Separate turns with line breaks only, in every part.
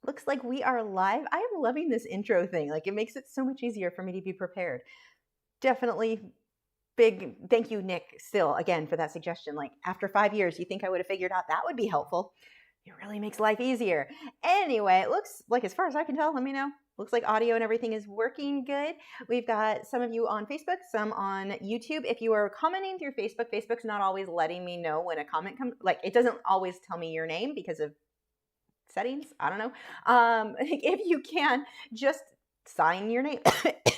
Looks like we are live. I am loving this intro thing. Like, it makes it so much easier for me to be prepared. Definitely big thank you, Nick, still, again, for that suggestion. Like, after 5 years, you think I would have figured out that would be helpful. It really makes life easier. Anyway, it looks like, as far as I can tell, let me know. Looks like audio and everything is working good. We've got some of you on Facebook, some on YouTube. If you are commenting through Facebook, Facebook's not always letting me know when a comment comes. Like, it doesn't always tell me your name because of settings. I don't know. If you can, just sign your name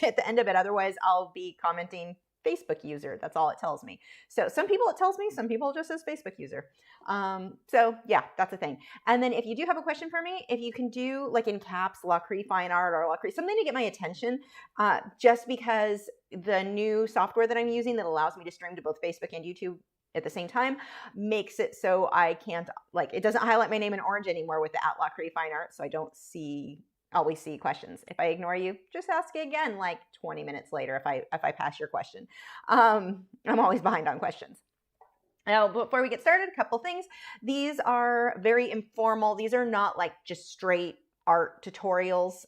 at the end of it. Otherwise, I'll be commenting Facebook user. That's all it tells me. So some people it tells me, some people it just says Facebook user. So yeah, that's a thing. And then if you do have a question for me, if you can do like in caps, Lachri fine art or Lachri, something to get my attention, just because the new software that I'm using that allows me to stream to both Facebook and YouTube at the same time makes it so I can't, like, it doesn't highlight my name in orange anymore with the @Lachri fine art. So I don't always see questions. If I ignore you, just ask again like 20 minutes later if I pass your question. I'm always behind on questions. Now, before we get started, a couple things. These are very informal. These are not like just straight art tutorials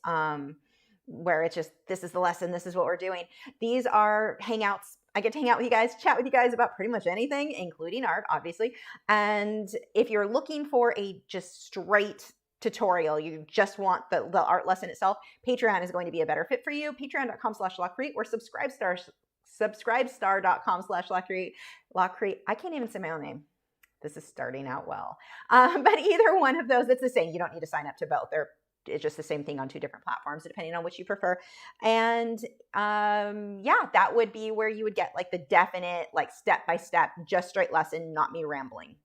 where it's just, this is the lesson, this is what we're doing. These are hangouts. I get to hang out with you guys, chat with you guys about pretty much anything, including art, obviously. And if you're looking for a just straight tutorial, you just want the art lesson itself, Patreon is going to be a better fit for you. Patreon.com/Lachri or subscribestar.com/Lachri. Lachri, I can't even say my own name. This is starting out well. But either one of those, it's the same. You don't need to sign up to both. It's just the same thing on two different platforms, depending on which you prefer. And yeah, that would be where you would get like the definite, like step-by-step, just straight lesson, not me rambling.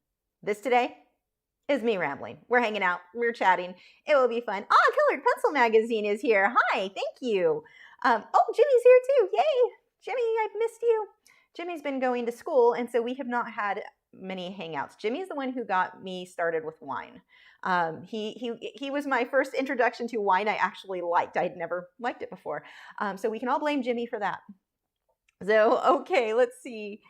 This today is me rambling. We're hanging out. We're chatting. It will be fun. Colored Pencil Magazine is here. Hi, thank you. Oh, Jimmy's here too. Yay. Jimmy, I've missed you. Jimmy's been going to school, and so we have not had many hangouts. Jimmy's the one who got me started with wine. He was my first introduction to wine I actually liked. I'd never liked it before. So we can all blame Jimmy for that. So, okay, let's see.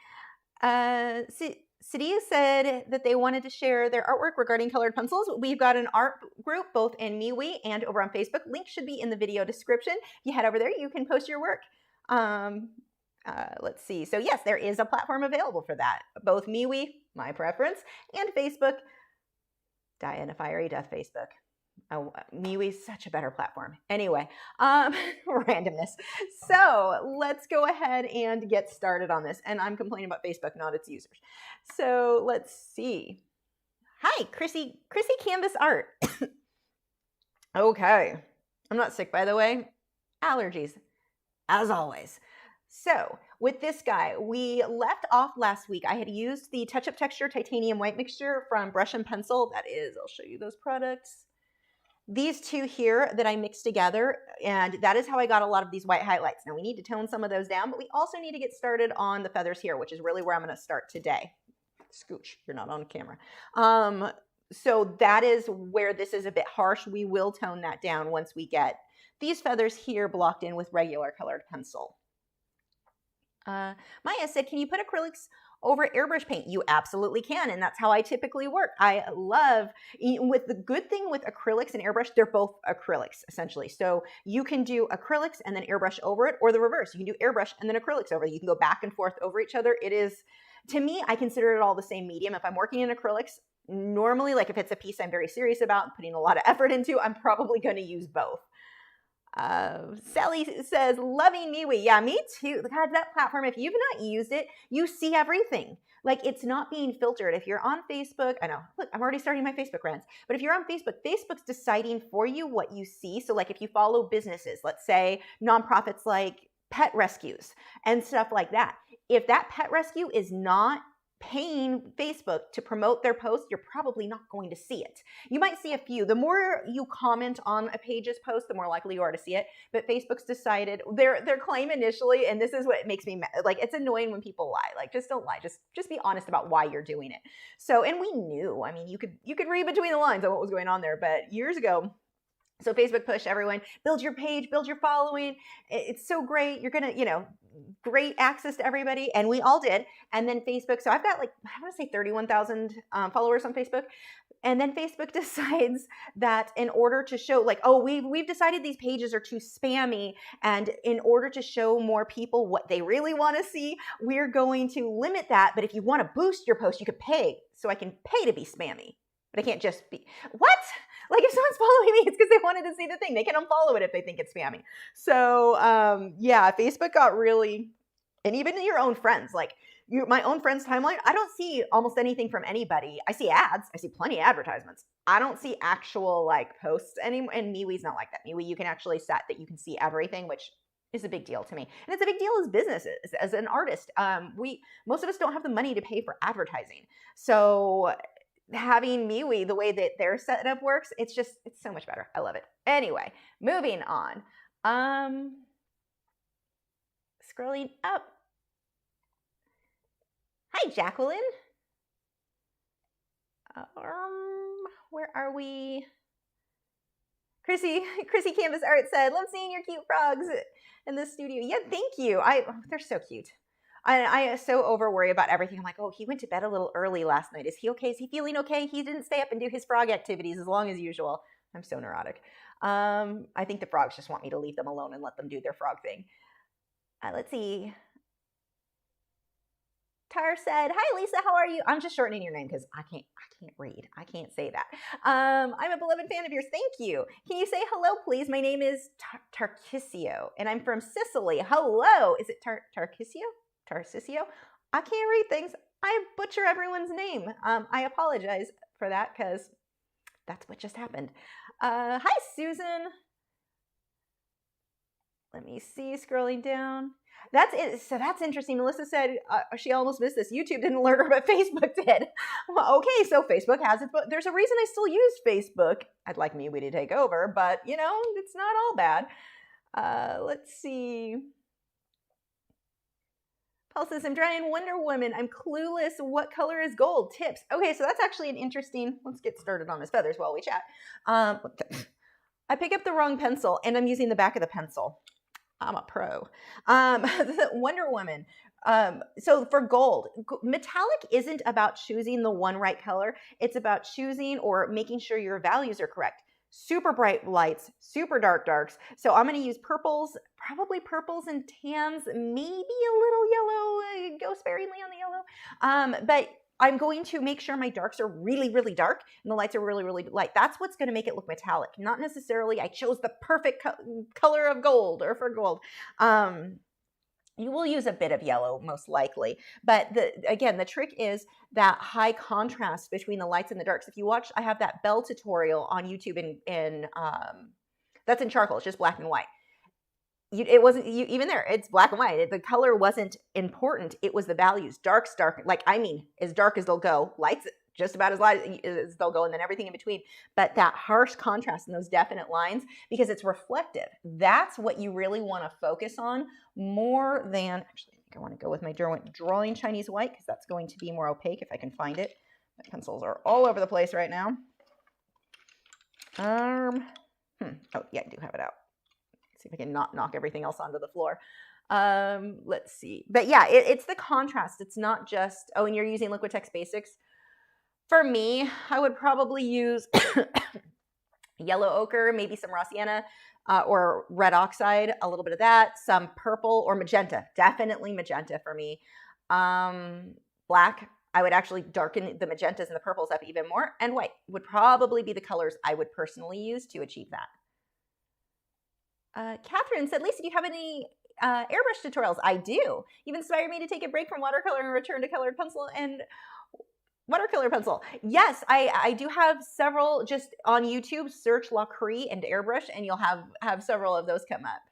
Sadia said that they wanted to share their artwork regarding colored pencils. We've got an art group both in MeWe and over on Facebook. Link should be in the video description. If you head over there, you can post your work. Let's see. So yes, there is a platform available for that. Both MeWe, my preference, and Facebook. Die in a fiery death, Facebook. Oh, MeWe's such a better platform. Anyway, randomness. So let's go ahead and get started on this. And I'm complaining about Facebook, not its users. So let's see. Hi, Chrissy Canvas Art. Okay. I'm not sick, by the way. Allergies, as always. So with this guy, we left off last week. I had used the Touch Up Texture Titanium White Mixture from Brush and Pencil. That is, I'll show you those products. These two here that I mixed together, and that is how I got a lot of these white highlights. Now we need to tone some of those down, but we also need to get started on the feathers here, which is really where I'm going to start today. Scooch, you're not on camera. So that is where this is a bit harsh. We will tone that down once we get these feathers here blocked in with regular colored pencil. Maya said, can you put acrylics over airbrush paint? You absolutely can, and that's how I typically work. I love, with the good thing with acrylics and airbrush, they're both acrylics, essentially. So you can do acrylics and then airbrush over it, or the reverse. You can do airbrush and then acrylics over it. You can go back and forth over each other. It is, to me, I consider it all the same medium. If I'm working in acrylics, normally, like if it's a piece I'm very serious about, putting a lot of effort into, I'm probably going to use both. Sally says, loving MeWe. Yeah, me too. God, that platform, if you've not used it, you see everything. Like, it's not being filtered. If you're on Facebook, I know, look, I'm already starting my Facebook rants, but if you're on Facebook, Facebook's deciding for you what you see. So like if you follow businesses, let's say nonprofits like pet rescues and stuff like that, if that pet rescue is not paying Facebook to promote their post, you're probably not going to see it. You might see a few. The more you comment on a page's post, the more likely you are to see it. But Facebook's decided their claim initially, and this is what makes me mad, like, it's annoying when people lie. Like, just don't lie. Just be honest about why you're doing it. So, and we knew. I mean, you could read between the lines on what was going on there. But years ago, so Facebook pushed everyone, build your page, build your following. It's so great. You're going to, great access to everybody. And we all did. And then Facebook, so I've got like, I want to say 31,000 followers on Facebook. And then Facebook decides that in order to show, like, oh, we've decided these pages are too spammy, and in order to show more people what they really want to see, we're going to limit that. But if you want to boost your post, you could pay. So I can pay to be spammy, but I can't just be, what? Like, if someone's following me, it's because they wanted to see the thing. They can unfollow it if they think it's spammy. So yeah, Facebook got really, and even your own friends, like, my own friends' timeline, I don't see almost anything from anybody. I see ads. I see plenty of advertisements. I don't see actual like posts anymore. And MeWe's not like that. MeWe, you can actually set that you can see everything, which is a big deal to me. And it's a big deal as businesses, as an artist. Most of us don't have the money to pay for advertising. So having MeWe, the way that their setup works, it's so much better. I love it. Anyway, moving on. Scrolling up. Hi, Jacqueline. Where are we? Chrissy Canvas Art said, love seeing your cute frogs in the studio. Yeah, thank you. They're so cute. I so over worry about everything. I'm like, oh, he went to bed a little early last night. Is he okay? Is he feeling okay? He didn't stay up and do his frog activities as long as usual. I'm so neurotic. I think the frogs just want me to leave them alone and let them do their frog thing. Let's see. Tar said, hi, Lisa, how are you? I'm just shortening your name because I can't read. I can't say that. I'm a beloved fan of yours. Thank you. Can you say hello, please? My name is Tarcisio, and I'm from Sicily. Hello. Is it Tarcisio? Tarcisio? I can't read things. I butcher everyone's name. I apologize for that because that's what just happened. Hi, Susan. Let me see, scrolling down. That's it. So that's interesting. Melissa said she almost missed this. YouTube didn't alert her, but Facebook did. Well, okay, so Facebook has it, but there's a reason I still use Facebook. I'd like MeWe to take over, but you know, it's not all bad. Let's see. Paul says, I'm drawing Wonder Woman. I'm clueless. What color is gold? Tips. Okay, so that's actually an interesting, let's get started on his feathers while we chat. I pick up the wrong pencil and I'm using the back of the pencil. I'm a pro. Wonder Woman. So for gold, metallic isn't about choosing the one right color. It's about choosing or making sure your values are correct. Super bright lights, super dark darks. So I'm going to use purples, probably purples and tans, maybe a little yellow, go sparingly on the yellow. But I'm going to make sure my darks are really, really dark and the lights are really, really light. That's what's going to make it look metallic. Not necessarily I chose the perfect color of gold or for gold. You will use a bit of yellow most likely. But again, the trick is that high contrast between the lights and the darks. If you watch, I have that Bell tutorial on YouTube that's in charcoal. It's just black and white. It wasn't even there. It's black and white. The color wasn't important. It was the values. Dark's dark. Like, I mean, as dark as they'll go. Lights just about as light as they'll go, and then everything in between. But that harsh contrast and those definite lines, because it's reflective. That's what you really want to focus on more than, actually, I think I want to go with my drawing Chinese white because that's going to be more opaque if I can find it. My pencils are all over the place right now. Oh, yeah, I do have it out. See if I can not knock everything else onto the floor. Let's see. But yeah, it's the contrast. It's not just, oh, and you're using Liquitex Basics. For me, I would probably use yellow ochre, maybe some raw sienna, or red oxide, a little bit of that, some purple or magenta. Definitely magenta for me. Black, I would actually darken the magentas and the purples up even more. And white would probably be the colors I would personally use to achieve that. Catherine said, Lisa, do you have any airbrush tutorials? I do. You've inspired me to take a break from watercolor and return to colored pencil and watercolor pencil. Yes, I do have several just on YouTube. Search Lachri and Airbrush, and you'll have several of those come up.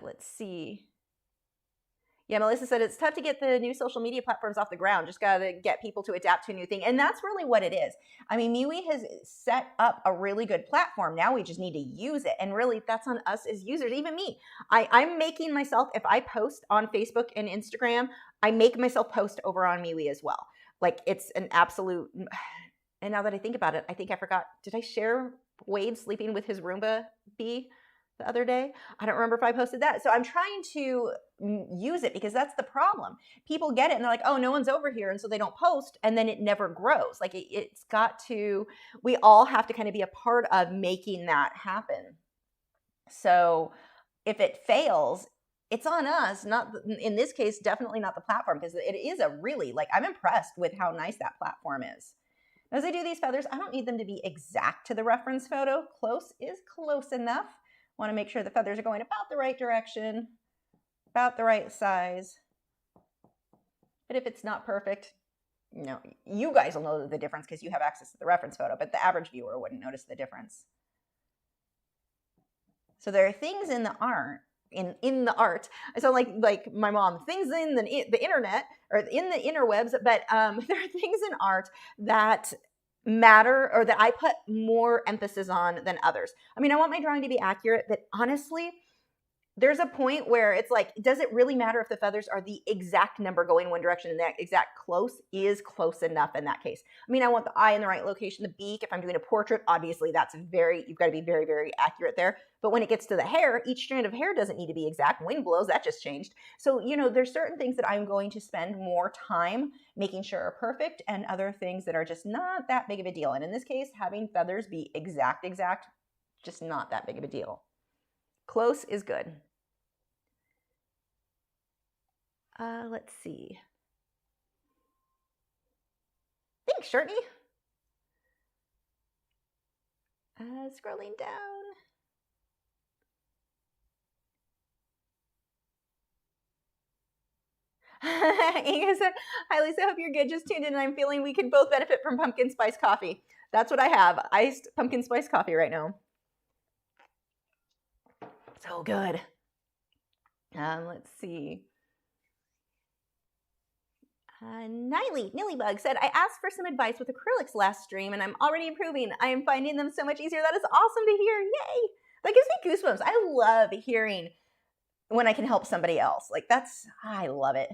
Let's see. Yeah, Melissa said it's tough to get the new social media platforms off the ground. Just got to get people to adapt to a new thing. And that's really what it is. I mean, MeWe has set up a really good platform. Now we just need to use it. And really, that's on us as users, even me. I'm making myself, if I post on Facebook and Instagram, I make myself post over on MeWe as well. Like, it's an absolute, and now that I think about it, I think I forgot, did I share Wade sleeping with his Roomba bee the other day? I don't remember if I posted that. So I'm trying to use it, because that's the problem. People get it and they're like, oh, no one's over here, and so they don't post, and then it never grows. Like it's got to, we all have to kind of be a part of making that happen. So if it fails, it's on us, not, in this case, definitely not the platform, because it is a really, like, I'm impressed with how nice that platform is. As I do these feathers, I don't need them to be exact to the reference photo. Close is close enough. Want to make sure the feathers are going about the right direction, about the right size. But if it's not perfect, you know, you guys will know the difference because you have access to the reference photo, but the average viewer wouldn't notice the difference. So there are things in the art, in the art. I sound like my mom, things in the internet or in the interwebs, but there are things in art that matter, or that I put more emphasis on than others. I mean, I want my drawing to be accurate, but honestly, there's a point where it's like, does it really matter if the feathers are the exact number going one direction and that exact close is close enough in that case? I mean, I want the eye in the right location, the beak. If I'm doing a portrait, obviously that's you've got to be very, very accurate there. But when it gets to the hair, each strand of hair doesn't need to be exact. Wind blows, that just changed. So, you know, there's certain things that I'm going to spend more time making sure are perfect, and other things that are just not that big of a deal. And in this case, having feathers be exact, just not that big of a deal. Close is good. Let's see. Thanks, Shirtney. Scrolling down. Inga said, hi Lisa, hope you're good. Just tuned in and I'm feeling we could both benefit from pumpkin spice coffee. That's what I have. Iced pumpkin spice coffee right now. So good. Let's see. Nillybug said, I asked for some advice with acrylics last stream and I'm already improving. I am finding them so much easier. That is awesome to hear. Yay. That gives me goosebumps. I love hearing when I can help somebody else. Like I love it.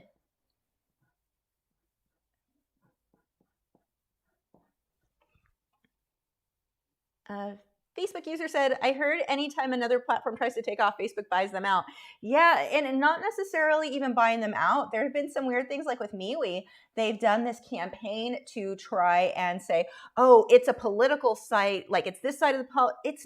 Facebook user said, I heard anytime another platform tries to take off, Facebook buys them out. Yeah, and not necessarily even buying them out. There have been some weird things, like with MeWe. They've done this campaign to try and say, oh, it's a political site. Like, it's this side of the it's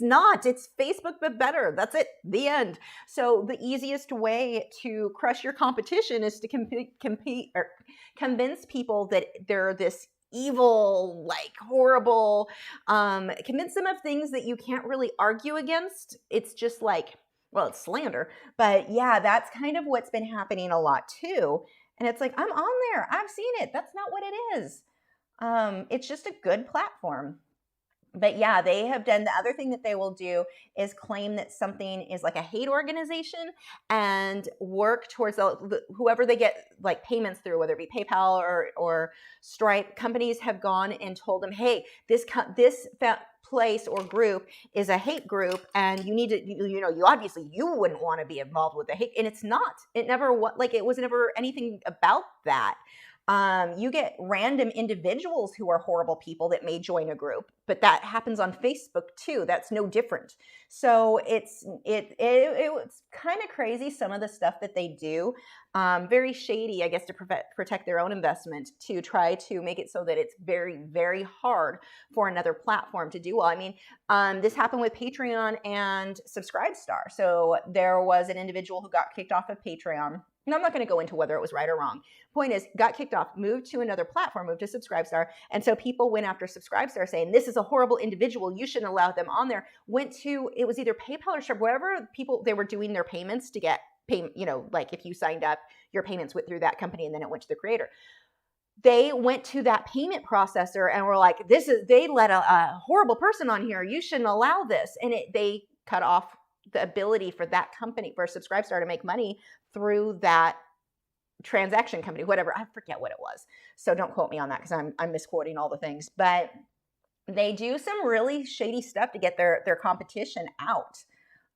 not. It's Facebook, but better. That's it. The end. So the easiest way to crush your competition is to compete or convince people that they're this evil, like horrible, convince them of things that you can't really argue against. It's just like, well, it's slander, but yeah, that's kind of what's been happening a lot too. And it's like, I'm on there, I've seen it, that's not what it is. It's just a good platform. But yeah, they have done, the other thing that they will do is claim that something is like a hate organization and work towards whoever they get like payments through, whether it be PayPal or Stripe. Companies have gone and told them, hey, this place or group is a hate group, and you need to, you obviously you wouldn't want to be involved with the hate. And it's not. It was never anything about that. You get random individuals who are horrible people that may join a group, but that happens on Facebook too. That's no different. So it's kind of crazy, some of the stuff that they do. Very shady, I guess, to protect their own investment, to try to make it so that it's very, very hard for another platform to do well. I mean, this happened with Patreon and Subscribestar. So there was an individual who got kicked off of Patreon. And I'm not going to go into whether it was right or wrong. Point is, got kicked off, moved to another platform, moved to Subscribestar. And so people went after Subscribestar saying, this is a horrible individual, you shouldn't allow them on there. Went to, it was either PayPal or Stripe, wherever people, they were doing their payments to get payment, like if you signed up, your payments went through that company and then it went to the creator. They went to that payment processor and were like, they let a horrible person on here, you shouldn't allow this. And they cut off the ability for that company, for Subscribestar, to make money through that transaction company, whatever. I forget what it was. So don't quote me on that because I'm misquoting all the things. But they do some really shady stuff to get their competition out.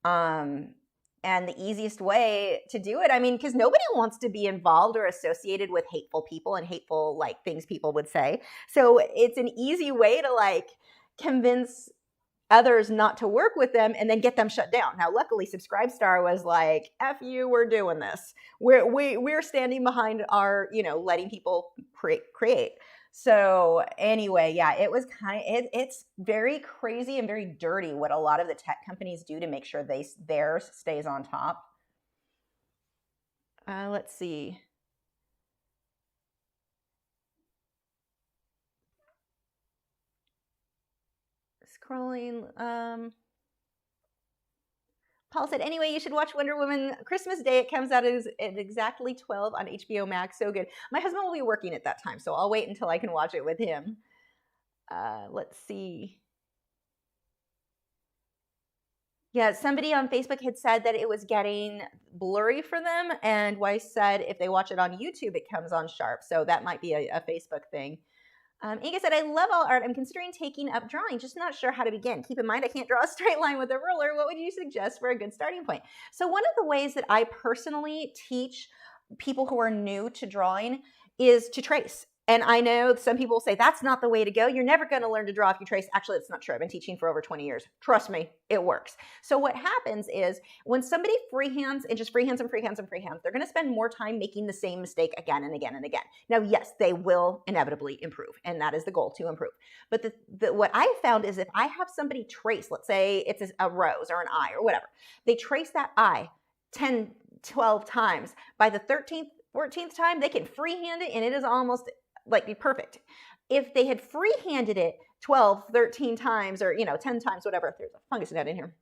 And the easiest way to do it, I mean, because nobody wants to be involved or associated with hateful people and hateful things people would say. So it's an easy way to convince others not to work with them and then get them shut down. Now, luckily, Subscribestar was like, F you, we're doing this. We're standing behind our, letting people create. So anyway, yeah, it was it's very crazy and very dirty what a lot of the tech companies do to make sure theirs stays on top. Let's see. Scrolling. Paul said, anyway, you should watch Wonder Woman Christmas Day. It comes out at exactly 12 on HBO Max. So good. My husband will be working at that time, so I'll wait until I can watch it with him. Let's see. Yeah, somebody on Facebook had said that it was getting blurry for them, and Weiss said if they watch it on YouTube, it comes on sharp. So that might be a Facebook thing. Inga said, I love all art. I'm considering taking up drawing, just not sure how to begin. Keep in mind, I can't draw a straight line with a ruler. What would you suggest for a good starting point? So one of the ways that I personally teach people who are new to drawing is to trace. And I know some people say that's not the way to go. You're never going to learn to draw if you trace. Actually, it's not true. I've been teaching for over 20 years. Trust me, it works. So what happens is when somebody freehands and just freehands, they're going to spend more time making the same mistake again and again and again. Now, yes, they will inevitably improve, and that is the goal, to improve. But what I found is if I have somebody trace, let's say it's a rose or an eye or whatever, they trace that eye 10, 12 times. By the 13th, 14th time, they can freehand it, and it is almost like perfect. If they had free-handed it 12, 13 times or 10 times, whatever, there's a fungus net in here.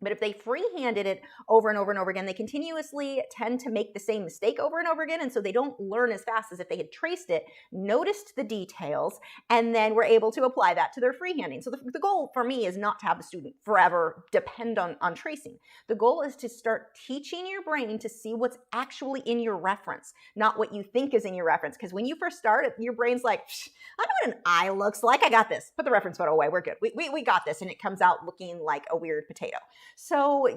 But if they free-handed it over and over and over again, they continuously tend to make the same mistake over and over again, and so they don't learn as fast as if they had traced it, noticed the details, and then were able to apply that to their freehanding. So the goal for me is not to have the student forever depend on tracing. The goal is to start teaching your brain to see what's actually in your reference, not what you think is in your reference. Because when you first start, your brain's like, I know what an eye looks like. I got this. Put the reference photo away. We're good. We got this. And it comes out looking like a weird potato. So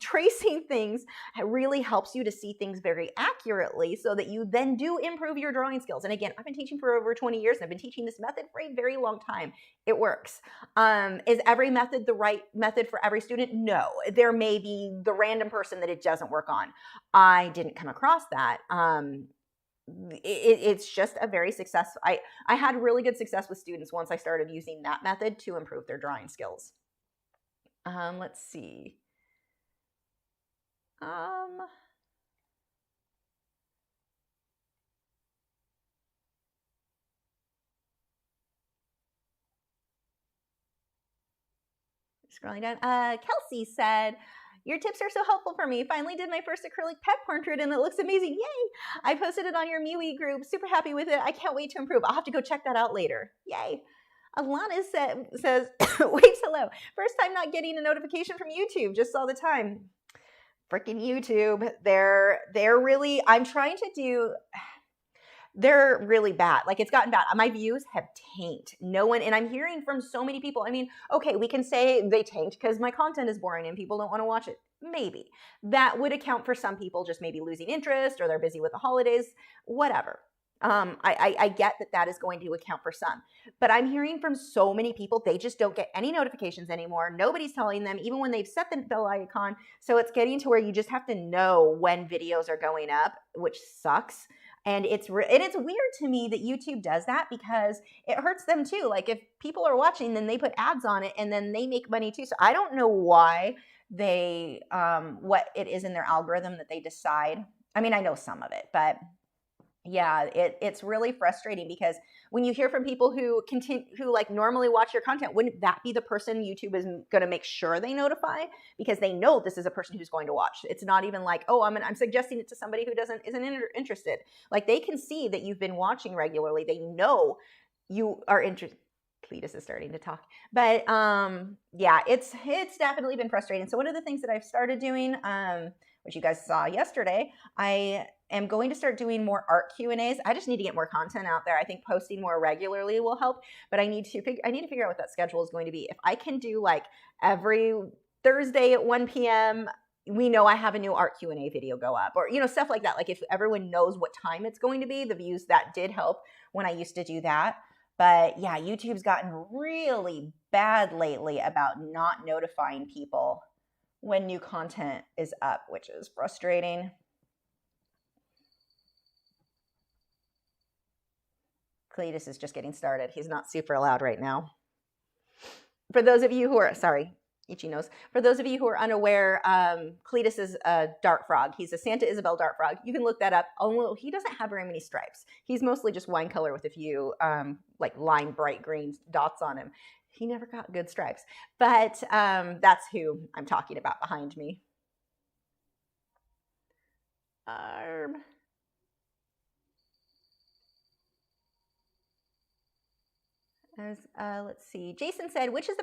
tracing things really helps you to see things very accurately so that you then do improve your drawing skills. And again, I've been teaching for over 20 years and I've been teaching this method for a very long time. It works. Is every method the right method for every student? No. There may be the random person that it doesn't work on. I didn't come across that. It's just a very successful, I had really good success with students once I started using that method to improve their drawing skills. Let's see. Scrolling down. Kelsey said, your tips are so helpful for me. Finally did my first acrylic pet portrait and it looks amazing. Yay! I posted it on your MeWe group. Super happy with it. I can't wait to improve. I'll have to go check that out later. Yay! Alana says, wait, hello. First time not getting a notification from YouTube. Just saw the time. Freaking YouTube. They're really, I'm trying to do, they're really bad. Like it's gotten bad. My views have tanked. No one, and I'm hearing from so many people. I mean, okay, we can say they tanked because my content is boring and people don't want to watch it. Maybe. That would account for some people just maybe losing interest or they're busy with the holidays, whatever. I get that is going to account for some, but I'm hearing from so many people, they just don't get any notifications anymore. Nobody's telling them, even when they've set the bell icon. So it's getting to where you just have to know when videos are going up, which sucks. And it's weird to me that YouTube does that because it hurts them too. Like if people are watching, then they put ads on it and then they make money too. So I don't know why they, what it is in their algorithm that they decide. I mean, I know some of it, but yeah, it's really frustrating because when you hear from people who like normally watch your content, wouldn't that be the person YouTube is going to make sure they notify because they know this is a person who's going to watch? It's not even like, oh, I'm suggesting it to somebody who isn't interested. Like they can see that you've been watching regularly. They know you are interested. Cletus is starting to talk, but yeah, it's definitely been frustrating. So one of the things that I've started doing, which you guys saw yesterday, I am going to start doing more art Q&As. I just need to get more content out there. I think posting more regularly will help, but I need to figure out what that schedule is going to be. If I can do like every Thursday at 1 p.m., we know I have a new art Q&A video go up or, stuff like that. Like if everyone knows what time it's going to be, the views, that did help when I used to do that. But yeah, YouTube's gotten really bad lately about not notifying people when new content is up, which is frustrating. Cletus is just getting started. He's not super loud right now. For those of you who are, sorry, Ichi knows. For those of you who are unaware, Cletus is a dart frog. He's a Santa Isabel dart frog. You can look that up. Although he doesn't have very many stripes. He's mostly just wine color with a few like lime bright green dots on him. He never got good stripes. But that's who I'm talking about behind me. Let's see. Jason said, which is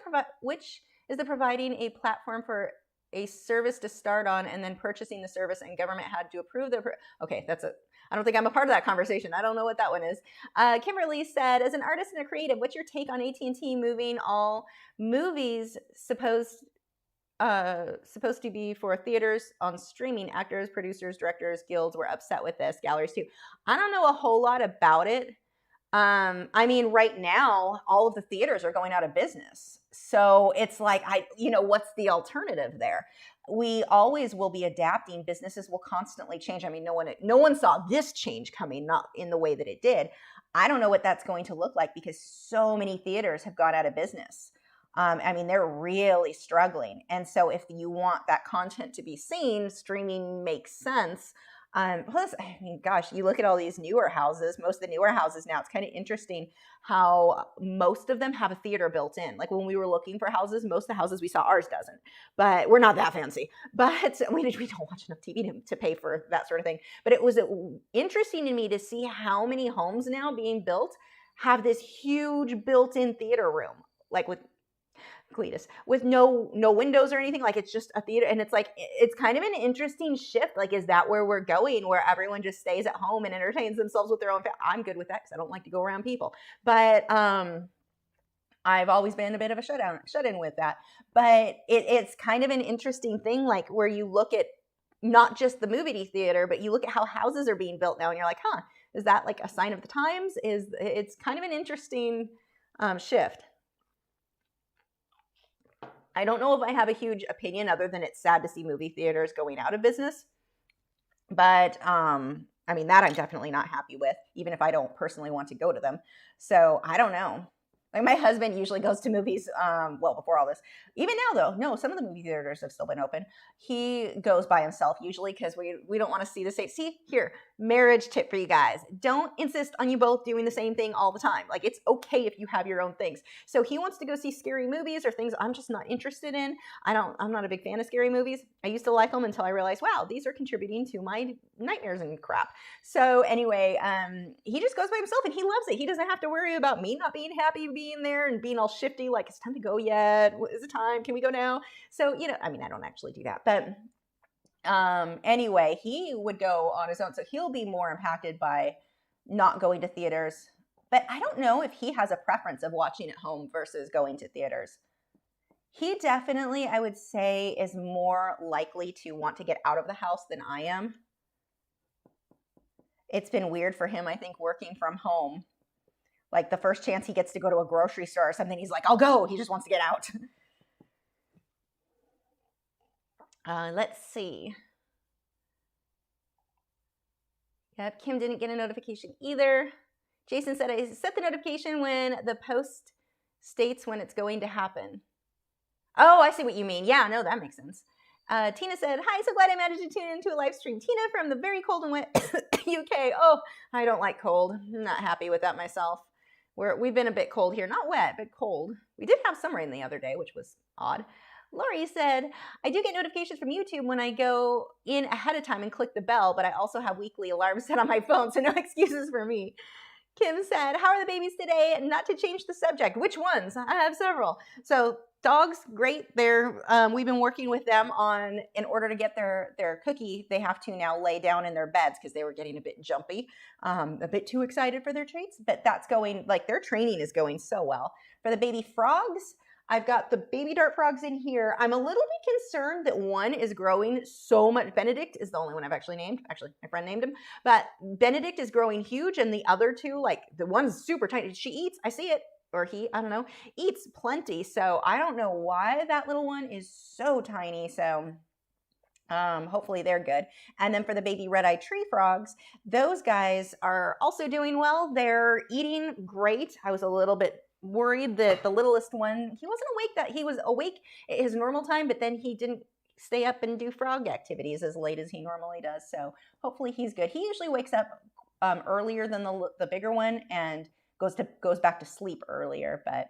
the providing a platform for a service to start on and then purchasing the service and government had to approve the... Okay, that's it. I don't think I'm a part of that conversation. I don't know what that one is. Kimberly said, as an artist and a creative, what's your take on AT&T moving all movies supposed to be for theaters on streaming? Actors, producers, directors, guilds were upset with this. Galleries too. I don't know a whole lot about it. I mean, right now, all of the theaters are going out of business. So it's like, what's the alternative there? We always will be adapting. Businesses will constantly change. I mean, no one saw this change coming, not in the way that it did. I don't know what that's going to look like because so many theaters have gone out of business. I mean, they're really struggling. And so if you want that content to be seen, streaming makes sense. Plus, I mean, gosh, you look at all these newer houses, most of the newer houses now, it's kind of interesting how most of them have a theater built in. Like when we were looking for houses, most of the houses we saw, ours doesn't, but we're not that fancy. But we don't watch enough TV to pay for that sort of thing. But it was interesting to me to see how many homes now being built have this huge built-in theater room, like with Cletus, with no windows or anything. Like it's just a theater, and it's like it's kind of an interesting shift. Like, is that where we're going, where everyone just stays at home and entertains themselves with their own I'm good with that because I don't like to go around people. But I've always been a bit of a shut in with that. But it's kind of an interesting thing, like where you look at not just the movie theater, but you look at how houses are being built now, and you're like, huh, is that like a sign of the times? It's kind of an interesting shift. I don't know if I have a huge opinion other than it's sad to see movie theaters going out of business. But, I mean, that I'm definitely not happy with, even if I don't personally want to go to them. So I don't know. Like my husband usually goes to movies, well, before all this. Even now, though, no, some of the movie theaters have still been open. He goes by himself usually because we don't want to see the same. See, here, marriage tip for you guys. Don't insist on you both doing the same thing all the time. Like, it's okay if you have your own things. So he wants to go see scary movies or things I'm just not interested in. I'm not a big fan of scary movies. I used to like them until I realized, wow, these are contributing to my nightmares and crap. So anyway, he just goes by himself and he loves it. He doesn't have to worry about me not being happy being there and being all shifty, like, it's time to go yet? Is it time? Can we go now? So, I mean, I don't actually do that, but anyway, he would go on his own. So he'll be more impacted by not going to theaters. But I don't know if he has a preference of watching at home versus going to theaters. He definitely, I would say, is more likely to want to get out of the house than I am. It's been weird for him, I think, working from home. Like the first chance he gets to go to a grocery store or something, he's like, I'll go. He just wants to get out. Let's see. Yep, Kim didn't get a notification either. Jason said, I set the notification when the post states when it's going to happen. Oh, I see what you mean. Yeah, no, that makes sense. Tina said, hi, so glad I managed to tune into a live stream. Tina from the very cold and wet UK. Oh, I don't like cold. I'm not happy with that myself. We've been a bit cold here. Not wet, but cold. We did have some rain the other day, which was odd. Lori said, I do get notifications from YouTube when I go in ahead of time and click the bell, but I also have weekly alarms set on my phone, so no excuses for me. Kim said, how are the babies today? Not to change the subject. Which ones? I have several. So dogs, great. We've been working with them on, in order to get their cookie, they have to now lay down in their beds because they were getting a bit jumpy, a bit too excited for their treats. But that's going, like, their training is going so well. For the baby frogs, I've got the baby dart frogs in here. I'm a little bit concerned that one is growing so much. Benedict is the only one I've actually named. Actually, my friend named him. But Benedict is growing huge, and the other two, like the one's super tiny. She eats, I see it, or he, I don't know, eats plenty. So I don't know why that little one is so tiny. So hopefully they're good. And then for the baby red-eyed tree frogs, those guys are also doing well. They're eating great. I was a little bit worried that the littlest one, he was awake at his normal time, but then he didn't stay up and do frog activities as late as he normally does. So hopefully he's good. He usually wakes up earlier than the bigger one and goes back to sleep earlier, but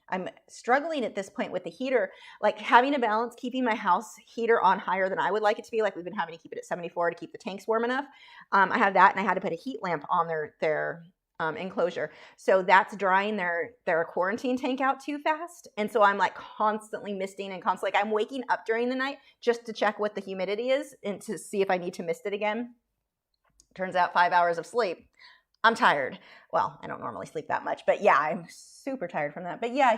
I'm struggling at this point with the heater, like having a balance, keeping my house heater on higher than I would like it to be. Like we've been having to keep it at 74 to keep the tanks warm enough. I have that, and I had to put a heat lamp on their enclosure. So that's drying their quarantine tank out too fast. And so I'm like constantly misting and constantly, like I'm waking up during the night just to check what the humidity is and to see if I need to mist it again. Turns out 5 hours of sleep. I'm tired. Well, I don't normally sleep that much, but yeah, I'm super tired from that. But yeah,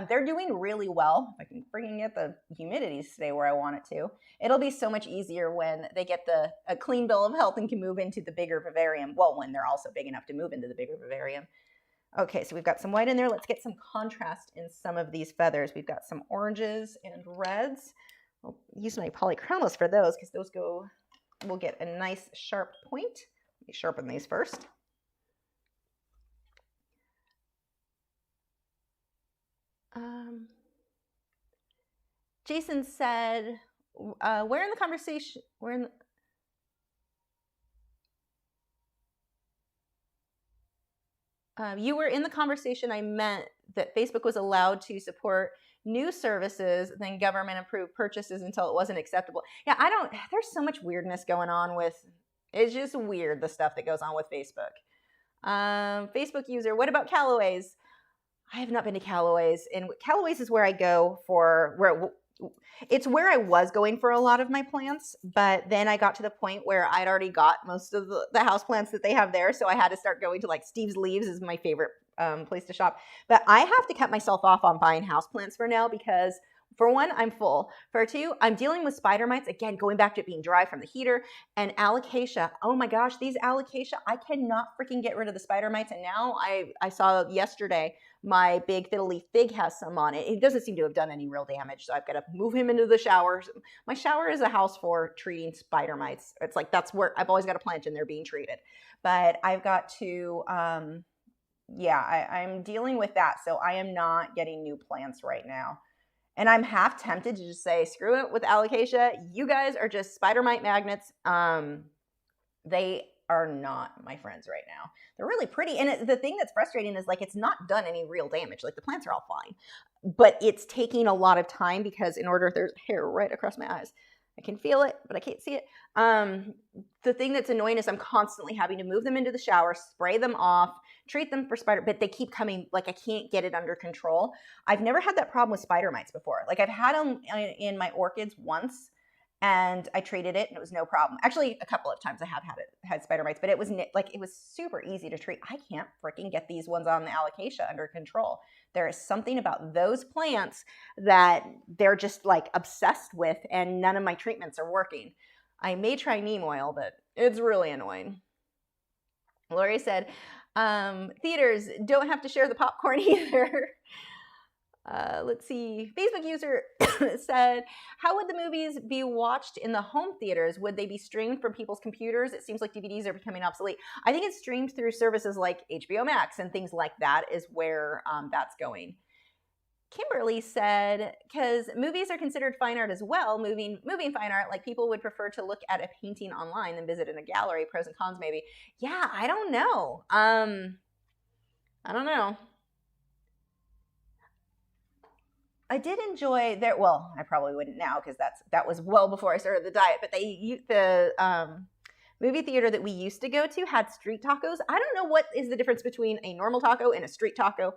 they're doing really well. If I can freaking get the humidity to stay where I want it to. It'll be so much easier when they get a clean bill of health and can move into the bigger vivarium. Well, when they're also big enough to move into the bigger vivarium. Okay, so we've got some white in there. Let's get some contrast in some of these feathers. We've got some oranges and reds. I'll use my Polychromos for those because we'll get a nice sharp point. Let me sharpen these first. Jason said, where in the conversation, you were in the conversation I meant that Facebook was allowed to support new services than government approved purchases until it wasn't acceptable. Yeah, there's so much weirdness going on it's just weird, the stuff that goes on with Facebook. Facebook user, what about Callaway's? I have not been to Callaway's, and Callaway's is where I go it's where I was going for a lot of my plants, but then I got to the point where I'd already got most of the house plants that they have there, so I had to start going to like Steve's Leaves is my favorite place to shop. But I have to cut myself off on buying house plants for now because for one, I'm full. For two, I'm dealing with spider mites, again, going back to it being dry from the heater, and alocasia. Oh my gosh, these alocasia, I cannot freaking get rid of the spider mites, and now I saw yesterday my big fiddle leaf fig has some on it. It doesn't seem to have done any real damage, so I've got to move him into the shower. My shower is a house for treating spider mites. It's like that's where I've always got a plant in there being treated. But I've got to, I'm dealing with that, so I am not getting new plants right now. And I'm half tempted to just say, screw it with alocasia. You guys are just spider mite magnets. They are not my friends right now. They're really pretty. And the thing that's frustrating is like it's not done any real damage. Like the plants are all fine. But it's taking a lot of time because there's hair right across my eyes. I can feel it, but I can't see it. The thing that's annoying is I'm constantly having to move them into the shower, spray them off, treat them for spider, but they keep coming, like I can't get it under control. I've never had that problem with spider mites before. Like I've had them in my orchids once and I treated it and it was no problem. Actually, a couple of times I have had spider mites, but it was super easy to treat. I can't freaking get these ones on the alocasia under control. There is something about those plants that they're just like obsessed with and none of my treatments are working. I may try neem oil, but it's really annoying. Lori said, theaters don't have to share the popcorn either. Let's see. Facebook user said, how would the movies be watched in the home theaters? Would they be streamed from people's computers? It seems like DVDs are becoming obsolete. I think it's streamed through services like HBO Max and things like that is where that's going. Kimberly said, because movies are considered fine art as well, moving fine art, like people would prefer to look at a painting online than visit in a gallery, pros and cons maybe. Yeah, I don't know. I don't know. I did enjoy I probably wouldn't now because that was well before I started the diet, but the movie theater that we used to go to had street tacos. I don't know what is the difference between a normal taco and a street taco,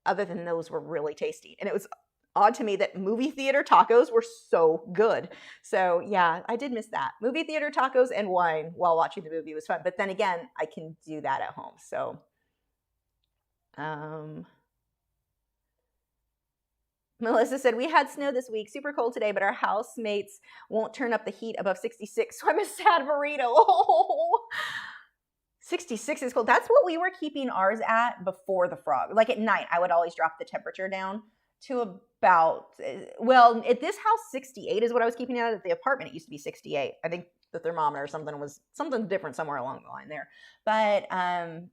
other than those were really tasty. And it was odd to me that movie theater tacos were so good. So yeah, I did miss that. Movie theater tacos and wine while watching the movie was fun. But then again, I can do that at home. So Melissa said, we had snow this week, super cold today, but our housemates won't turn up the heat above 66, so I'm a sad burrito. Oh, 66 is cold. That's what we were keeping ours at before the frog. Like at night, I would always drop the temperature down to about, well, at this house, 68 is what I was keeping it at. At the apartment, it used to be 68. I think the thermometer or something was something different somewhere along the line there. But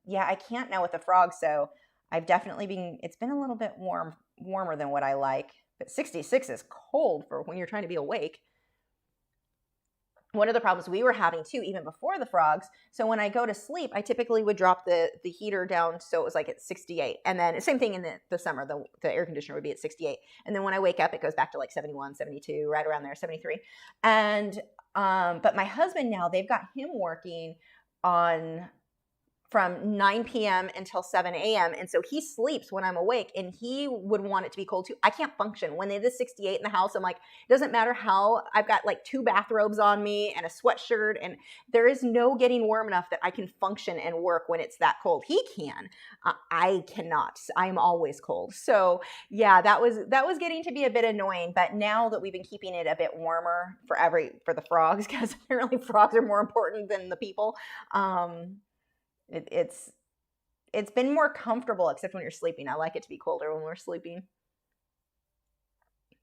yeah, I can't now with the frog, so I've definitely been, it's been a little bit warmer than what I like, but 66 is cold for when you're trying to be awake. One of the problems we were having too, even before the frogs, so when I go to sleep, I typically would drop the heater down so it was like at 68. And then same thing in the summer, the air conditioner would be at 68. And then when I wake up, it goes back to like 71, 72, right around there, 73. And, but my husband now, they've got him working on from 9 p.m. until 7 a.m. And so he sleeps when I'm awake, and he would want it to be cold too. I can't function. When it is 68 in the house, I'm like, it doesn't matter how, I've got like 2 bathrobes on me and a sweatshirt, and there is no getting warm enough that I can function and work when it's that cold. He can. I cannot. I'm always cold. So yeah, that was getting to be a bit annoying. But now that we've been keeping it a bit warmer for the frogs, because apparently frogs are more important than the people, it's been more comfortable, except when you're sleeping. I like it to be colder when we're sleeping.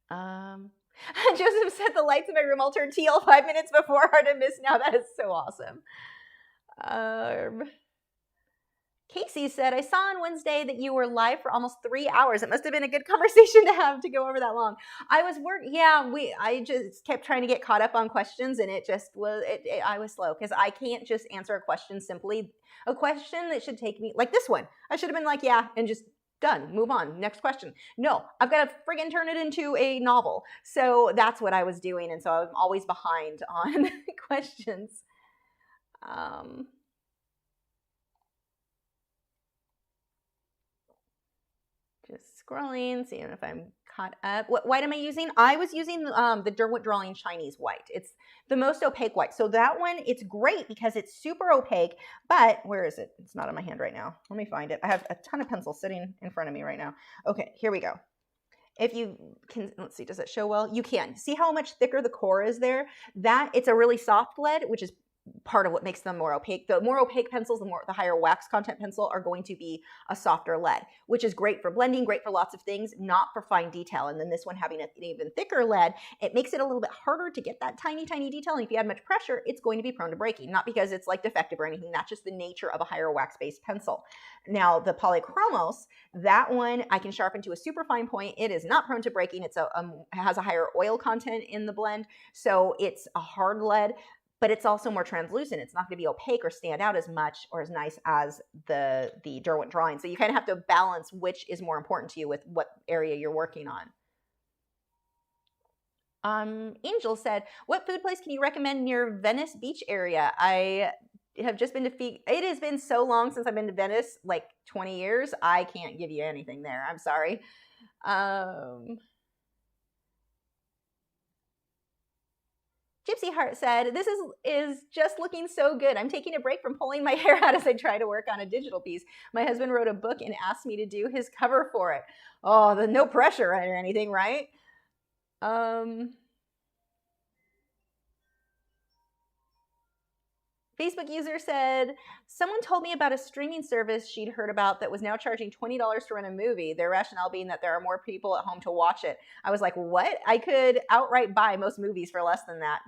Joseph said the lights in my room all turned teal 5 minutes before. Hard to miss now. That is so awesome. Casey said, I saw on Wednesday that you were live for almost 3 hours. It must have been a good conversation to have to go over that long. I was I just kept trying to get caught up on questions, and it just was, I was slow because I can't just answer a question simply. A question that should take me, like this one, I should have been like, yeah, and just done, move on, next question. No, I've got to friggin' turn it into a novel. So that's what I was doing, and so I'm always behind on questions. Just scrolling, seeing if I'm caught up. What white am I using? I was using the Derwent Drawing Chinese white. It's the most opaque white. So that one, it's great because it's super opaque, but where is it? It's not in my hand right now. Let me find it. I have a ton of pencils sitting in front of me right now. Okay, here we go. If you can, let's see, does it show well? You can. See how much thicker the core is there? It's a really soft lead, which is part of what makes them more opaque. The more opaque pencils, the higher wax content pencil are going to be a softer lead, which is great for blending, great for lots of things, not for fine detail. And then this one having an even thicker lead, it makes it a little bit harder to get that tiny, tiny detail. And if you add much pressure, it's going to be prone to breaking, not because it's like defective or anything. That's just the nature of a higher wax-based pencil. Now the Polychromos, that one I can sharpen to a super fine point. It is not prone to breaking. It has a higher oil content in the blend, so it's a hard lead, but it's also more translucent. It's not going to be opaque or stand out as much or as nice as the Derwent Drawing. So you kind of have to balance which is more important to you with what area you're working on. Angel said, what food place can you recommend near Venice Beach area? I have just been to it has been so long since I've been to Venice, like 20 years. I can't give you anything there. I'm sorry. Gypsy Heart said, this is just looking so good. I'm taking a break from pulling my hair out as I try to work on a digital piece. My husband wrote a book and asked me to do his cover for it. Oh, no pressure or anything, right? Facebook user said, someone told me about a streaming service she'd heard about that was now charging $20 to rent a movie, their rationale being that there are more people at home to watch it. I was like, what? I could outright buy most movies for less than that.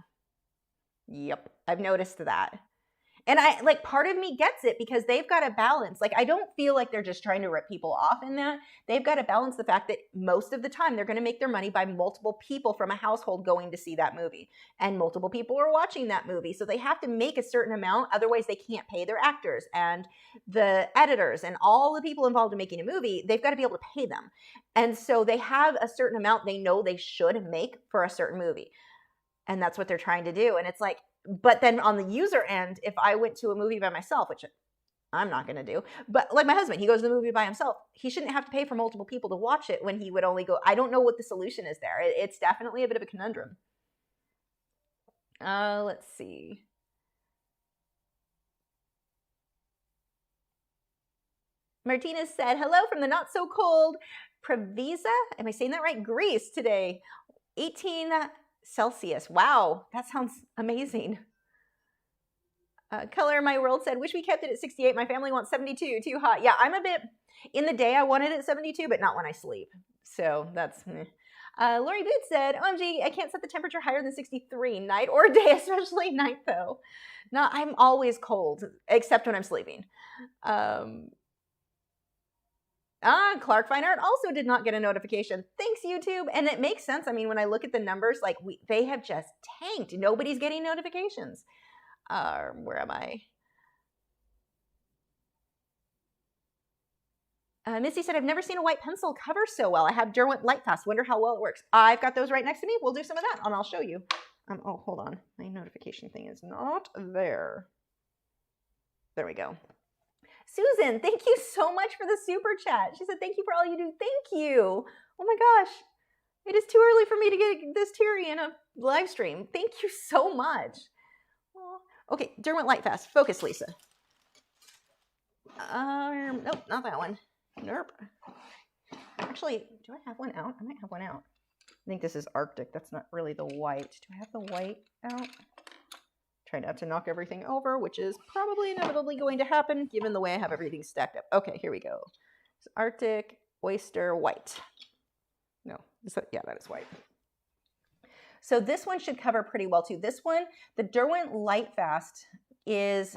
Yep, I've noticed that. And part of me gets it because they've got to balance. Like, I don't feel like they're just trying to rip people off in that. They've got to balance the fact that most of the time they're going to make their money by multiple people from a household going to see that movie. And multiple people are watching that movie. So they have to make a certain amount. Otherwise, they can't pay their actors and the editors and all the people involved in making a movie. They've got to be able to pay them. And so they have a certain amount they know they should make for a certain movie. And that's what they're trying to do. And it's like, but then on the user end, if I went to a movie by myself, which I'm not going to do, but like my husband, he goes to the movie by himself. He shouldn't have to pay for multiple people to watch it when he would only go. I don't know what the solution is there. It's definitely a bit of a conundrum. Let's see. Martinez said, hello from the not so cold Previsa, am I saying that right? Greece today, 18 Celsius. Wow, that sounds amazing. Color My World said, wish we kept it at 68. My family wants 72, too hot. Yeah, I'm a bit, in the day I wanted it at 72, but not when I sleep. So that's, Lori Booth said, OMG, I can't set the temperature higher than 63, night or day, especially night though. No, I'm always cold, except when I'm sleeping. Clark Fine Art also did not get a notification. Thanks, YouTube. And it makes sense. I mean, when I look at the numbers, like they have just tanked. Nobody's getting notifications. Where am I? Missy said, I've never seen a white pencil cover so well. I have Derwent Lightfast. Wonder how well it works. I've got those right next to me. We'll do some of that, and I'll show you. Oh, hold on. My notification thing is not there. There we go. Susan, thank you so much for the super chat. She said, thank you for all you do. Thank you. Oh my gosh. It is too early for me to get this teary in a live stream. Thank you so much. Okay, Derwent Lightfast. Focus, Lisa. Nope, not that one. Nope. Actually, do I have one out? I might have one out. I think this is Arctic. That's not really the white. Do I have the white out? Try not to knock everything over, which is probably inevitably going to happen given the way I have everything stacked up. Okay, here we go. It's Arctic, Oyster, white. No, yeah, that is white. So this one should cover pretty well too. This one, the Derwent Lightfast is,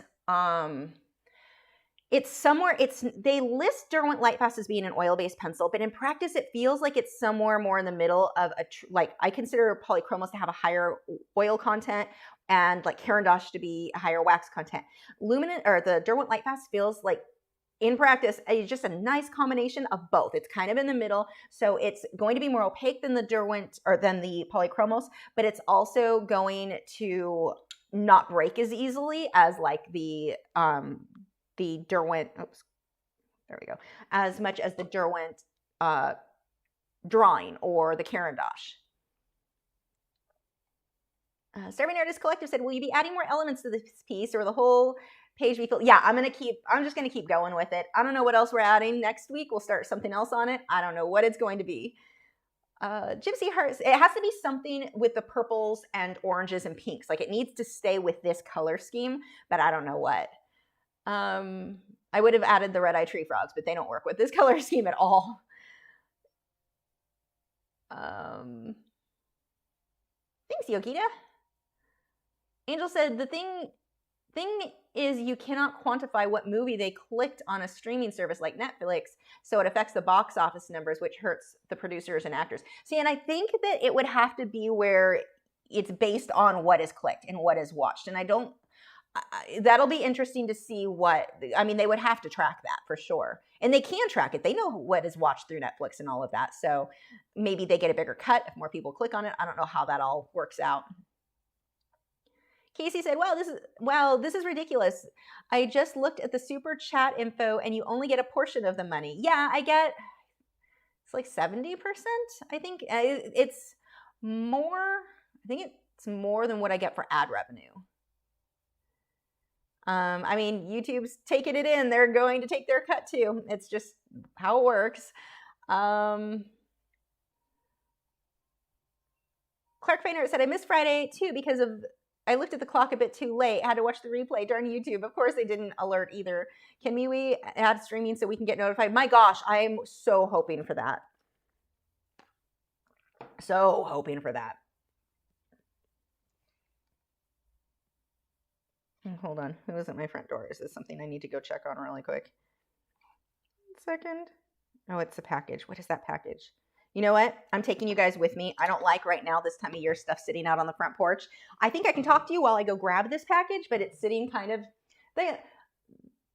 it's somewhere, they list Derwent Lightfast as being an oil-based pencil, but in practice it feels like it's somewhere more in the middle of like I consider Polychromos to have a higher oil content and like Caran d'Ache to be a higher wax content. The Derwent Lightfast feels like in practice, it's just a nice combination of both. It's kind of in the middle, so it's going to be more opaque than the Derwent or than the Polychromos, but it's also going to not break as easily as like the Derwent. Oops, there we go. As much as the Derwent drawing or the Caran d'Ache. Starving Artist Collective said, will you be adding more elements to this piece or the whole page be filled? Yeah, I'm just gonna keep going with it. I don't know what else we're adding next week. We'll start something else on it. I don't know what it's going to be. Gypsy Hearts, it has to be something with the purples and oranges and pinks. Like it needs to stay with this color scheme, but I don't know what. I would have added the red-eye tree frogs, but they don't work with this color scheme at all. Thanks, Yokita. Angel said, the thing is you cannot quantify what movie they clicked on a streaming service like Netflix, so it affects the box office numbers, which hurts the producers and actors. See, and I think that it would have to be where it's based on what is clicked and what is watched. And I don't, that'll be interesting to see what, I mean, they would have to track that for sure. And they can track it. They know what is watched through Netflix and all of that. So maybe they get a bigger cut if more people click on it. I don't know how that all works out. Casey said, wow, this is ridiculous. I just looked at the super chat info and you only get a portion of the money. Yeah, I get, it's like 70%. I think it's more, I think it's more than what I get for ad revenue. I mean, YouTube's taking it in. They're going to take their cut too. It's just how it works. Clark Fainer said, I missed Friday too because of, I looked at the clock a bit too late. I had to watch the replay. Darn YouTube. Of course, they didn't alert either. Can we add streaming so we can get notified? My gosh, I am so hoping for that. So hoping for that. Hold on. Who is at my front door? Is this something I need to go check on really quick? 1 second. Oh, it's a package. What is that package? You know what? I'm taking you guys with me. I don't like right now this time of year stuff sitting out on the front porch. I think I can talk to you while I go grab this package, but it's sitting kind of,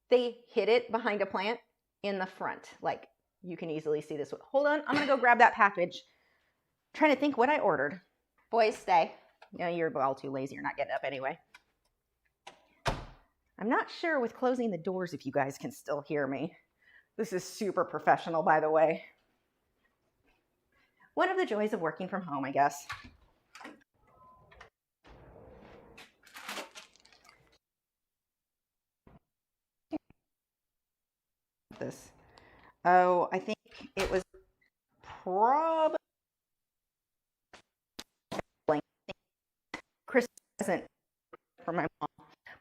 they hid it behind a plant in the front. Like you can easily see this. Hold on. I'm going to go grab that package. I'm trying to think what I ordered. Boys, stay. You know, you're all too lazy. You're not getting up anyway. I'm not sure with closing the doors if you guys can still hear me. This is super professional, by the way. One of the joys of working from home, I guess. This. Oh, I think it was probably Christmas present for my mom.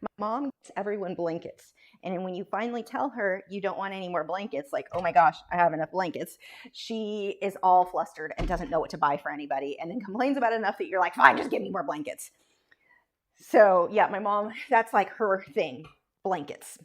My mom gets everyone blankets. And when you finally tell her you don't want any more blankets, like, oh my gosh, I have enough blankets, she is all flustered and doesn't know what to buy for anybody, and then complains about it enough that you're like, fine, just give me more blankets. So yeah, my mom, that's like her thing, blankets.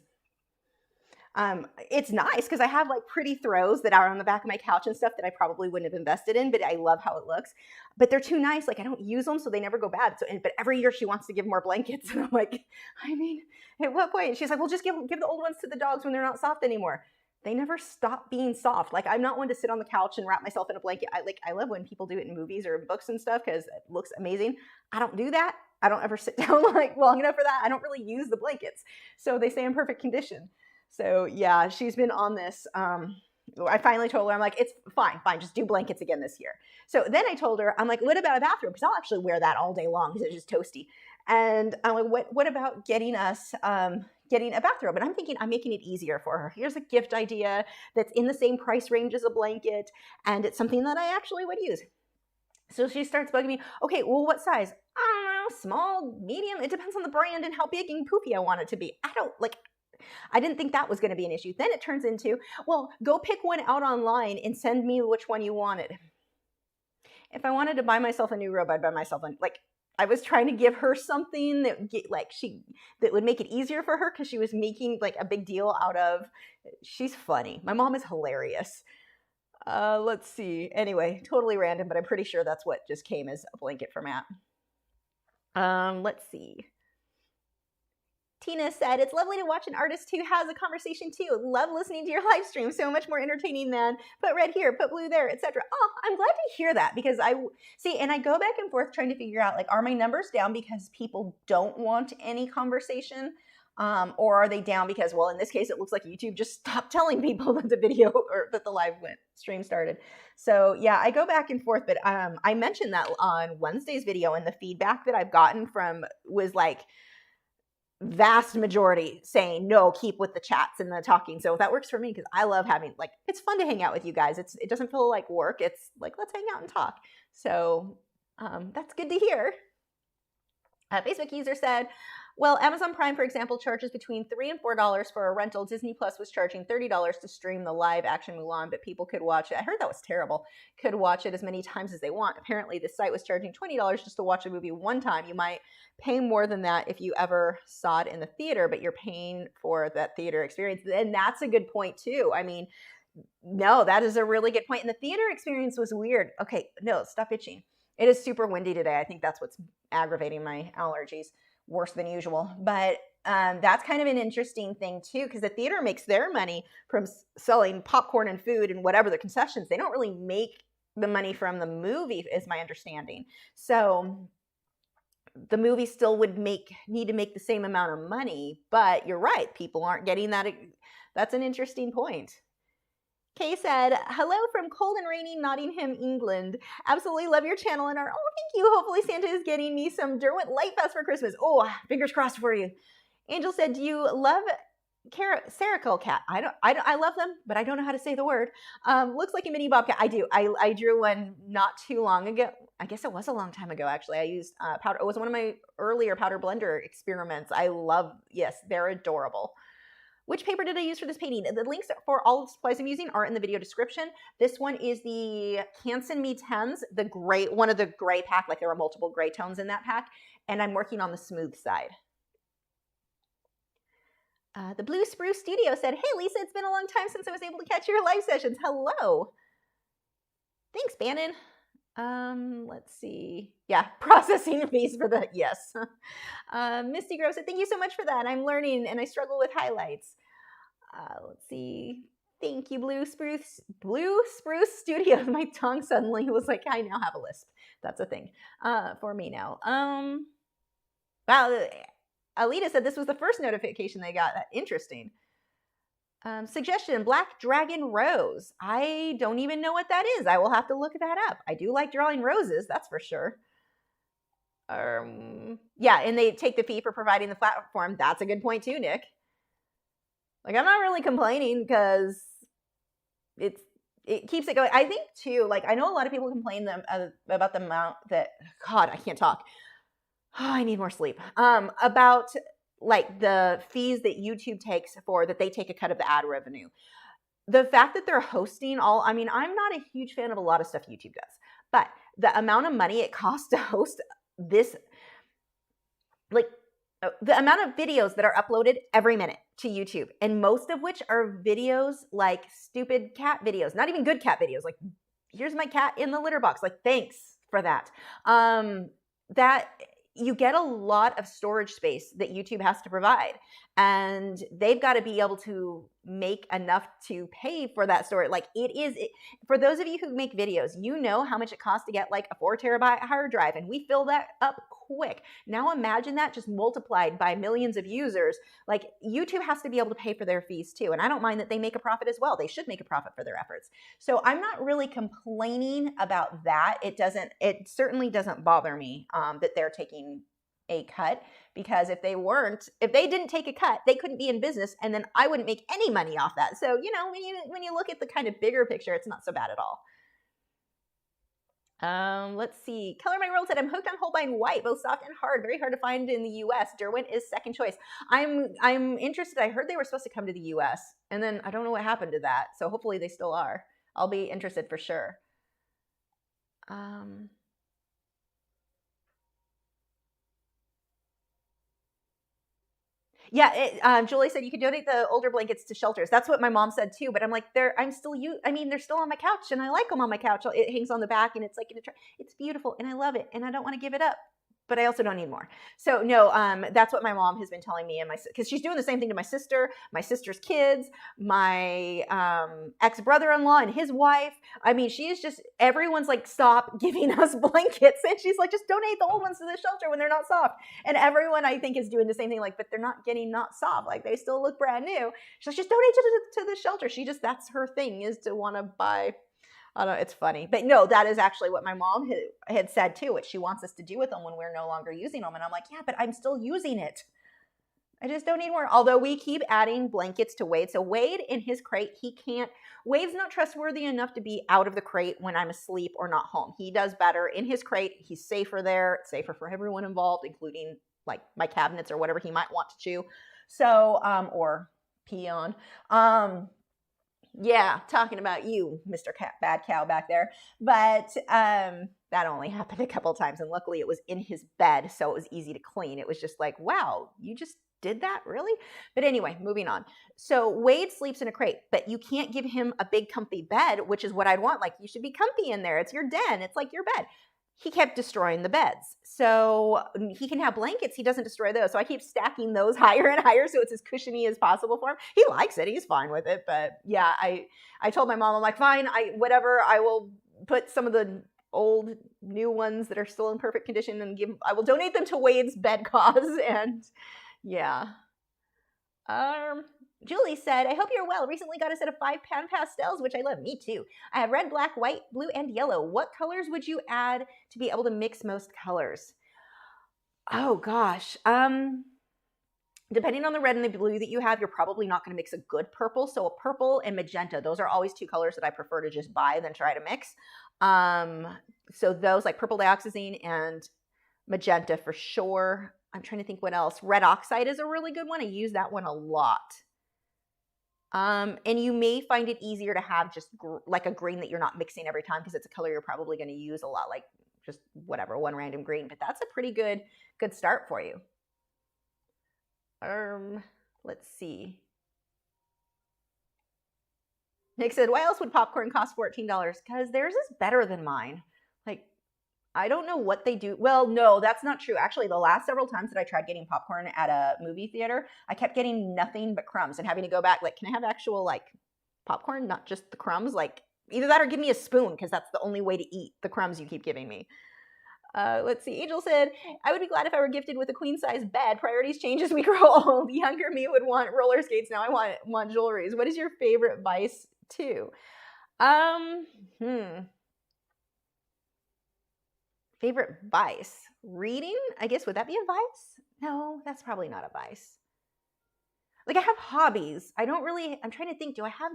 It's nice because I have like pretty throws that are on the back of my couch and stuff that I probably wouldn't have invested in, but I love how it looks. But they're too nice. Like I don't use them, so they never go bad. So, but every year she wants to give more blankets, and I'm like, I mean, at what point? And she's like, well, just give the old ones to the dogs when they're not soft anymore. They never stop being soft. Like I'm not one to sit on the couch and wrap myself in a blanket. I love when people do it in movies or books and stuff because it looks amazing. I don't do that. I don't ever sit down like long enough for that. I don't really use the blankets, so they stay in perfect condition. So yeah, she's been on this. I finally told her, I'm like, it's fine, just do blankets again this year. So then I told her, I'm like, what about a bathrobe? Because I'll actually wear that all day long because it's just toasty. And I'm like, what about getting us getting a bathrobe? And I'm thinking I'm making it easier for her. Here's a gift idea that's in the same price range as a blanket, and it's something that I actually would use. So she starts bugging me, okay, well, what size? I don't know, small, medium. It depends on the brand and how big and poofy I want it to be. I didn't think that was going to be an issue. Then it turns into, well, go pick one out online and send me which one you wanted. If I wanted to buy myself a new robe, I'd buy myself one. Like I was trying to give her something that would make it easier for her because she was making like a big deal out of. She's funny. My mom is hilarious. Let's see. Anyway, totally random, but I'm pretty sure that's what just came as a blanket for Matt. Let's see. Tina said, it's lovely to watch an artist who has a conversation too. Love listening to your live stream. So much more entertaining than put red here, put blue there, etc. Oh, I'm glad to hear that because I go back and forth trying to figure out, like, are my numbers down because people don't want any conversation? Or are they down because, well, in this case, it looks like YouTube just stopped telling people that the video or that the live stream started. So yeah, I go back and forth, but I mentioned that on Wednesday's video, and the feedback that I've gotten from was like, vast majority saying no, keep with the chats and the talking. So that works for me because I love having, like, it's fun to hang out with you guys. It doesn't feel like work. It's like, let's hang out and talk. So that's good to hear. A Facebook user said, well, Amazon Prime, for example, charges between $3 and $4 for a rental. Disney Plus was charging $30 to stream the live action Mulan, but people could watch it. I heard that was terrible. Could watch it as many times as they want. Apparently, the site was charging $20 just to watch a movie one time. You might pay more than that if you ever saw it in the theater, but you're paying for that theater experience. And that's a good point, too. I mean, no, that is a really good point. And the theater experience was weird. Okay, no, stop itching. It is super windy today. I think that's what's aggravating my allergies. Worse than usual, but that's kind of an interesting thing too, because the theater makes their money from selling popcorn and food and whatever the concessions. They don't really make the money from the movie, is my understanding. So the movie still would need to make the same amount of money, but you're right, people aren't getting that. That's an interesting point. Kay said, hello from cold and rainy Nottingham, England. Absolutely love your channel and art. Oh, thank you. Hopefully Santa is getting me some Derwent Light Fest for Christmas. Oh, fingers crossed for you. Angel said, do you love Caracal cat? I love them, but I don't know how to say the word. Looks like a mini bobcat. I do. I drew one not too long ago. I guess it was a long time ago, actually. I used powder. It was one of my earlier powder blender experiments. Yes, they're adorable. Which paper did I use for this painting? The links for all of the supplies I'm using are in the video description. This one is the Canson Mi-Teintes, the gray, one of the gray pack, like there were multiple gray tones in that pack, and I'm working on the smooth side. The Blue Spruce Studio said, hey Lisa, it's been a long time since I was able to catch your live sessions. Hello. Thanks, Bannon. Let's see. Yeah, processing fees for the, yes. Misty Grove said, thank you so much for that. I'm learning and I struggle with highlights. Let's see. Thank you, Blue Spruce Studio. My tongue suddenly was like, I now have a lisp. That's a thing for me now. Wow, Alita said this was the first notification they got. Interesting. Suggestion, Black Dragon Rose. I don't even know what that is. I will have to look that up. I do like drawing roses, that's for sure. Yeah, and they take the fee for providing the platform. That's a good point too, Nick. Like, I'm not really complaining because it keeps it going. I think too, like I know a lot of people complain about the amount that, God, I can't talk. Oh, I need more sleep. About like the fees that YouTube takes for that they take a cut of the ad revenue. The fact that they're hosting all, I mean, I'm not a huge fan of a lot of stuff YouTube does, but the amount of money it costs to host this, like the amount of videos that are uploaded every minute to YouTube, and most of which are videos like stupid cat videos, not even good cat videos, like here's my cat in the litter box, like thanks for that. That you get a lot of storage space that YouTube has to provide, and they've got to be able to make enough to pay for that storage. Like for those of you who make videos, you know how much it costs to get like a 4 terabyte hard drive, and we fill that up quick. Now imagine that just multiplied by millions of users. Like YouTube has to be able to pay for their fees too, and I don't mind that they make a profit as well. They should make a profit for their efforts. So I'm not really complaining about that. It certainly doesn't bother me that they're taking a cut, because if they didn't take a cut, they couldn't be in business, and then I wouldn't make any money off that. So, you know, when you look at the kind of bigger picture, it's not so bad at all. Let's see. Color My World said, I'm hooked on Holbein White, both soft and hard. Very hard to find in the US. Derwent is second choice. I'm interested. I heard they were supposed to come to the US, and then I don't know what happened to that. So hopefully they still are. I'll be interested for sure. Yeah, Julie said you could donate the older blankets to shelters. That's what my mom said too. But I'm like, they're still on my couch, and I like them on my couch. It hangs on the back, and it's like it's beautiful, and I love it, and I don't want to give it up, but I also don't need more. So no, that's what my mom has been telling me, and because she's doing the same thing to my sister's kids, my ex-brother-in-law and his wife. I mean, she is just, everyone's like, stop giving us blankets, and she's like, just donate the old ones to the shelter when they're not soft. And everyone, I think, is doing the same thing, like, but they're not getting not soft, like they still look brand new. She's like, just donate to the shelter. That's her thing, is to want to buy. I don't know, it's funny. But no, that is actually what my mom had said too, what she wants us to do with them when we're no longer using them. And I'm like, yeah, but I'm still using it. I just don't need more. Although we keep adding blankets to Wade. So Wade in his crate, Wade's not trustworthy enough to be out of the crate when I'm asleep or not home. He does better in his crate. He's safer there. It's safer for everyone involved, including like my cabinets or whatever he might want to chew. So, or pee on. Yeah, talking about you, Mr. Bad Cow back there. But that only happened a couple times, and luckily it was in his bed, so it was easy to clean. It was just like, wow, you just did that, really? But anyway, moving on. So Wade sleeps in a crate, but you can't give him a big comfy bed, which is what I'd want. Like, you should be comfy in there. It's your den. It's like your bed. He kept destroying the beds. So he can have blankets. He doesn't destroy those. So I keep stacking those higher and higher so it's as cushiony as possible for him. He likes it. He's fine with it. But yeah, I told my mom, I'm like, fine, whatever. I will put some of the old new ones that are still in perfect condition and I will donate them to Wade's bed cause. And yeah. Julie said, I hope you're well. Recently got a set of 5-pan pastels, which I love. Me too. I have red, black, white, blue, and yellow. What colors would you add to be able to mix most colors? Oh, gosh. Depending on the red and the blue that you have, you're probably not going to mix a good purple. So a purple and magenta, those are always two colors that I prefer to just buy than try to mix. So those, like purple dioxazine and magenta for sure. I'm trying to think what else. Red oxide is a really good one. I use that one a lot. And you may find it easier to have just like a green that you're not mixing every time, because it's a color you're probably going to use a lot, like just whatever, one random green. But that's a pretty good start for you. Let's see. Nick said, why else would popcorn cost $14? Because theirs is better than mine. Like, I don't know what they do. Well, no, that's not true. Actually, the last several times that I tried getting popcorn at a movie theater, I kept getting nothing but crumbs and having to go back. Like, can I have actual, like, popcorn, not just the crumbs? Like, either that or give me a spoon, because that's the only way to eat the crumbs you keep giving me. Let's see. Angel said, I would be glad if I were gifted with a queen-size bed. Priorities change as we grow old. Younger me would want roller skates. Now I want jewelries. What is your favorite vice, too? Favorite vice? Reading? I guess, would that be a vice? No, that's probably not a vice. Like, I have hobbies. I'm trying to think, do I have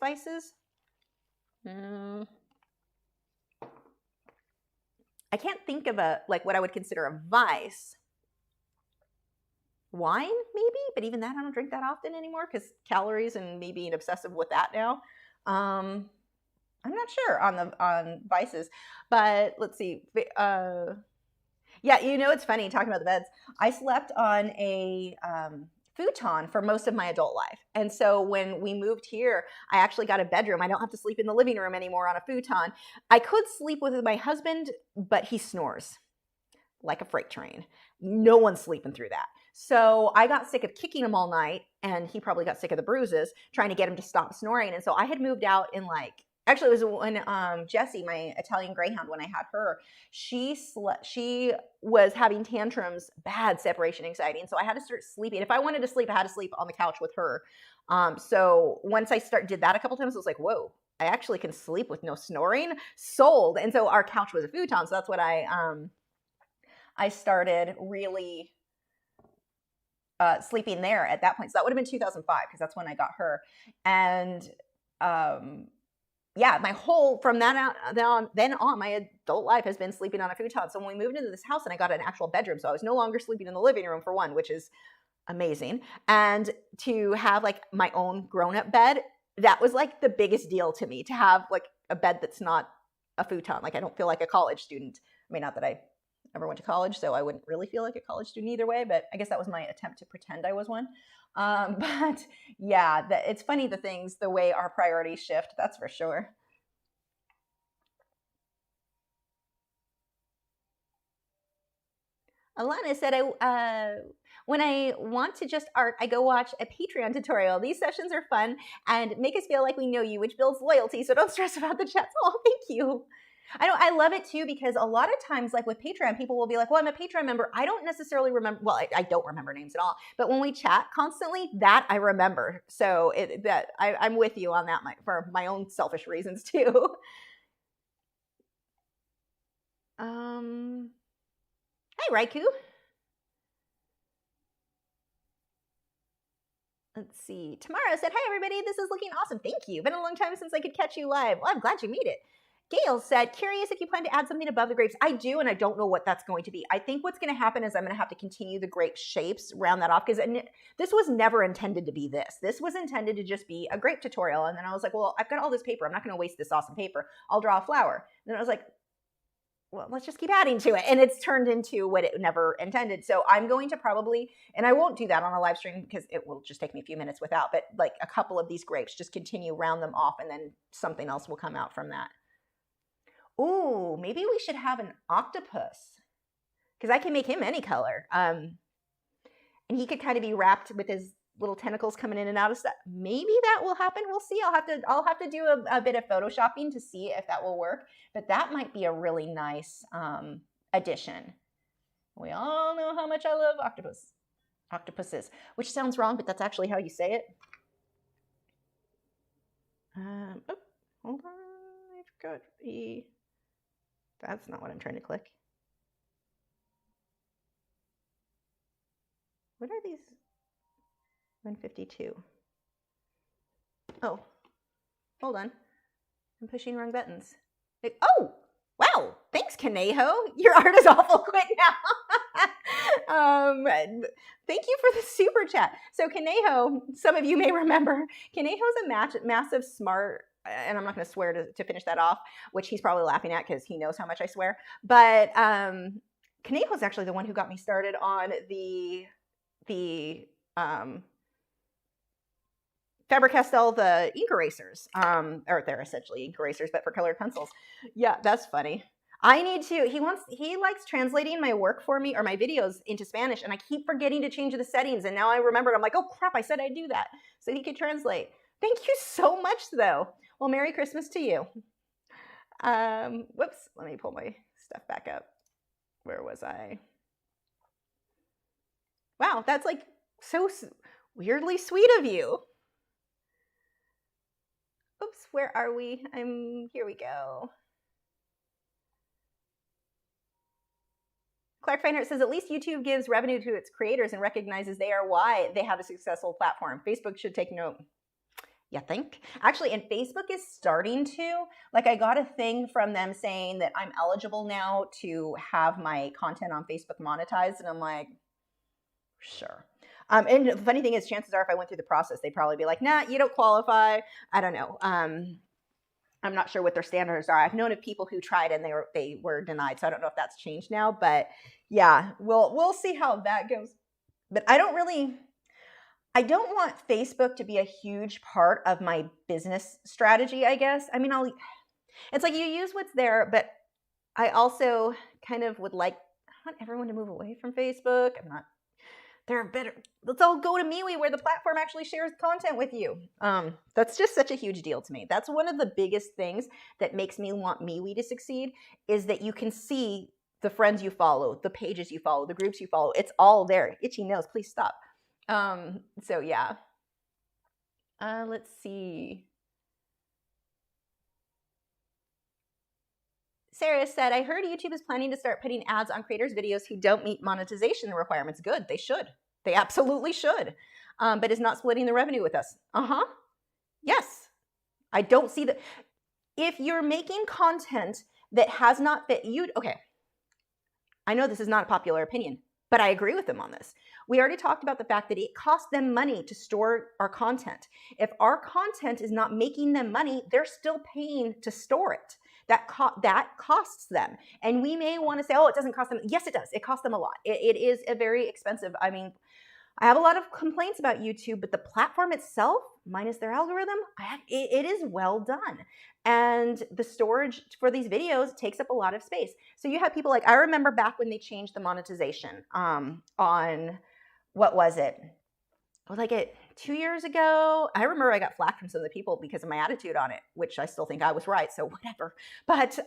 vices? I can't think of a, like, what I would consider a vice. Wine, maybe, but even that I don't drink that often anymore because calories and me being obsessive with that now. I'm not sure on vices, but let's see. Yeah, you know, it's funny talking about the beds. I slept on a futon for most of my adult life. And so when we moved here, I actually got a bedroom. I don't have to sleep in the living room anymore on a futon. I could sleep with my husband, but he snores like a freight train. No one's sleeping through that. So I got sick of kicking him all night, and he probably got sick of the bruises, trying to get him to stop snoring. And so I had moved out in like, actually it was when Jessie, my Italian Greyhound, when I had her, she was having tantrums, bad separation anxiety. And so I had to start sleeping. If I wanted to sleep, I had to sleep on the couch with her. So once I did that a couple times, I was like, whoa, I actually can sleep with no snoring. Sold. And so our couch was a futon. So that's what I started really sleeping there at that point. So that would have been 2005 because that's when I got her. And yeah, my whole, from then on, my adult life has been sleeping on a futon. So when we moved into this house and I got an actual bedroom, so I was no longer sleeping in the living room for one, which is amazing. And to have like my own grown-up bed, that was like the biggest deal to me, to have like a bed that's not a futon. Like I don't feel like a college student. I mean, not that I ever went to college, so I wouldn't really feel like a college student either way, but I guess that was my attempt to pretend I was one. But yeah, it's funny the way our priorities shift, that's for sure. Alana said, when I want to just art, I go watch a Patreon tutorial. These sessions are fun and make us feel like we know you, which builds loyalty, so don't stress about the chats. Oh, thank you. I love it too, because a lot of times, like with Patreon, people will be like, well, I'm a Patreon member. I don't necessarily remember, well, I don't remember names at all, but when we chat constantly, that I remember. So I'm with you on that for my own selfish reasons too. Hi, Raikou. Let's see. Tamara said, hi, everybody. This is looking awesome. Thank you. Been a long time since I could catch you live. Well, I'm glad you made it. Gail said, curious if you plan to add something above the grapes. I do, and I don't know what that's going to be. I think what's going to happen is I'm going to have to continue the grape shapes, round that off, because this was never intended to be this. This was intended to just be a grape tutorial. And then I was like, well, I've got all this paper. I'm not going to waste this awesome paper. I'll draw a flower. And then I was like, well, let's just keep adding to it. And it's turned into what it never intended. So I'm going to probably, and I won't do that on a live stream because it will just take me a few minutes without, but like a couple of these grapes, just continue, round them off, and then something else will come out from that. Ooh, maybe we should have an octopus, because I can make him any color. And he could kind of be wrapped with his little tentacles coming in and out of stuff. Maybe that will happen. We'll see. I'll have to do a bit of photoshopping to see if that will work. But that might be a really nice addition. We all know how much I love octopuses, which sounds wrong, but that's actually how you say it. Oh, hold on. I forgot. That's not what I'm trying to click. What are these? 152. Oh, hold on. I'm pushing wrong buttons. Oh, wow. Thanks, Kaneho. Your art is awful. Quit now. Thank you for the super chat. So Kaneho, some of you may remember, Kaneho's a massive smart, and I'm not going to swear to finish that off, which he's probably laughing at because he knows how much I swear. But Kaneho's actually the one who got me started on the Faber-Castell, the ink erasers, or they're essentially ink erasers, but for colored pencils. Yeah, that's funny. I need to, he likes translating my work for me, or my videos, into Spanish, and I keep forgetting to change the settings, and now I remembered. I'm like, oh crap, I said I'd do that. So he could translate. Thank you so much, though. Well, Merry Christmas to you. Whoops, let me pull my stuff back up. Where was I? Wow, that's like so weirdly sweet of you. Oops, where are we? Here we go. Clark Feinert says, at least YouTube gives revenue to its creators and recognizes they are why they have a successful platform. Facebook should take note. You think? Actually, and Facebook is starting to, like, I got a thing from them saying that I'm eligible now to have my content on Facebook monetized, and I'm like, sure. And the funny thing is, chances are if I went through the process, they'd probably be like, nah, you don't qualify. I don't know. I'm not sure what their standards are. I've known of people who tried and they were denied, so I don't know if that's changed now, but yeah, we'll see how that goes. But I don't want Facebook to be a huge part of my business strategy, I guess. I mean, it's like you use what's there, but I also kind of would like, I want everyone to move away from Facebook. They're better. Let's all go to MeWe where the platform actually shares content with you. That's just such a huge deal to me. That's one of the biggest things that makes me want MeWe to succeed, is that you can see the friends you follow, the pages you follow, the groups you follow. It's all there. Itchy nose, please stop. So yeah. Let's see. Sarah said, I heard YouTube is planning to start putting ads on creators' videos who don't meet monetization requirements. Good, they should. They absolutely should. But is not splitting the revenue with us. Yes. I don't see that. If you're making content that has not fit you, okay. I know this is not a popular opinion, but I agree with them on this. We already talked about the fact that it costs them money to store our content. If our content is not making them money, they're still paying to store it. That costs them. And we may want to say, oh, it doesn't cost them. Yes, it does. It costs them a lot. It is a very expensive. I mean, I have a lot of complaints about YouTube, but the platform itself, minus their algorithm, it is well done. And the storage for these videos takes up a lot of space. So you have people like, I remember back when they changed the monetization on, what was it? Like 2 years ago. I remember I got flack from some of the people because of my attitude on it, which I still think I was right, so whatever. But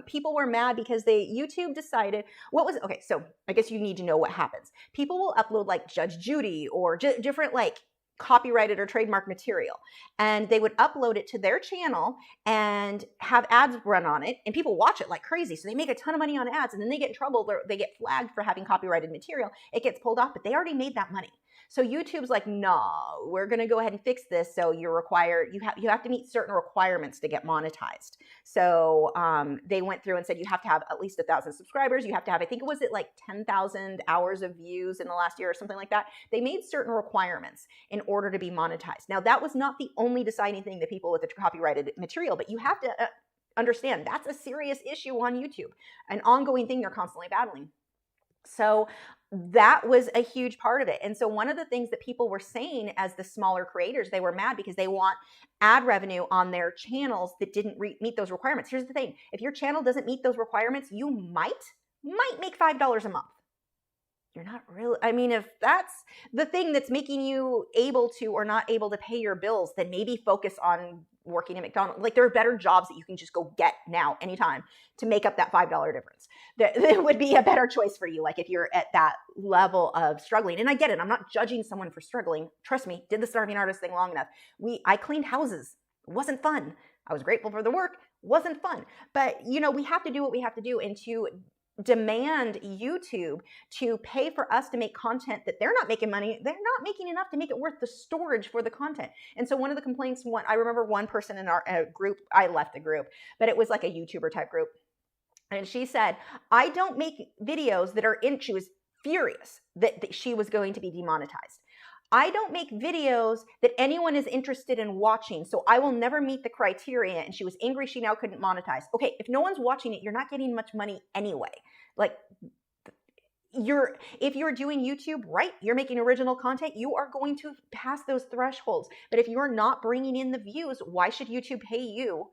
people were mad because YouTube decided, okay, so I guess you need to know what happens. People will upload like Judge Judy or different like copyrighted or trademark material, and they would upload it to their channel and have ads run on it, and people watch it like crazy, so they make a ton of money on ads, and then they get in trouble. They get flagged for having copyrighted material. It gets pulled off, but they already made that money. So YouTube's like, no, we're going to go ahead and fix this. So you have to meet certain requirements to get monetized. So they went through and said you have to have at least 1,000 subscribers. You have to have, I think it was like 10,000 hours of views in the last year or something like that. They made certain requirements in order to be monetized. Now, that was not the only deciding thing that people with the copyrighted material, but you have to understand that's a serious issue on YouTube, an ongoing thing they're constantly battling. So that was a huge part of it. And so one of the things that people were saying as the smaller creators, they were mad because they want ad revenue on their channels that didn't meet those requirements. Here's the thing. If your channel doesn't meet those requirements, you might make $5 a month. You're not really, I mean, if that's the thing that's making you able to or not able to pay your bills, then maybe focus on working at McDonald's. Like, there are better jobs that you can just go get now, anytime, to make up that $5 difference. That would be a better choice for you, like if you're at that level of struggling. And I get it. I'm not judging someone for struggling. Trust me, did the starving artist thing long enough. I cleaned houses. It wasn't fun. I was grateful for the work. Wasn't fun. But, you know, we have to do what we have to do, and to demand YouTube to pay for us to make content that they're not making money. They're not making enough to make it worth the storage for the content. And so one of the complaints, I remember one person in our group, I left the group, but it was like a YouTuber type group. And she said, I don't make videos that are she was furious that she was going to be demonetized. I don't make videos that anyone is interested in watching, so I will never meet the criteria. And she was angry she now couldn't monetize. Okay, if no one's watching it, you're not getting much money anyway. Like, if you're doing YouTube, right, you're making original content, you are going to pass those thresholds. But if you're not bringing in the views, why should YouTube pay you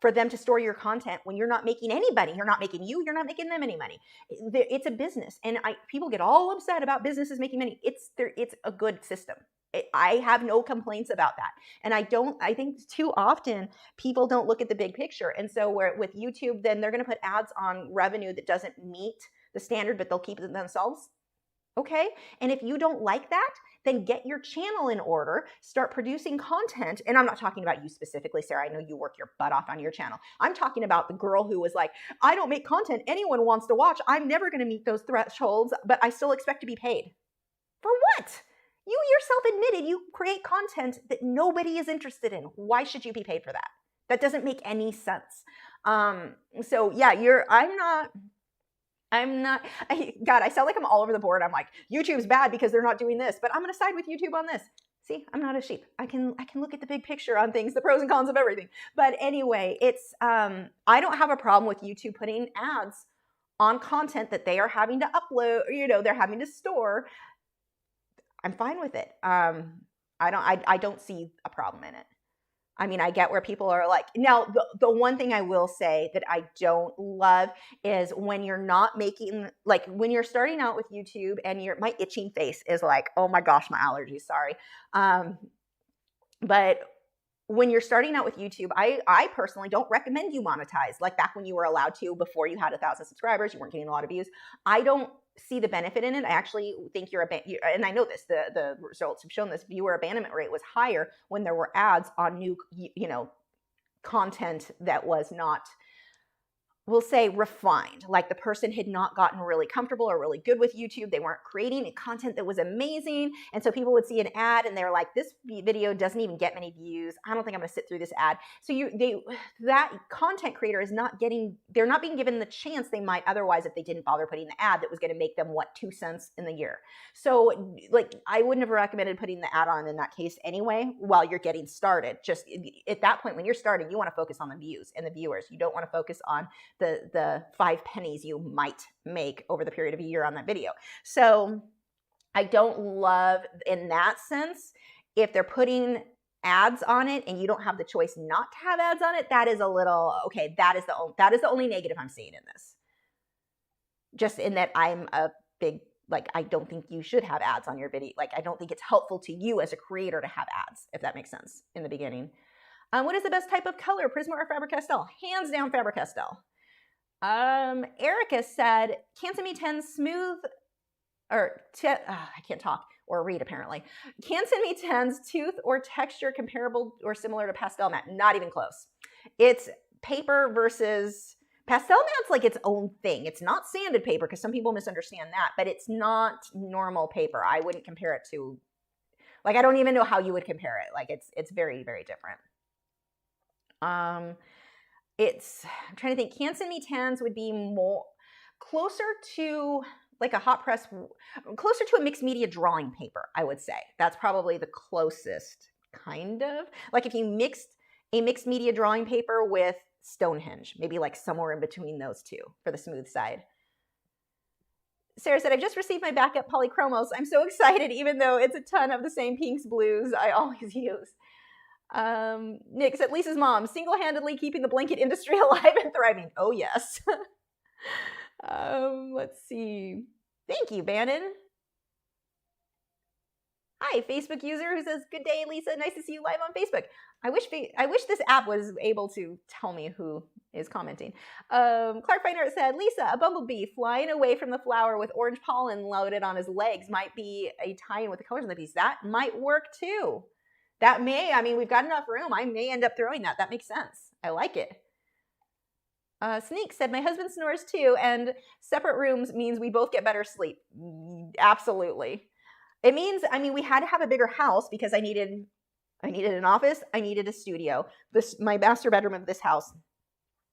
for them to store your content when you're not making anybody? You're not making you're not making them any money. It's a business, and people get all upset about businesses making money. It's a good system. I have no complaints about that. And I think too often people don't look at the big picture. And so with YouTube, then they're going to put ads on revenue that doesn't meet the standard, but they'll keep it themselves. Okay. And if you don't like that, then get your channel in order, start producing content. And I'm not talking about you specifically, Sarah. I know you work your butt off on your channel. I'm talking about the girl who was like, I don't make content anyone wants to watch. I'm never going to meet those thresholds, but I still expect to be paid. For what? You yourself admitted you create content that nobody is interested in. Why should you be paid for that? That doesn't make any sense. So yeah, God, I sound like I'm all over the board. I'm like, YouTube's bad because they're not doing this, but I'm going to side with YouTube on this. See, I'm not a sheep. I can look at the big picture on things, the pros and cons of everything. But anyway, it's, I don't have a problem with YouTube putting ads on content that they are having to upload, they're having to store. I'm fine with it. I don't see a problem in it. I mean, I get where people are like, now the one thing I will say that I don't love is when you're not making, like when you're starting out with YouTube and my itching face is like, oh my gosh, my allergies, sorry. But when you're starting out with YouTube, I personally don't recommend you monetize. Like back when you were allowed to, before you had 1,000 subscribers, you weren't getting a lot of views. I don't see the benefit in it. I actually think and I know this, the results have shown this, viewer abandonment rate was higher when there were ads on new, content that was not, we'll say, refined. Like the person had not gotten really comfortable or really good with YouTube. They weren't creating content that was amazing. And so people would see an ad and they're like, this video doesn't even get many views. I don't think I'm going to sit through this ad. So that content creator is they're not being given the chance they might otherwise if they didn't bother putting the ad that was going to make them, 2 cents in the year. So like, I wouldn't have recommended putting the ad on in that case anyway, while you're getting started. Just at that point, when you're starting, you want to focus on the views and the viewers. You don't want to focus on the 5 pennies you might make over the period of a year on that video. So I don't love, in that sense, if they're putting ads on it and you don't have the choice not to have ads on it, that is a little, okay, that is the only negative I'm seeing in this. Just in that I'm a big, like, I don't think you should have ads on your video. Like, I don't think it's helpful to you as a creator to have ads, if that makes sense, in the beginning. What is the best type of color, Prisma or Faber-Castell? Hands down, Faber-Castell. Erica said, Canson Mi-Teintes smooth, I can't talk or read apparently. Canson Mi-Teintes tooth or texture comparable or similar to pastel matte? Not even close. It's paper versus, pastel matte's like its own thing. It's not sanded paper because some people misunderstand that, but it's not normal paper. I wouldn't compare it to, like, I don't even know how you would compare it. Like it's very, very different. I'm trying to think, Canson Mi-Teintes would be more closer to like a hot press, closer to a mixed media drawing paper, I would say. That's probably the closest, kind of. Like if you mixed a mixed media drawing paper with Stonehenge, maybe like somewhere in between those two for the smooth side. Sarah said, I've just received my backup Polychromos. I'm so excited, even though it's a ton of the same pinks, blues I always use. Nick said, Lisa's mom, single-handedly keeping the blanket industry alive and thriving. Oh, yes. Let's see. Thank you, Bannon. Hi, Facebook user who says, good day, Lisa. Nice to see you live on Facebook. I wish this app was able to tell me who is commenting. Clark Feiner said, Lisa, a bumblebee flying away from the flower with orange pollen loaded on his legs might be a tie-in with the colors on the piece. That might work too. That may, I mean, we've got enough room. I may end up throwing that. That makes sense. I like it. Sneak said, my husband snores too, and separate rooms means we both get better sleep. Absolutely. It means, I mean, we had to have a bigger house because I needed an office. I needed a studio. My master bedroom of this house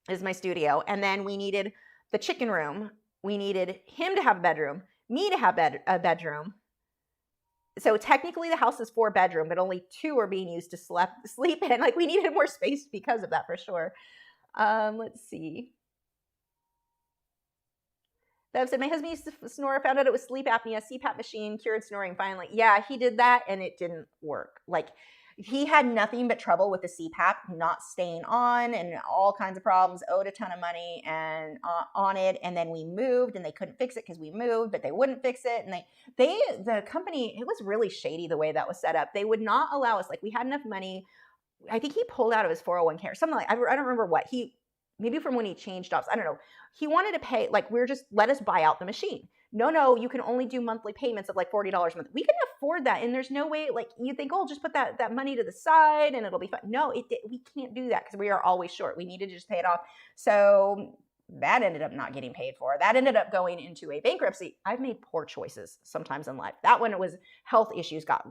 is my studio. And then we needed the chicken room. We needed him to have a bedroom, me to have a bedroom. So technically the house is 4 bedroom, but only 2 are being used to sleep in. Like we needed more space because of that for sure. Let's see. Bev said, my husband used to snore, found out it was sleep apnea, CPAP machine, cured snoring finally. Yeah, he did that and it didn't work. Like he had nothing but trouble with the CPAP not staying on and all kinds of problems, owed a ton of money and on it. And then we moved and they couldn't fix it because we moved, but they wouldn't fix it. And the company, it was really shady the way that was set up. They would not allow us, like we had enough money. I think he pulled out of his 401k or something like, I don't remember what maybe from when he changed jobs. I don't know. He wanted to pay, like let us buy out the machine. No, you can only do monthly payments of like $40 a month. We couldn't afford that. And there's no way, like you think, oh, just put that money to the side and it'll be fine. No, we can't do that because we are always short. We needed to just pay it off. So That ended up not getting paid for. That ended up going into a bankruptcy. I've made poor choices sometimes in life. That one, it was health issues got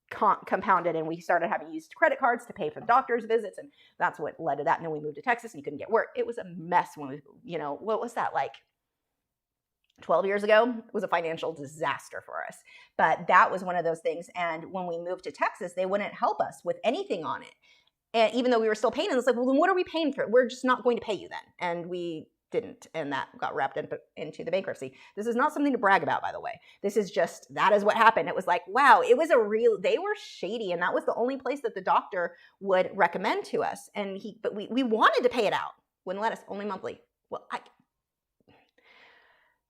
compounded, and we started having to use credit cards to pay for the doctor's visits, and that's what led to that. And then we moved to Texas and you couldn't get work. It was a mess when we, you know, what was that, like 12 years ago? It was a financial disaster for us. But that was one of those things. And when we moved to Texas, they wouldn't help us with anything on it. And even though we were still paying, it's like, well, then what are we paying for? We're just not going to pay you then. And we didn't, and that got wrapped into the bankruptcy. This is not something to brag about, by the way. This is just, that is what happened. It was like, wow, it was they were shady, and that was the only place that the doctor would recommend to us. And but we wanted to pay it out. Wouldn't let us, only monthly. Well,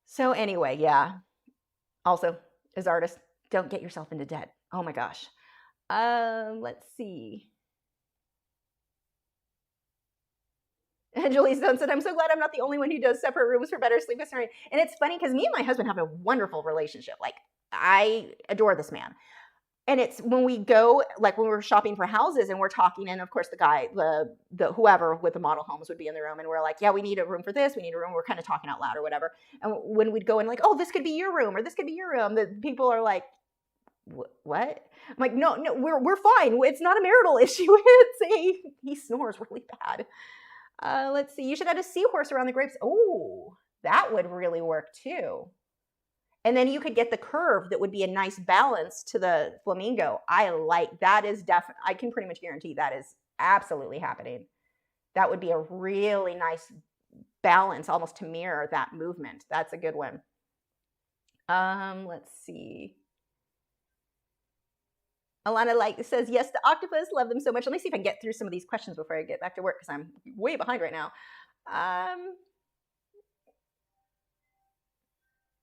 so anyway, yeah. Also, as artists, don't get yourself into debt. Oh my gosh. Let's see. Julie Stone said, I'm so glad I'm not the only one who does separate rooms for better sleep. And it's funny because me and my husband have a wonderful relationship. Like, I adore this man. And it's when we go, like when we're shopping for houses and we're talking, and of course the guy, the whoever with the model homes would be in the room, and we're like, yeah, we need a room for this, we need a room. We're kind of talking out loud or whatever. And when we'd go in like, oh, this could be your room or this could be your room, the people are like, what? I'm like, no, we're fine. It's not a marital issue. He snores really bad. Let's see. You should add a seahorse around the grapes. Oh, that would really work too. And then you could get the curve that would be a nice balance to the flamingo. I like that. Is definitely, I can pretty much guarantee that is absolutely happening. That would be a really nice balance, almost to mirror that movement. That's a good one. Let's see. Alana says, yes, the octopus, love them so much. Let me see if I can get through some of these questions before I get back to work, because I'm way behind right now.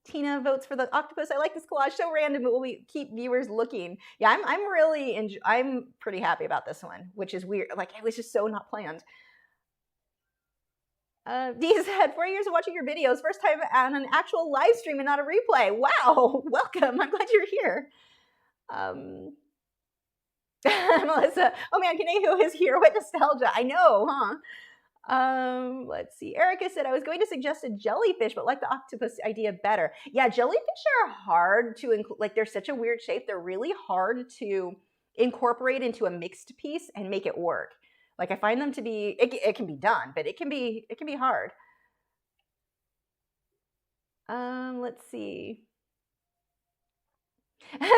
Tina votes for the octopus. I like this collage, so random, but will we keep viewers looking? Yeah, I'm pretty happy about this one, which is weird. Like, it was just so not planned. Dee said, 4 years of watching your videos, first time on an actual live stream and not a replay. Wow, welcome. I'm glad you're here. Melissa, oh man, Kaneho is here. What nostalgia. I know, huh? Let's see. Erica said, I was going to suggest a jellyfish, but like the octopus idea better. Yeah, jellyfish are hard to include. Like, they're such a weird shape. They're really hard to incorporate into a mixed piece and make it work. Like, I find them to be, it can be done, but it can be hard. Let's see.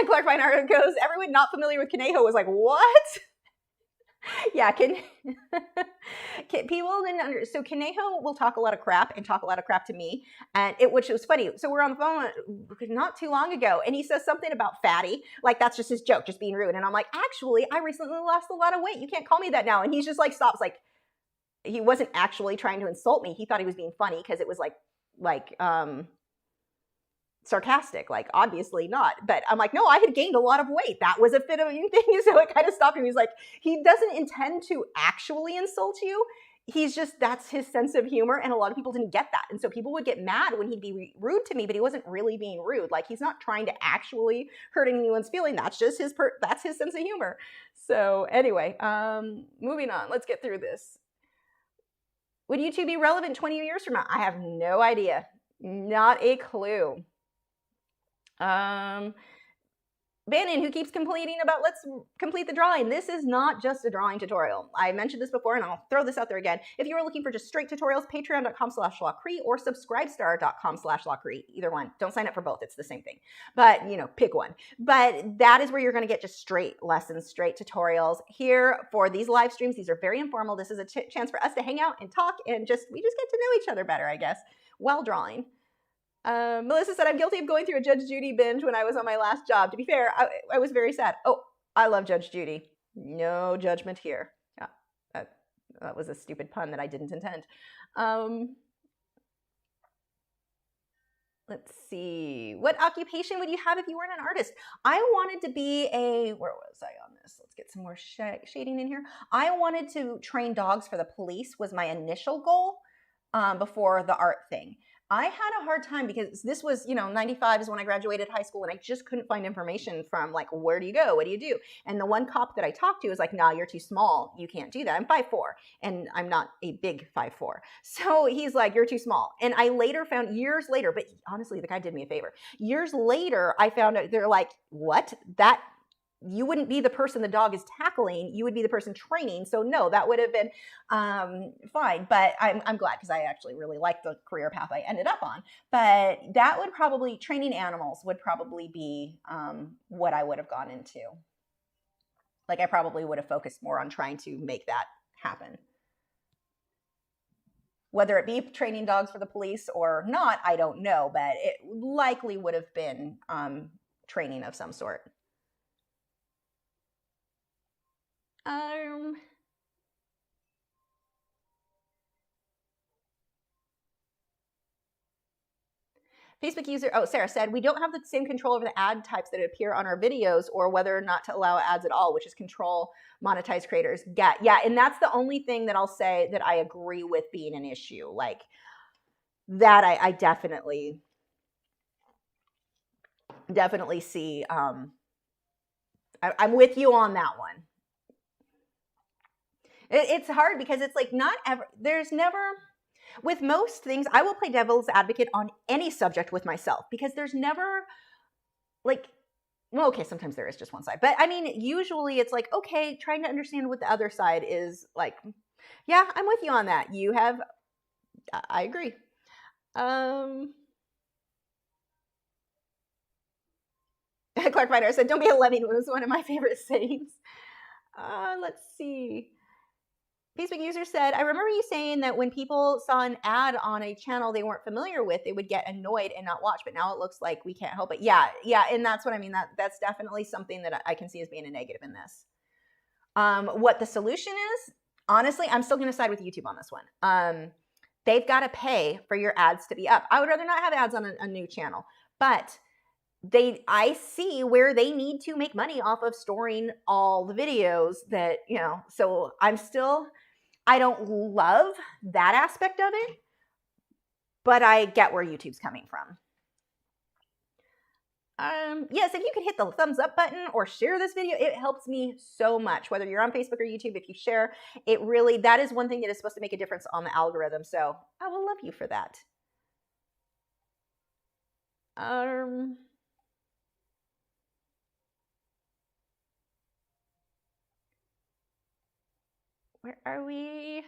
Clark Feinhardt goes, everyone not familiar with Kaneho was like, what? Yeah, people didn't understand. So Kaneho will talk a lot of crap and talk a lot of crap to me, and which was funny. So we're on the phone not too long ago, and he says something about fatty, like that's just his joke, just being rude. And I'm like, actually, I recently lost a lot of weight. You can't call me that now. And he's just like stops, like he wasn't actually trying to insult me. He thought he was being funny because it was like sarcastic, like obviously not. But I'm like, no, I had gained a lot of weight. That was a fitting thing. So it kind of stopped him. He's like, he doesn't intend to actually insult you. He's just, that's his sense of humor. And a lot of people didn't get that. And so people would get mad when he'd be rude to me, but he wasn't really being rude. Like, he's not trying to actually hurt anyone's feeling. That's just that's his sense of humor. So anyway, moving on, let's get through this. Would YouTube be relevant 20 years from now? I have no idea. Not a clue. Bannon, who keeps complaining about let's complete the drawing. This is not just a drawing tutorial. I mentioned this before, and I'll throw this out there again. If you are looking for just straight tutorials, patreon.com/Lachri or subscribestar.com/Lachri. Either one. Don't sign up for both. It's the same thing. But, pick one. But that is where you're going to get just straight lessons, straight tutorials. Here for these live streams, these are very informal. This is a chance for us to hang out and talk, and we just get to know each other better, I guess, while drawing. Melissa said, I'm guilty of going through a Judge Judy binge when I was on my last job. To be fair, I was very sad. Oh, I love Judge Judy. No judgment here. Yeah, that was a stupid pun that I didn't intend. Let's see. What occupation would you have if you weren't an artist? I wanted to be where was I on this? Let's get some more shading in here. I wanted to train dogs for the police was my initial goal before the art thing. I had a hard time because this was, 95 is when I graduated high school, and I just couldn't find information from like, where do you go? What do you do? And the one cop that I talked to was like, nah, you're too small. You can't do that. I'm 5'4", and I'm not a big 5'4". So he's like, you're too small. And I later found, years later, but honestly, the guy did me a favor. Years later, I found out, they're like, what? That you wouldn't be the person the dog is tackling, you would be the person training. So no, that would have been fine. But I'm glad, because I actually really liked the career path I ended up on. But that would probably, training animals would probably be what I would have gone into. Like I probably would have focused more on trying to make that happen. Whether it be training dogs for the police or not, I don't know, but it likely would have been training of some sort. Facebook user, Sarah said, we don't have the same control over the ad types that appear on our videos, or whether or not to allow ads at all, which is control monetized creators get. Yeah, and that's the only thing that I'll say that I agree with being an issue. Like that I definitely see. I'm with you on that one. It's hard because it's like there's never, with most things, I will play devil's advocate on any subject with myself, because there's never like, well, okay, sometimes there is just one side, but I mean, usually it's like, okay, trying to understand what the other side is like. Yeah, I'm with you on that. I agree. Clark Viner said, don't be a lemming, was one of my favorite sayings. Let's see. Facebook user said, I remember you saying that when people saw an ad on a channel they weren't familiar with, they would get annoyed and not watch, but now it looks like we can't help it. Yeah, and that's what I mean. That's definitely something that I can see as being a negative in this. What the solution is, honestly, I'm still going to side with YouTube on this one. They've got to pay for your ads to be up. I would rather not have ads on a new channel, but I see where they need to make money off of storing all the videos that, so I don't love that aspect of it, but I get where YouTube's coming from. Yes, if you could hit the thumbs up button or share this video, it helps me so much. Whether you're on Facebook or YouTube, if you share, that is one thing that is supposed to make a difference on the algorithm. So I will love you for that. Where are we?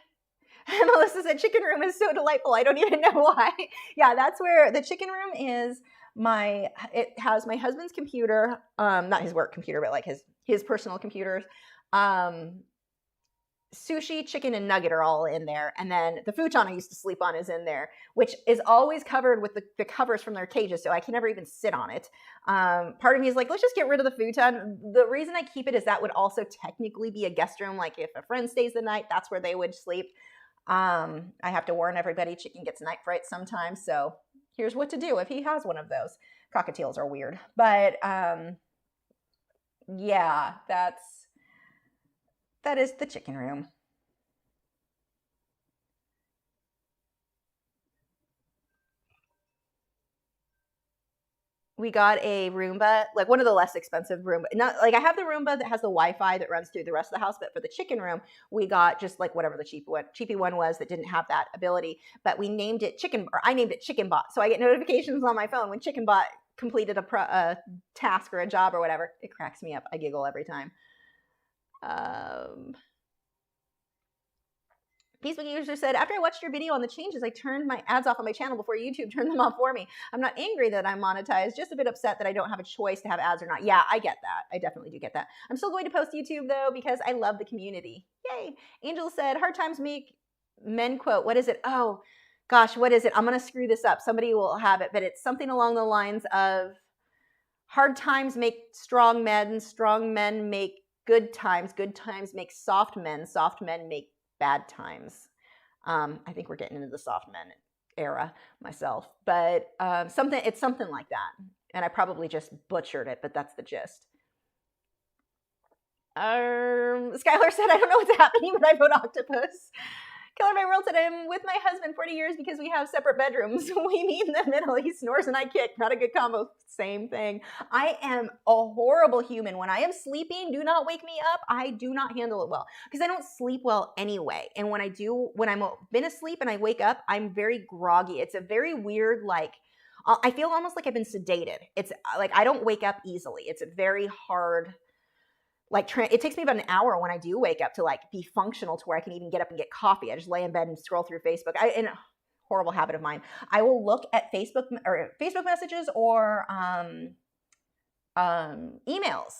Melissa said, chicken room is so delightful. I don't even know why. Yeah, that's where the chicken room is. It has my husband's computer, not his work computer, but like his personal computers. Sushi, chicken, and nugget are all in there. And then the futon I used to sleep on is in there, which is always covered with the covers from their cages, so I can never even sit on it. Part of me is like, let's just get rid of the futon. The reason I keep it is that would also technically be a guest room. Like if a friend stays the night, that's where they would sleep. I have to warn everybody, chicken gets night fright sometimes, so here's what to do if he has one of those. Cockatiels are weird. But yeah, that is the chicken room. We got a Roomba, like one of the less expensive Roomba. Not like I have the Roomba that has the Wi-Fi that runs through the rest of the house, but for the chicken room, we got just like whatever the cheapy one was that didn't have that ability. But we named it I named it Chicken Bot, so I get notifications on my phone when Chicken Bot completed a task or a job or whatever. It cracks me up. I giggle every time. Facebook user said, after I watched your video on the changes, I turned my ads off on my channel before YouTube turned them off for me. I'm not angry that I'm monetized, just a bit upset that I don't have a choice to have ads or not. Yeah, I get that. I definitely do get that. I'm still going to post YouTube though, because I love the community. Yay. Angel said, hard times make men quote. What is it? Oh gosh, what is it? I'm going to screw this up. Somebody will have it, but it's something along the lines of hard times make strong men make good times make soft men make bad times. I think we're getting into the soft men era myself, but it's something like that. And I probably just butchered it, but that's the gist. Skylar said, I don't know what's happening, but I vote Octopus. Killer by World said, I'm with my husband 40 years because we have separate bedrooms. We meet in the middle. He snores and I kick. Not a good combo. Same thing. I am a horrible human. When I am sleeping, do not wake me up. I do not handle it well because I don't sleep well anyway. And when I'm been asleep and I wake up, I'm very groggy. It's a very weird, like, I feel almost like I've been sedated. It's like I don't wake up easily. It's a very hard, like, it takes me about an hour when I do wake up to like be functional to where I can even get up and get coffee. I just lay in bed and scroll through Facebook. And horrible habit of mine. I will look at Facebook messages or emails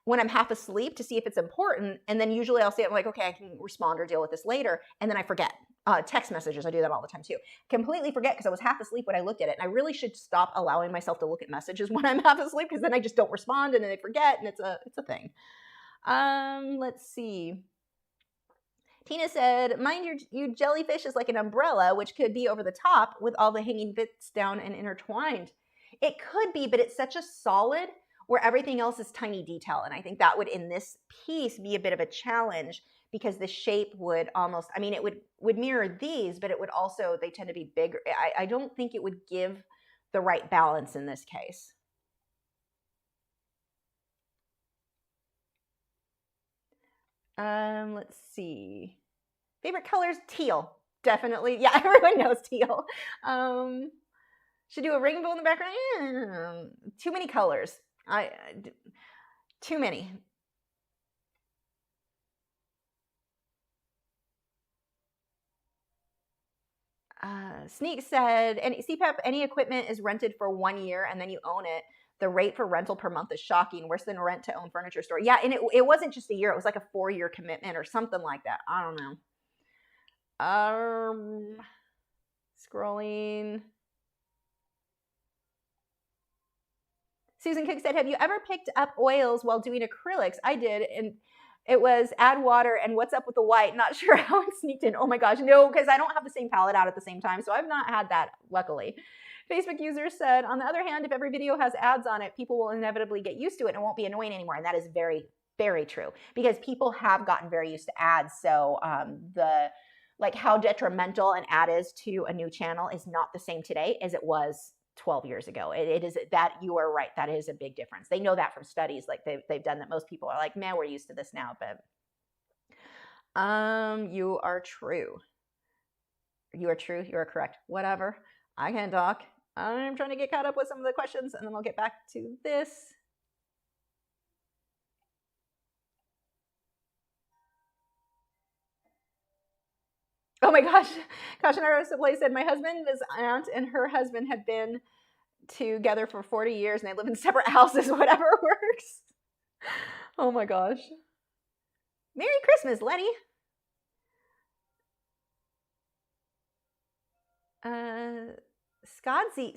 when I'm half asleep to see if it's important. And then usually I'll say, I'm like, okay, I can respond or deal with this later. And then I forget. Text messages, I do that all the time too. Completely forget because I was half asleep when I looked at it. And I really should stop allowing myself to look at messages when I'm half asleep because then I just don't respond and then I forget and it's a thing. Let's see. Tina said, mind you jellyfish is like an umbrella, which could be over the top with all the hanging bits down and intertwined. It could be, but it's such a solid where everything else is tiny detail. And I think that would, in this piece, be a bit of a challenge because the shape would almost, I mean, it would mirror these, but it would also, they tend to be bigger. I don't think it would give the right balance in this case. Let's see. Favorite colors, teal. Definitely. Yeah, everyone knows teal. Should do a rainbow in the background. Too many colors. Too many. Sneak said, CPAP, any equipment is rented for 1 year and then you own it. The rate for rental per month is shocking, worse than rent to own furniture store. Yeah, and it wasn't just a year. It was like a 4-year commitment or something like that. I don't know. Scrolling. Susan Cook said, have you ever picked up oils while doing acrylics? I did, and it was add water and what's up with the white? Not sure how it sneaked in. Oh my gosh, no, because I don't have the same palette out at the same time, so I've not had that, luckily. Facebook user said, on the other hand, if every video has ads on it, people will inevitably get used to it and it won't be annoying anymore. And that is very, very true because people have gotten very used to ads. So like how detrimental an ad is to a new channel is not the same today as it was 12 years ago. It is that, you are right. That is a big difference. They know that from studies like they've done that. Most people are like, man, we're used to this now, but you are true. You are true. You are correct. Whatever. I can talk. I'm trying to get caught up with some of the questions and then I'll get back to this. Oh my gosh. Kashinara Supply said, my husband's aunt and her husband had been together for 40 years and they live in separate houses, whatever works. Oh my gosh. Merry Christmas, Lenny. Skazi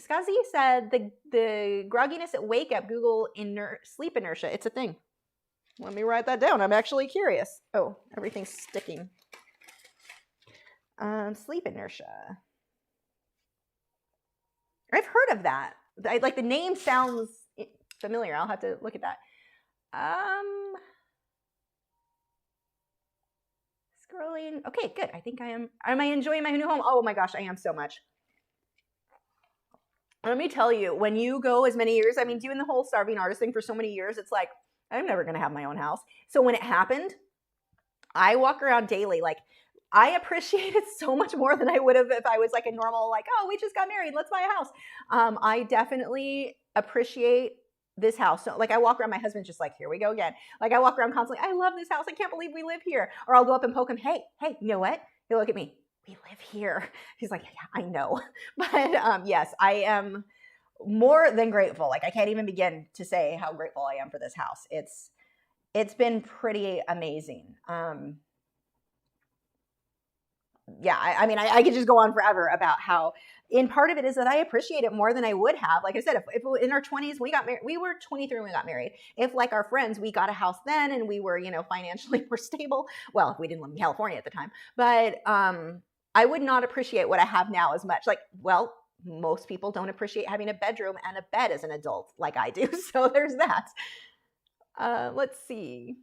said the grogginess at wake up, Google sleep inertia. It's a thing. Let me write that down. I'm actually curious. Oh, everything's sticking. Sleep inertia. I've heard of that. Like the name sounds familiar. I'll have to look at that. Scrolling. Okay, good. I think I am. Am I enjoying my new home? Oh my gosh, I am so much. Let me tell you, when you go as many years, I mean, doing the whole starving artist thing for so many years, it's like, I'm never going to have my own house. So when it happened, I walk around daily. Like, I appreciate it so much more than I would have if I was like a normal, like, oh, we just got married, let's buy a house. I definitely appreciate this house. So, like, I walk around, my husband's just like, here we go again. Like, I walk around constantly, I love this house. I can't believe we live here. Or I'll go up and poke him, hey, you know what? He'll look at me. We live here. He's like, yeah, I know. But yes, I am more than grateful. Like, I can't even begin to say how grateful I am for this house. It's been pretty amazing. Yeah, I mean, I could just go on forever about how, and part of it is that I appreciate it more than I would have. Like I said, if in our 20s, we got married, we were 23 when we got married. If like our friends, we got a house then and we were, you know, financially more stable. Well, we didn't live in California at the time, but I would not appreciate what I have now as much. Like, well, most people don't appreciate having a bedroom and a bed as an adult like I do. So there's that. Let's see.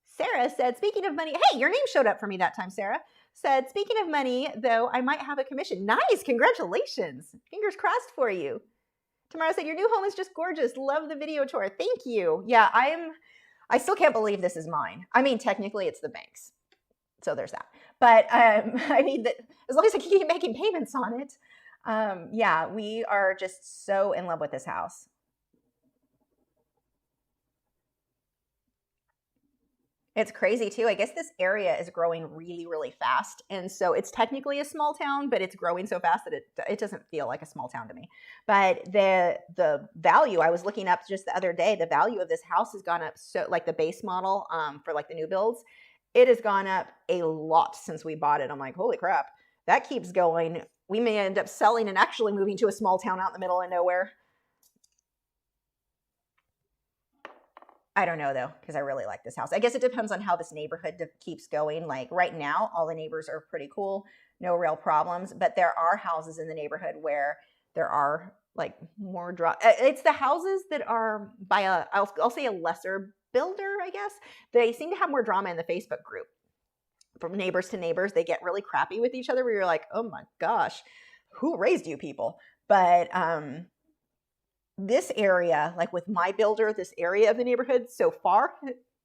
Sarah said, speaking of money, hey, your name showed up for me that time, Sarah. said, speaking of money, though, I might have a commission. Nice, congratulations. Fingers crossed for you. Tamara said, your new home is just gorgeous. Love the video tour. Thank you. Yeah, I still can't believe this is mine. I mean, technically it's the bank's. So there's that. But I mean, as long as I can keep making payments on it. Yeah, we are just so in love with this house. It's crazy too. I guess this area is growing really, really fast. And so it's technically a small town, but it's growing so fast that it doesn't feel like a small town to me. But the value, I was looking up just the other day, the value of this house has gone up. So like the base model for like the new builds, it has gone up a lot since we bought it. I'm like, holy crap, that keeps going. We may end up selling and actually moving to a small town out in the middle of nowhere. I don't know though, because I really like this house. I guess it depends on how this neighborhood keeps going. Like right now, all the neighbors are pretty cool, no real problems. But there are houses in the neighborhood where there are like more drama. It's the houses that are by I'll say a lesser builder, I guess. They seem to have more drama in the Facebook group. From neighbors to neighbors, they get really crappy with each other where you're like, oh my gosh, who raised you people? But this area, like with my builder, this area of the neighborhood so far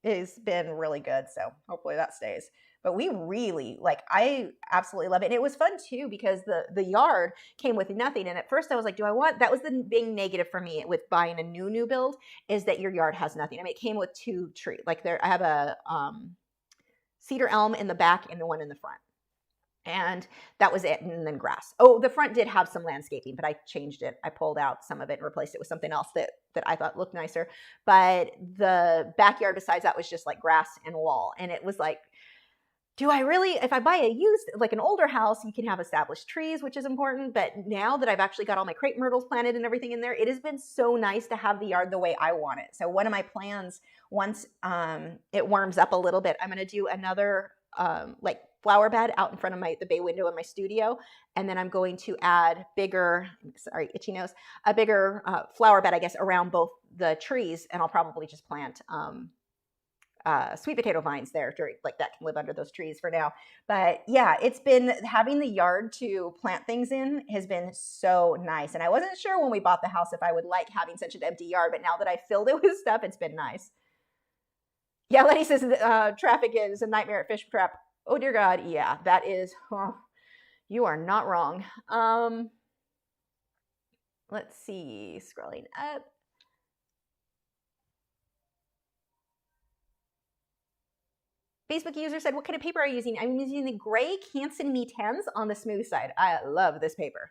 has been really good. So hopefully that stays. But we really, like, I absolutely love it. And it was fun too, because the yard came with nothing. And at first I was like, do I want, that was the big negative for me with buying a new build, is that your yard has nothing. I mean, it came with 2 trees. Like I have a cedar elm in the back and the one in the front. And that was it, and then grass. Oh, the front did have some landscaping, but I changed it. I pulled out some of it and replaced it with something else that I thought looked nicer. But the backyard besides that was just like grass and wall. And it was like, do I really, if I buy a used, like an older house, you can have established trees, which is important. But now that I've actually got all my crepe myrtles planted and everything in there, it has been so nice to have the yard the way I want it. So one of my plans, once it warms up a little bit, I'm going to do another like flower bed out in front of the bay window in my studio. And then I'm going to add bigger, sorry, itchy nose, a bigger flower bed, I guess, around both the trees. And I'll probably just plant sweet potato vines there, like that can live under those trees for now. But yeah, it's been, having the yard to plant things in has been so nice. And I wasn't sure when we bought the house if I would like having such an empty yard, but now that I filled it with stuff, it's been nice. Yeah, Letty says traffic is a nightmare at Fish Trap. Oh dear God, yeah, that is, you are not wrong. Let's see, scrolling up. Facebook user said, what kind of paper are you using? I'm using the gray Canson Mi-Teintes on the smooth side. I love this paper.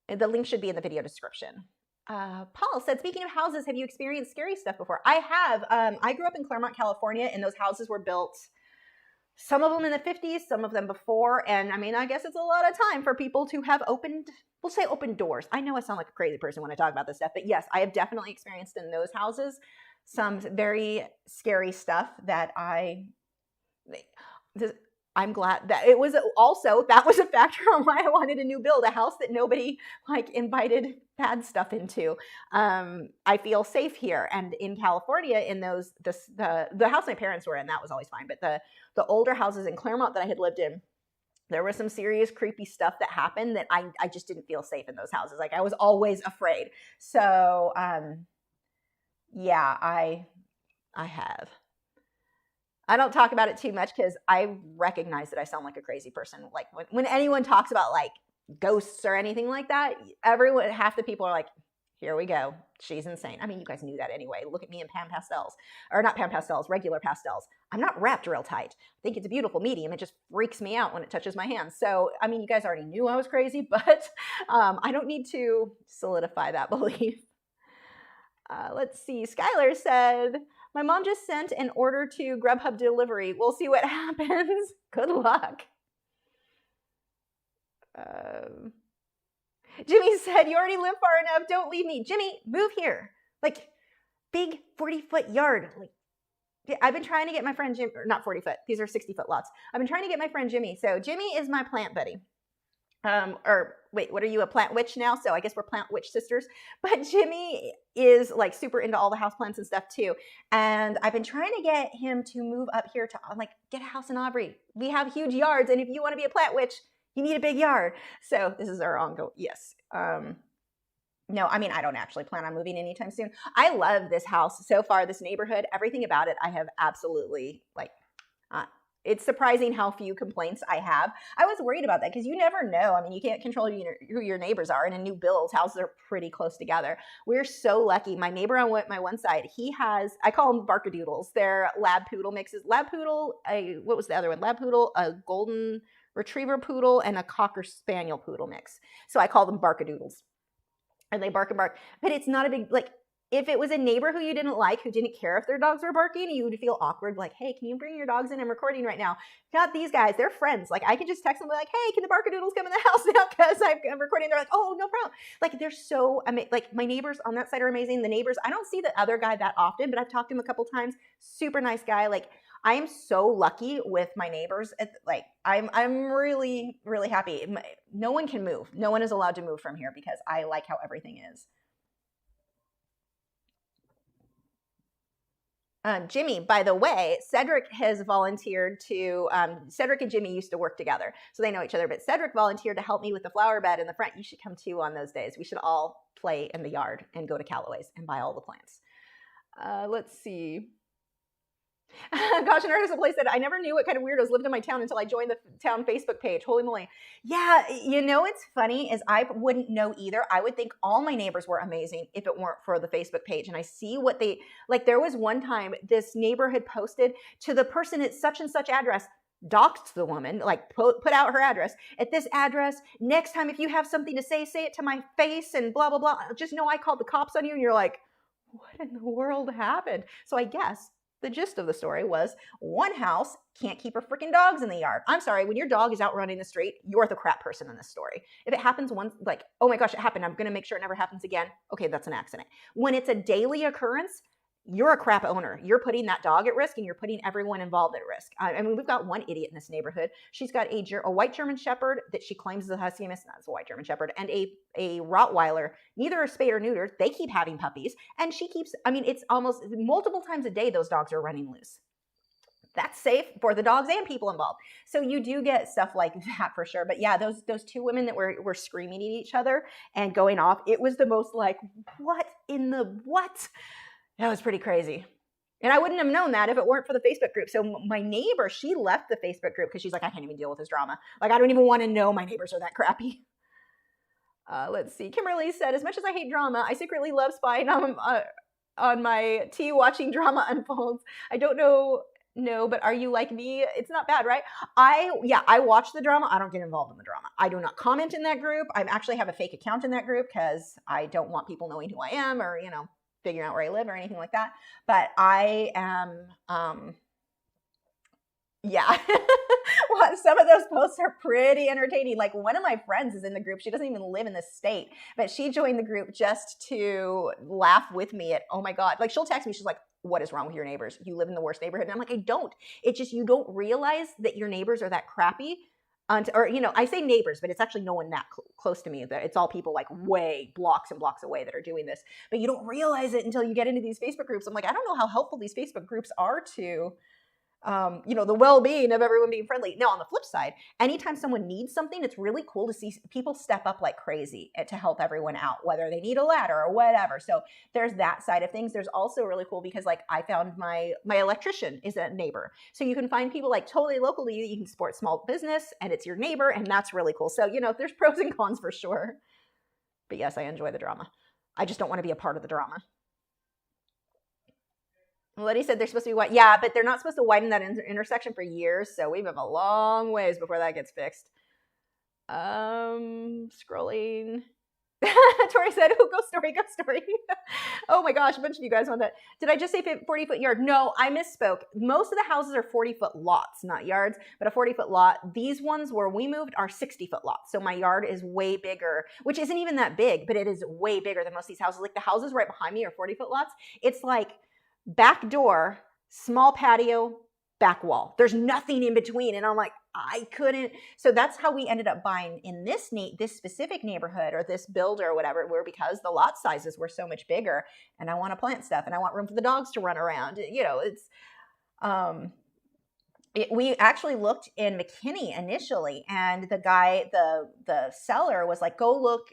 The link should be in the video description. Paul said, speaking of houses, have you experienced scary stuff before? I have. I grew up in Claremont, California, and those houses were built, some of them in the 50s, some of them before. And I mean, I guess it's a lot of time for people to have opened, we'll say open doors. I know I sound like a crazy person when I talk about this stuff, but yes, I have definitely experienced in those houses some very scary stuff that I'm glad that it was also, that was a factor on why I wanted a new build, a house that nobody like invited bad stuff into. I feel safe here. And in California, in those, the house my parents were in, that was always fine. But the older houses in Claremont that I had lived in, there was some serious creepy stuff that happened that I just didn't feel safe in those houses. Like I was always afraid. So, yeah, I have. I don't talk about it too much because I recognize that I sound like a crazy person. Like when anyone talks about like ghosts or anything like that, half the people are like, here we go. She's insane. I mean, you guys knew that anyway. Look at me in pan pastels, or not pan pastels, regular pastels. I'm not wrapped real tight. I think it's a beautiful medium. It just freaks me out when it touches my hands. So, I mean, you guys already knew I was crazy, but I don't need to solidify that belief. Let's see. Skylar said, my mom just sent an order to Grubhub delivery. We'll see what happens. Good luck. Jimmy said, you already live far enough. Don't leave me. Jimmy, move here. Like, big 40-foot yard. Like, I've been trying to get my friend Jimmy, or not 40 foot. These are 60-foot lots. I've been trying to get my friend Jimmy. So Jimmy is my plant buddy. or wait, what are you, a plant witch now? So I guess we're plant witch sisters. But Jimmy is like super into all the houseplants and stuff too. And I've been trying to get him to move up here to like get a house in Aubrey. We have huge yards, and if you want to be a plant witch, you need a big yard. So this is our ongoing, yes. No, I mean, I don't actually plan on moving anytime soon. I love this house so far, this neighborhood, everything about it. I have absolutely like, it's surprising how few complaints I have. I was worried about that because you never know. I mean, you can't control who your neighbors are. And in new builds, houses are pretty close together. We're so lucky. My neighbor on my one side, he has, I call them Barkadoodles. They're lab poodle mixes. Lab poodle, what was the other one? Lab poodle, a golden retriever poodle, and a cocker spaniel poodle mix. So I call them Barkadoodles. And they bark and bark. But it's not a big, like, if it was a neighbor who you didn't like, who didn't care if their dogs were barking, you would feel awkward, like, hey, can you bring your dogs in? I'm recording right now. Not these guys. They're friends. Like, I can just text them like, hey, can the Barkadoodles come in the house now because I'm recording? They're like, oh, no problem. Like, they're so amazing. Like, my neighbors on that side are amazing. The neighbors, I don't see the other guy that often, but I've talked to him a couple times. Super nice guy. Like, I am so lucky with my neighbors. Like, I'm really, really happy. No one can move. No one is allowed to move from here because I like how everything is. Jimmy, by the way, Cedric has volunteered to, Cedric and Jimmy used to work together, so they know each other, but Cedric volunteered to help me with the flower bed in the front. You should come too on those days. We should all play in the yard and go to Callaway's and buy all the plants. Let's see. Gosh, and Artist of Play said, I never knew what kind of weirdos lived in my town until I joined the town Facebook page. Holy moly. Yeah, you know what's funny is I wouldn't know either. I would think all my neighbors were amazing if it weren't for the Facebook page. And I see what they, like there was one time this neighbor had posted to the person at such and such address, doxed the woman, like put out her address, at this address, next time if you have something to say it to my face and blah, blah, blah. Just know I called the cops on you. And you're like, what in the world happened? So I guess the gist of the story was one house can't keep her freaking dogs in the yard. I'm sorry, when your dog is out running the street, you're the crap person in this story. If it happens once, like, oh my gosh, it happened, I'm going to make sure it never happens again. Okay, that's an accident. When it's a daily occurrence, you're a crap owner. You're putting that dog at risk and you're putting everyone involved at risk. I mean, we've got one idiot in this neighborhood. She's got a white German Shepherd that she claims is a Husky Miss, not a white German Shepherd, and a Rottweiler. Neither are spayed or neutered. They keep having puppies. And she keeps, I mean, it's almost multiple times a day those dogs are running loose. That's safe for the dogs and people involved. So you do get stuff like that for sure. But yeah, those two women that were screaming at each other and going off, it was the most like, what in the what? That was pretty crazy. And I wouldn't have known that if it weren't for the Facebook group. So my neighbor, she left the Facebook group because she's like, I can't even deal with this drama. Like, I don't even want to know my neighbors are that crappy. Let's see. Kimberly said, as much as I hate drama, I secretly love spying on my tea watching drama unfolds. I don't know, but are you like me? It's not bad, right? I watch the drama. I don't get involved in the drama. I do not comment in that group. I actually have a fake account in that group because I don't want people knowing who I am or, figuring out where I live or anything like that. But I am, yeah. Well, some of those posts are pretty entertaining. Like one of my friends is in the group. She doesn't even live in this state, but she joined the group just to laugh with me at, oh my God. Like she'll text me. She's like, what is wrong with your neighbors? You live in the worst neighborhood. And I'm like, I don't. It's just, you don't realize that your neighbors are that crappy. Or, I say neighbors, but it's actually no one that close to me. It's all people like way blocks and blocks away that are doing this. But you don't realize it until you get into these Facebook groups. I'm like, I don't know how helpful these Facebook groups are to, the well-being of everyone being friendly. Now, on the flip side, anytime someone needs something, it's really cool to see people step up like crazy to help everyone out, whether they need a ladder or whatever. So there's that side of things. There's also really cool because like I found my electrician is a neighbor. So you can find people like totally locally. You can support small business and it's your neighbor, and that's really cool. So, there's pros and cons for sure. But yes, I enjoy the drama. I just don't want to be a part of the drama. Letty said they're supposed to be white. Yeah, but they're not supposed to widen that intersection for years, so we have a long ways before that gets fixed. Scrolling. Tori said, oh, go story. Oh my gosh, a bunch of you guys want that. Did I just say 40-foot yard? No, I misspoke. Most of the houses are 40-foot lots, not yards, but a 40-foot lot. These ones where we moved are 60-foot lots. So my yard is way bigger, which isn't even that big, but it is way bigger than most of these houses. Like the houses right behind me are 40-foot lots. It's like back door, small patio, back wall. There's nothing in between. And I'm like, I couldn't. So that's how we ended up buying in this specific neighborhood or this builder or whatever, where because the lot sizes were so much bigger and I want to plant stuff and I want room for the dogs to run around. You know, it's, we actually looked in McKinney initially, and the guy, the seller was like, go look,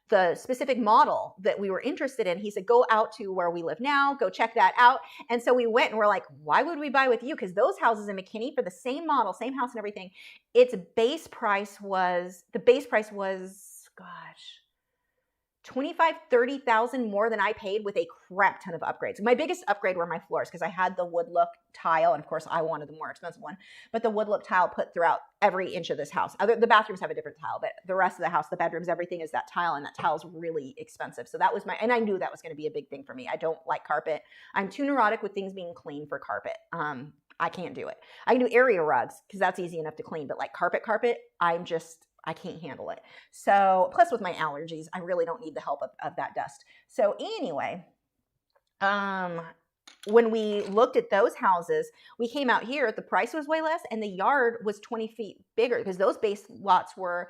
the specific model that we were interested in. He said, go out to where we live now, go check that out. And so we went and we're like, why would we buy with you? Because those houses in McKinney for the same model, same house and everything, its base price was, gosh, 25, 30,000 more than I paid with a crap ton of upgrades. My biggest upgrade were my floors because I had the wood look tile, and of course I wanted the more expensive one, but the wood look tile put throughout every inch of this house. The bathrooms have a different tile, but the rest of the house, the bedrooms, everything is that tile, and that tile is really expensive. So that was and I knew that was going to be a big thing for me. I don't like carpet. I'm too neurotic with things being clean for carpet. I can't do it. I can do area rugs because that's easy enough to clean, but like carpet, I can't handle it. So plus with my allergies, I really don't need the help of that dust. So anyway, when we looked at those houses, we came out here, the price was way less and the yard was 20 feet bigger because those base lots were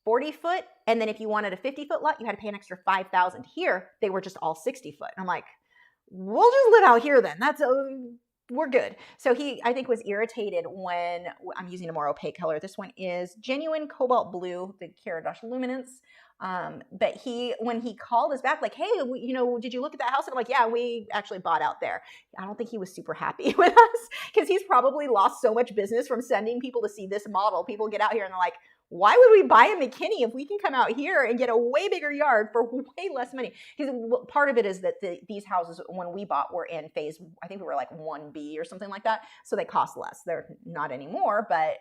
40 foot. And then if you wanted a 50-foot lot, you had to pay an extra $5,000. Here, they were just all 60 foot. I'm like, we'll just live out here then. We're good. So he, I think, was irritated when I'm using a more opaque color. This one is genuine cobalt blue, the Caradosh Luminance. But when he called us back, like, hey, did you look at that house? And I'm like, yeah, we actually bought out there. I don't think he was super happy with us because he's probably lost so much business from sending people to see this model. People get out here and they're like, why would we buy a McKinney if we can come out here and get a way bigger yard for way less money? Because part of it is that these houses, when we bought, were in phase, I think we were like 1B or something like that. So they cost less. They're not anymore. But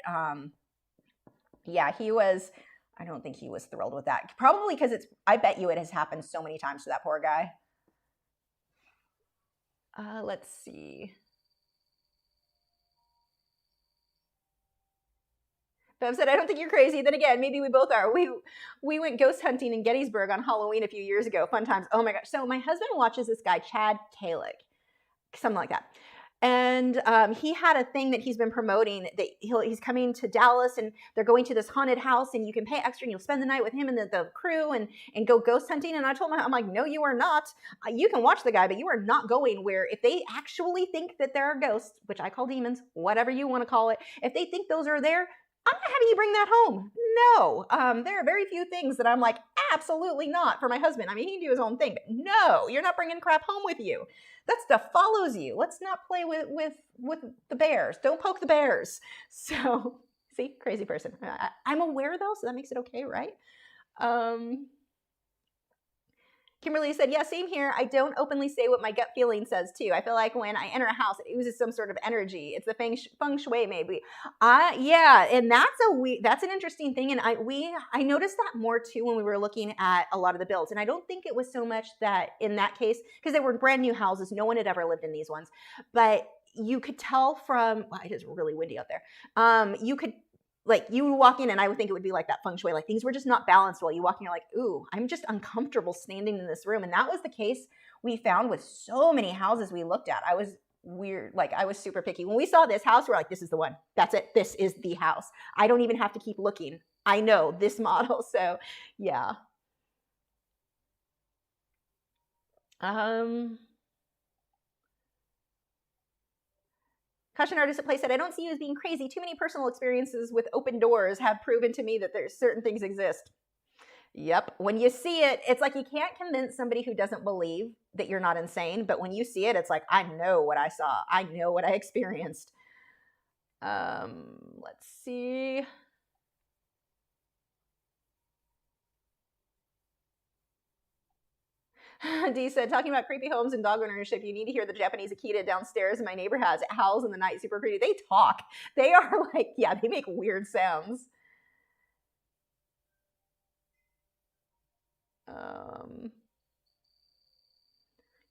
yeah, I don't think he was thrilled with that. Probably because I bet you it has happened so many times to that poor guy. Let's see. Bev said, I don't think you're crazy. Then again, maybe we both are. We went ghost hunting in Gettysburg on Halloween a few years ago. Fun times. Oh my gosh. So my husband watches this guy, Chad Kalick, something like that. And he had a thing that he's been promoting that he's coming to Dallas and they're going to this haunted house and you can pay extra and you'll spend the night with him and the crew and go ghost hunting. And I told him, I'm like, no, you are not. You can watch the guy, but you are not going where if they actually think that there are ghosts, which I call demons, whatever you want to call it, if they think those are there, I'm not having you bring that home. No, there are very few things that I'm like, absolutely not for my husband. I mean, he can do his own thing, but no, you're not bringing crap home with you. That stuff follows you. Let's not play with the bears. Don't poke the bears. So, see, crazy person. I'm aware though, so that makes it okay, right? Kimberly said, yeah, same here. I don't openly say what my gut feeling says too. I feel like when I enter a house, it oozes some sort of energy. It's the feng shui maybe. Yeah, and that's an interesting thing. And I noticed that more too when we were looking at a lot of the builds. And I don't think it was so much that in that case, because they were brand new houses, no one had ever lived in these ones. But you could tell from, it is really windy out there. You would walk in and I would think it would be like that feng shui, like things were just not balanced well. You walk in, you're like, ooh, I'm just uncomfortable standing in this room. And that was the case we found with so many houses we looked at. I was weird. Like I was super picky. When we saw this house, we're like, this is the one. That's it. This is the house. I don't even have to keep looking. I know this model. So yeah. Caution artist at play said, I don't see you as being crazy. Too many personal experiences with open doors have proven to me that there's certain things exist. Yep. When you see it, it's like you can't convince somebody who doesn't believe that you're not insane. But when you see it, it's like, I know what I saw. I know what I experienced. Let's see. Dee said, talking about creepy homes and dog ownership, you need to hear the Japanese Akita downstairs my neighbor has. It howls in the night, super creepy. They talk. They are like, yeah, they make weird sounds.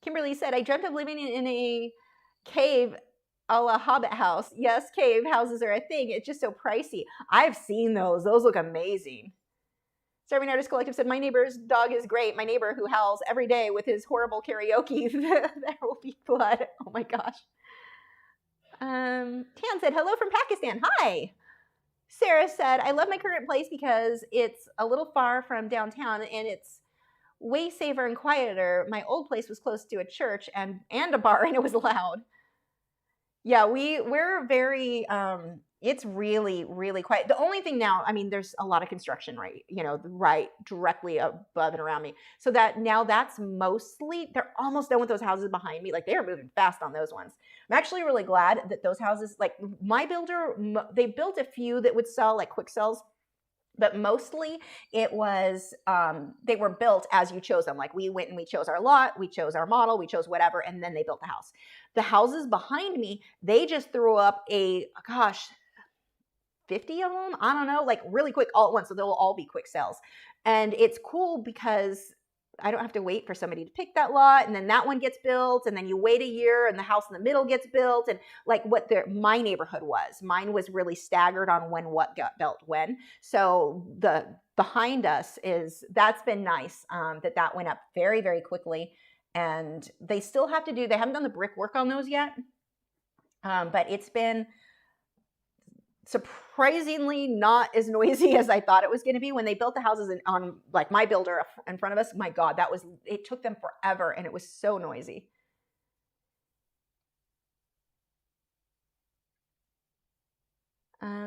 Kimberly said, I dreamt of living in a cave a la Hobbit house. Yes, cave houses are a thing. It's just so pricey. I've seen those. Those look amazing. Starving Artist Collective said, my neighbor's dog is great. My neighbor who howls every day with his horrible karaoke. There will be blood. Oh my gosh. Tan said, hello from Pakistan. Hi. Sarah said, I love my current place because it's a little far from downtown and it's way safer and quieter. My old place was close to a church and a bar, and it was loud. Yeah, we're very, it's really, really quiet. The only thing now, I mean, there's a lot of construction, right, right directly above and around me. So that now that's mostly, they're almost done with those houses behind me. Like, they are moving fast on those ones. I'm actually really glad that those houses, like my builder, they built a few that would sell, like quick sells. But mostly it was, they were built as you chose them. Like, we went and we chose our lot, we chose our model, we chose whatever, and then they built the house. The houses behind me, they just threw up 50 of them? I don't know, like really quick all at once. So they'll all be quick sales. And it's cool because I don't have to wait for somebody to pick that lot, and then that one gets built, and then you wait a year and the house in the middle gets built. And like what my neighborhood was, mine was really staggered on when what got built when. So the behind us that's been nice, that went up very, very quickly. And they still have to they haven't done the brick work on those yet, but it's been surprisingly not as noisy as I thought it was going to be. When they built the houses on like my builder in front of us, my God, it took them forever, and it was so noisy.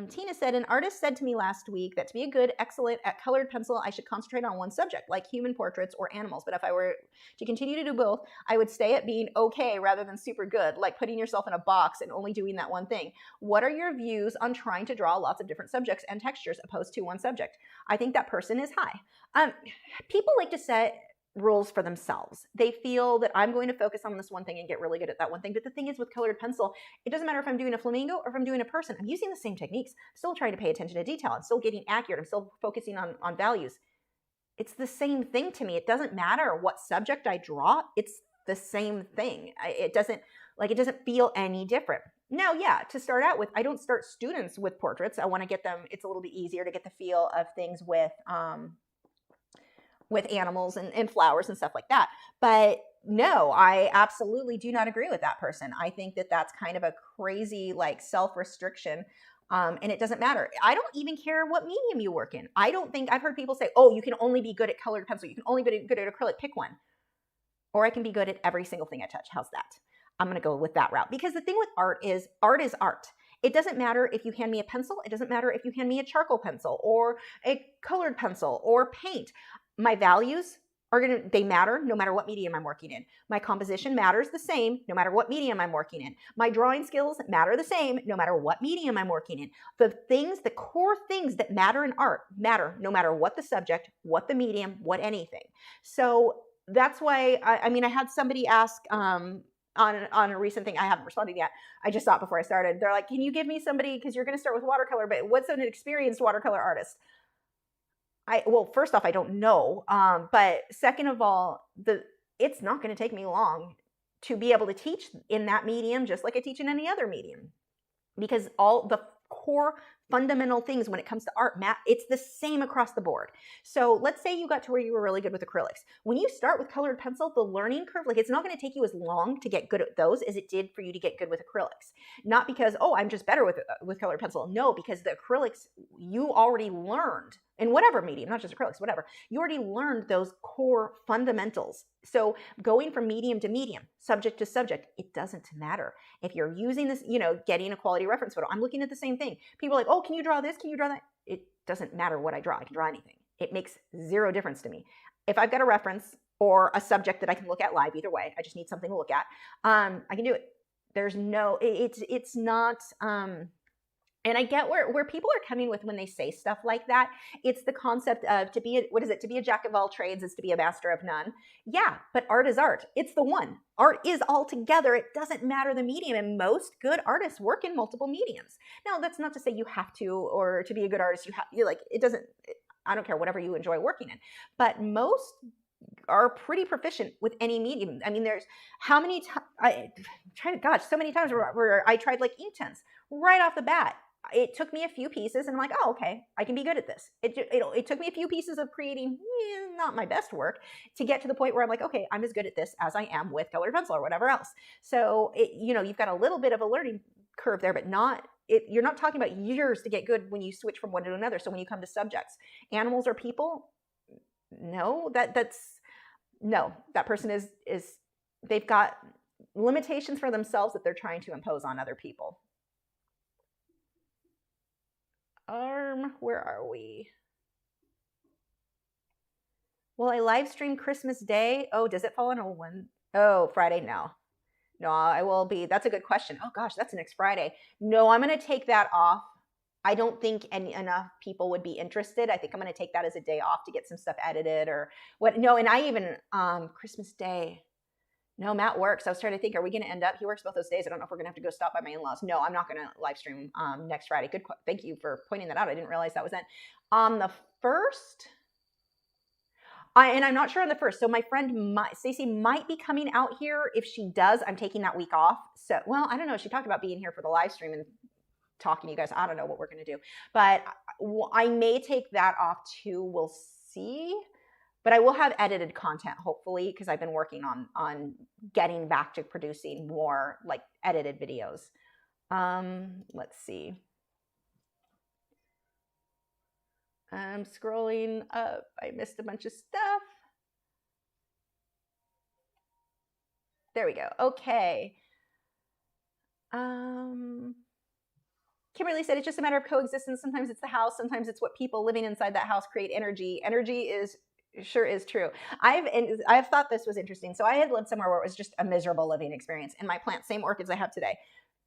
Tina said, an artist said to me last week that to be excellent at colored pencil, I should concentrate on one subject, like human portraits or animals. But if I were to continue to do both, I would stay at being okay rather than super good, like putting yourself in a box and only doing that one thing. What are your views on trying to draw lots of different subjects and textures opposed to one subject? I think that person is high. People like to set rules for themselves. They feel that I'm going to focus on this one thing and get really good at that one thing. But the thing is, with colored pencil, it doesn't matter if I'm doing a flamingo or if I'm doing a person. I'm using the same techniques. I'm still trying to pay attention to detail. I'm still getting accurate. I'm still focusing on values. It's the same thing to me. It doesn't matter what subject I draw. It's the same thing. It doesn't feel any different. Now, yeah, to start out with, I don't start students with portraits. I want to get them, it's a little bit easier to get the feel of things with animals and flowers and stuff like that. But no, I absolutely do not agree with that person. I think that that's kind of a crazy like self-restriction. And it doesn't matter. I don't even care what medium you work in. I've heard people say, oh, you can only be good at colored pencil. You can only be good at acrylic. Pick one. Or I can be good at every single thing I touch. How's that? I'm going to go with that route. Because the thing with art is art. It doesn't matter if you hand me a pencil. It doesn't matter if you hand me a charcoal pencil or a colored pencil or paint. My values they matter no matter what medium I'm working in. My composition matters the same no matter what medium I'm working in. My drawing skills matter the same no matter what medium I'm working in. The core things that matter in art matter no matter what the subject, what the medium, what anything. So that's why, I had somebody ask on a recent thing. I haven't responded yet. I just saw it before I started. They're like, can you give me somebody, because you're going to start with watercolor, but what's an experienced watercolor artist? Well, first off, I don't know. But second of all, it's not going to take me long to be able to teach in that medium, just like I teach in any other medium, because all the core fundamental things when it comes to art, it's the same across the board. So let's say you got to where you were really good with acrylics. When you start with colored pencil, the learning curve, like it's not going to take you as long to get good at those as it did for you to get good with acrylics. Not because, oh, I'm just better with colored pencil. No, because the acrylics, you already learned in whatever medium, not just acrylics, whatever, you already learned those core fundamentals. So going from medium to medium, subject to subject, it doesn't matter. If you're using this, getting a quality reference photo, I'm looking at the same thing. People are like, oh, can you draw this? Can you draw that? It doesn't matter what I draw. I can draw anything. It makes zero difference to me. If I've got a reference or a subject that I can look at live, either way, I just need something to look at, I can do it. There's no, it's not, and I get where people are coming with when they say stuff like that. It's the concept of to be a jack of all trades is to be a master of none. Yeah, but art is art. It's the one. Art is all together. It doesn't matter the medium, and most good artists work in multiple mediums. Now, that's not to say you have to, or to be a good artist, I don't care, whatever you enjoy working in. But most are pretty proficient with any medium. I mean, there's how many times, so many times where I tried like Inktense right off the bat. It took me a few pieces and I'm like, oh, okay, I can be good at this. It took me a few pieces of creating, not my best work, to get to the point where I'm like, okay, I'm as good at this as I am with colored pencil or whatever else. So, you've got a little bit of a learning curve there, but not you're not talking about years to get good when you switch from one to another. So when you come to subjects, animals or people, no, that person is they've got limitations for themselves that they're trying to impose on other people. Where are we? Will I live stream Christmas Day? Oh, does it fall on a one? Oh, Friday? No, I will be. That's a good question. Oh gosh, that's next Friday. No, I'm going to take that off. I don't think enough people would be interested. I think I'm going to take that as a day off to get some stuff edited or what. No, and I even, Christmas Day. No, Matt works. I was trying to think, are we going to end up? He works both those days. I don't know if we're going to have to go stop by my in-laws. No, I'm not going to live stream next Friday. Good. Thank you for pointing that out. I didn't realize that was then. On the 1st, and I'm not sure on the 1st. So my friend Stacey might be coming out here. If she does, I'm taking that week off. So, well, I don't know. She talked about being here for the live stream and talking to you guys. I don't know what we're going to do, but I may take that off too. We'll see. But I will have edited content, hopefully, because I've been working on getting back to producing more like edited videos. Let's see. I'm scrolling up. I missed a bunch of stuff. There we go. Okay. Kimberly said it's just a matter of coexistence. Sometimes it's the house. Sometimes it's what people living inside that house create energy. Energy sure is true. I've thought this was interesting. So I had lived somewhere where it was just a miserable living experience, and my plants, same orchids I have today,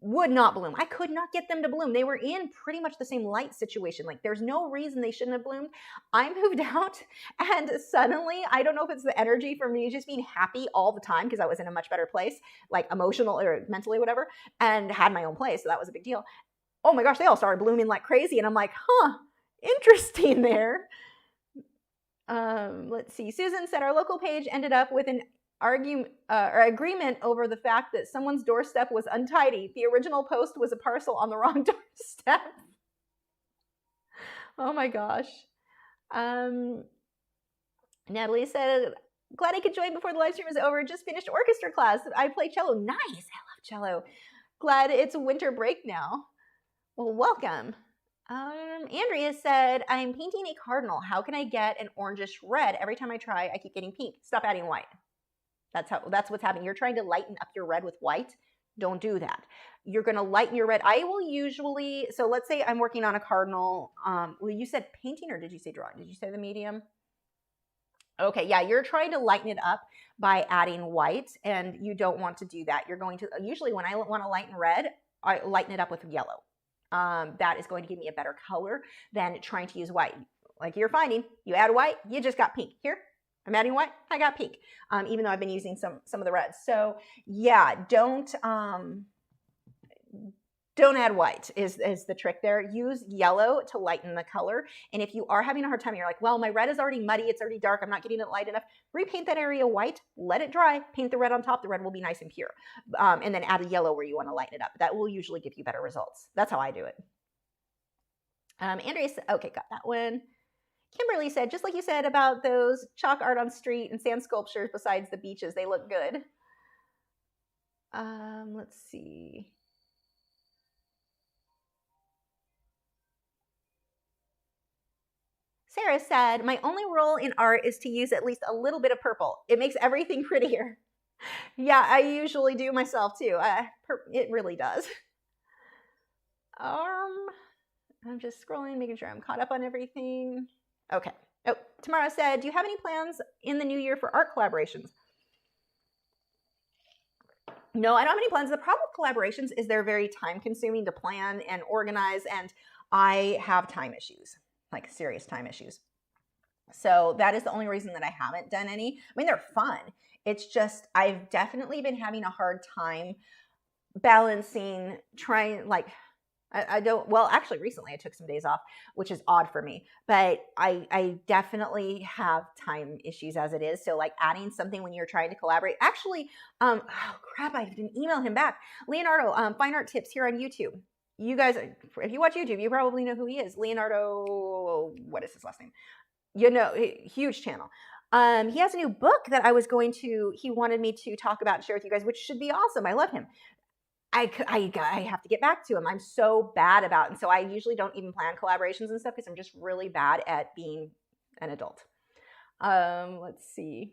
would not bloom. I could not get them to bloom. They were in pretty much the same light situation. Like there's no reason they shouldn't have bloomed. I moved out and suddenly, I don't know if it's the energy for me just being happy all the time because I was in a much better place, like emotional or mentally, whatever, and had my own place. So that was a big deal. Oh my gosh, they all started blooming like crazy. And I'm like, interesting there. Let's see. Susan said our local page ended up with an agreement over the fact that someone's doorstep was untidy. The original post was a parcel on the wrong doorstep. Oh my gosh. Natalie said, glad I could join before the live stream is over. Just finished orchestra class. I play cello. Nice. I love cello. Glad it's winter break now. Well, welcome. Andrea said, I'm painting a cardinal. How can I get an orangish red? Every time I try, I keep getting pink. Stop adding white. That's what's happening. You're trying to lighten up your red with white. Don't do that. You're going to lighten your red. I will usually, so let's say I'm working on a cardinal. Well, you said painting or did you say drawing? Did you say the medium? Okay, yeah, you're trying to lighten it up by adding white, and you don't want to do that. You're going to, usually when I want to lighten red, I lighten it up with yellow. That is going to give me a better color than trying to use white. Like you're finding, you add white, you just got pink. Here, I'm adding white, I got pink. Even though I've been using some of the reds. So yeah, don't add white is the trick there. Use yellow to lighten the color. And if you are having a hard time, you're like, well, my red is already muddy, it's already dark, I'm not getting it light enough. Repaint that area white, let it dry, paint the red on top, the red will be nice and pure. And then add a yellow where you want to lighten it up. That will usually give you better results. That's how I do it. Andrea said, okay, got that one. Kimberly said, just like you said about those chalk art on street and sand sculptures besides the beaches, they look good. Let's see. Sarah said, my only rule in art is to use at least a little bit of purple. It makes everything prettier. Yeah, I usually do myself too. It really does. I'm just scrolling, making sure I'm caught up on everything. Okay. Oh, Tamara said, do you have any plans in the new year for art collaborations? No, I don't have any plans. The problem with collaborations is they're very time consuming to plan and organize, and I have time issues, like serious time issues. So that is the only reason that I haven't done any. I mean, they're fun. It's just, I've definitely been having a hard time balancing, trying, like, I don't, well, actually recently I took some days off, which is odd for me, but I definitely have time issues as it is. So like adding something when you're trying to collaborate, actually, oh crap, I didn't email him back. Leonardo, Fine Art Tips here on YouTube. You guys, if you watch YouTube, you probably know who he is. Leonardo, what is his last name? You know, huge channel. He has a new book that he wanted me to talk about and share with you guys, which should be awesome. I love him. I have to get back to him. I'm so bad about, and so I usually don't even plan collaborations and stuff because I'm just really bad at being an adult. Let's see.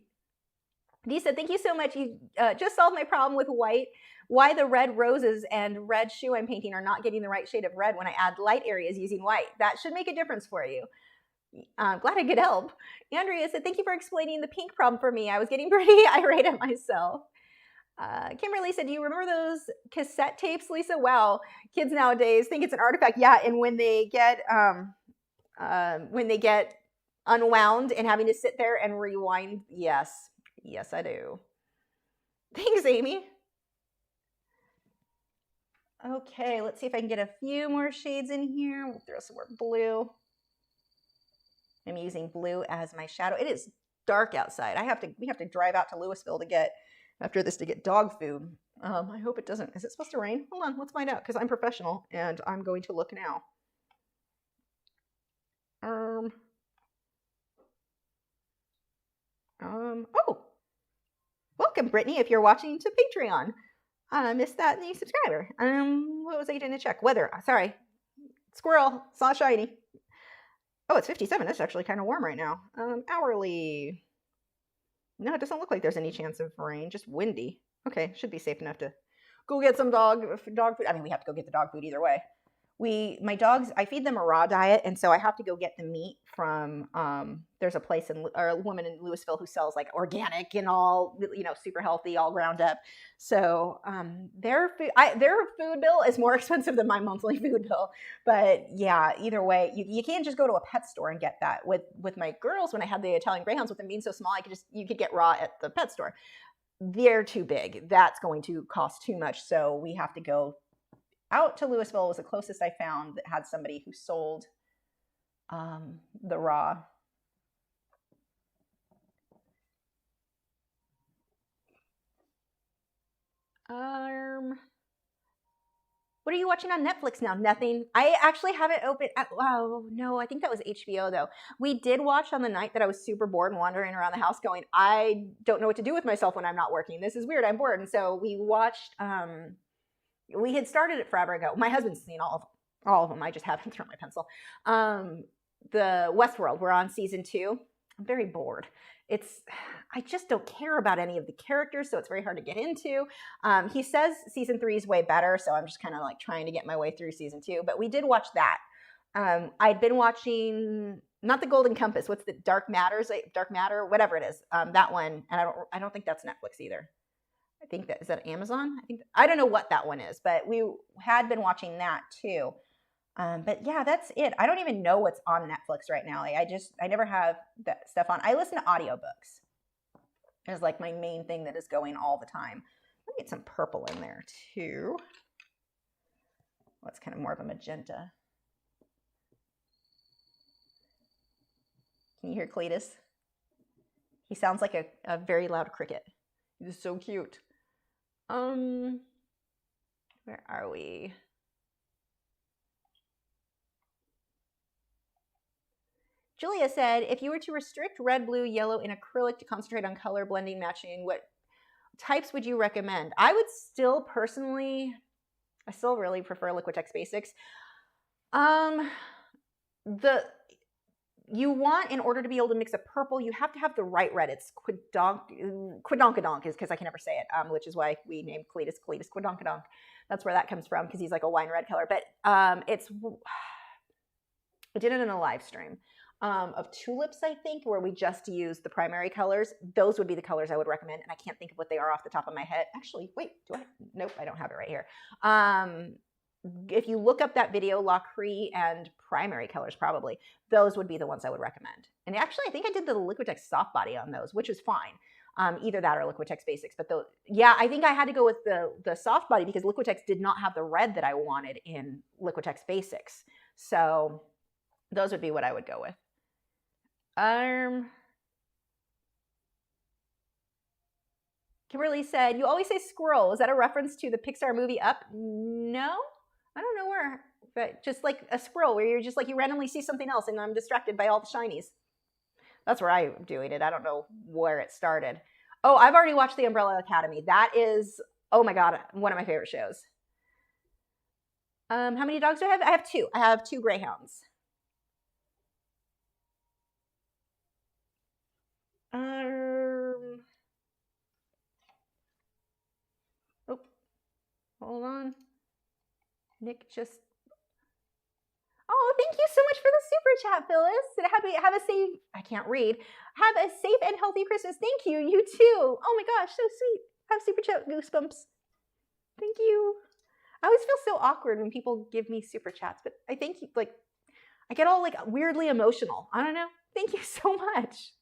Dee said, thank you so much. You just solved my problem with white. Why the red roses and red shoe I'm painting are not getting the right shade of red when I add light areas using white. That should make a difference for you. Glad I could help. Andrea said, thank you for explaining the pink problem for me. I was getting pretty irate at myself. Kimberly said, do you remember those cassette tapes, Lisa? Wow, kids nowadays think it's an artifact. Yeah, and when they get unwound and having to sit there and rewind, yes, I do. Thanks, Amy. Okay, let's see if I can get a few more shades in here. We'll throw some more blue. I'm using blue as my shadow. It is dark outside. We have to drive out to Louisville to get dog food. I hope it doesn't. Is it supposed to rain? Hold on, let's find out because I'm professional and I'm going to look now. Oh, welcome, Brittany. If you're watching to Patreon, I missed that new subscriber. What was I going to check? Weather. Sorry, squirrel saw shiny. Oh, it's 57. That's actually kind of warm right now. Hourly. No, it doesn't look like there's any chance of rain. Just windy. Okay, should be safe enough to go get some dog food. I mean, we have to go get the dog food either way. My dogs, I feed them a raw diet, and so I have to go get the meat from, there's a place or a woman in Louisville who sells like organic and all, super healthy, all ground up. So their food bill is more expensive than my monthly food bill. But yeah, either way, you can't just go to a pet store and get that. With my girls, when I had the Italian Greyhounds, with them being so small, you could get raw at the pet store. They're too big. That's going to cost too much. So we have to go out to Louisville. Was the closest I found that had somebody who sold the raw. What are you watching on Netflix now? Nothing. I actually haven't opened. Wow, no, I think that was HBO though. We did watch on the night that I was super bored and wandering around the house going, I don't know what to do with myself when I'm not working. This is weird. I'm bored. And so we watched, we had started it forever ago. My husband's seen all of them. I just haven't thrown my pencil. The Westworld, we're on season 2. I'm very bored. I just don't care about any of the characters, so it's very hard to get into. He says season 3 is way better, so I'm just kind of like trying to get my way through season 2. But we did watch that. I'd been watching, not the Golden Compass. What's the Dark Matter, whatever it is. That one, and I don't think that's Netflix either. I think is that Amazon? I don't know what that one is, but we had been watching that too. But yeah, that's it. I don't even know what's on Netflix right now. Like I never have that stuff on. I listen to audiobooks. It's like my main thing that is going all the time. Let me get some purple in there too. What's kind of more of a magenta. Can you hear Cletus? He sounds like a very loud cricket. He's so cute. Where are we? Julia said, if you were to restrict red, blue, yellow in acrylic to concentrate on color blending, matching, what types would you recommend? I would still personally, I still really prefer Liquitex Basics. You want, in order to be able to mix a purple, you have to have the right red. It's Quidonkadonk is because I can never say it, which is why we named Cletus Quidonkadonk. That's where that comes from, because he's like a wine red color. But I did it in a live stream of tulips, I think, where we just used the primary colors. Those would be the colors I would recommend, and I can't think of what they are off the top of my head. Actually, wait, do I? Nope, I don't have it right here. If you look up that video, Lachri and primary colors, probably, those would be the ones I would recommend. And actually, I think I did the Liquitex soft body on those, which is fine. Either that or Liquitex Basics. But yeah, I think I had to go with the soft body because Liquitex did not have the red that I wanted in Liquitex Basics. So those would be what I would go with. Kimberly said, you always say squirrel. Is that a reference to the Pixar movie Up? No, I don't know where, but just like a squirrel where you're just like, you randomly see something else and I'm distracted by all the shinies. That's where I'm doing it. I don't know where it started. Oh, I've already watched The Umbrella Academy. That is, oh my God, one of my favorite shows. How many dogs do I have? I have two. I have two greyhounds. Oh, hold on. Nick just. Oh, thank you so much for the super chat, Phyllis. Have a safe. I can't read. Have a safe and healthy Christmas. Thank you. You too. Oh my gosh, so sweet. Have super chat goosebumps. Thank you. I always feel so awkward when people give me super chats, but I think like I get all like weirdly emotional. I don't know. Thank you so much.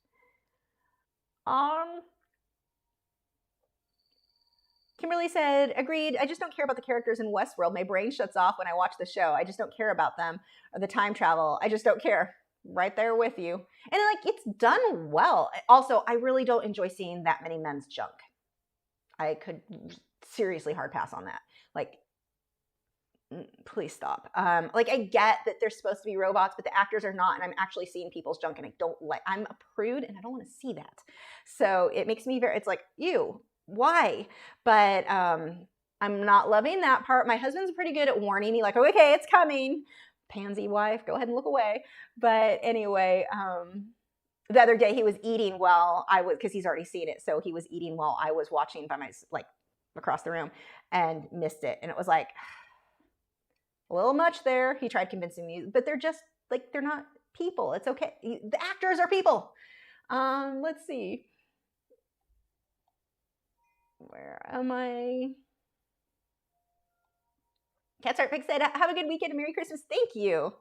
Kimberly said, agreed. I just don't care about the characters in Westworld. My brain shuts off when I watch the show. I just don't care about them or the time travel. I just don't care. Right there with you. And like, it's done well. Also, I really don't enjoy seeing that many men's junk. I could seriously hard pass on that. Like, please stop. Like, I get that they're supposed to be robots, but the actors are not, and I'm actually seeing people's junk, and I don't like. I'm a prude, and I don't want to see that. So it makes me very. It's like, ew, why? But I'm not loving that part. My husband's pretty good at warning me, like, okay, it's coming. Pansy wife, go ahead and look away. But anyway, the other day he was eating while I was, because he's already seen it, so he was eating while I was watching by my like across the room, and missed it, and it was like. A little much there. He tried convincing me, but they're just like, they're not people. It's okay. The actors are people. Let's see. Where am I? Cat's Art Pig said, have a good weekend and Merry Christmas. Thank you.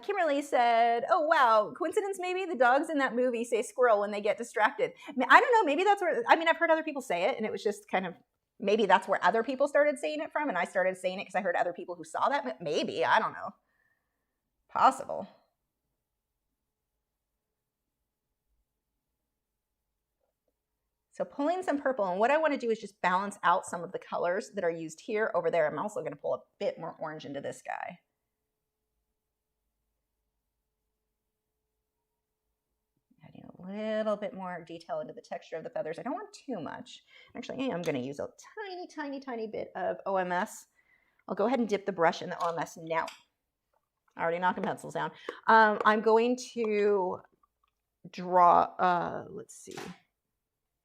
Kimberly said, oh, wow, coincidence maybe? The dogs in that movie say squirrel when they get distracted. I don't know. Maybe that's where, I mean, I've heard other people say it, and it was just kind of, maybe that's where other people started saying it from, and I started saying it because I heard other people who saw that. Maybe, I don't know. Possible. So pulling some purple, and what I want to do is just balance out some of the colors that are used here over there. I'm also going to pull a bit more orange into this guy. Adding a little bit more detail into the texture of the feathers. I don't want too much. Actually, I'm going to use a tiny, tiny, tiny bit of OMS. I'll go ahead and dip the brush in the OMS now. I already knocked the pencils down. I'm going to draw, let's see.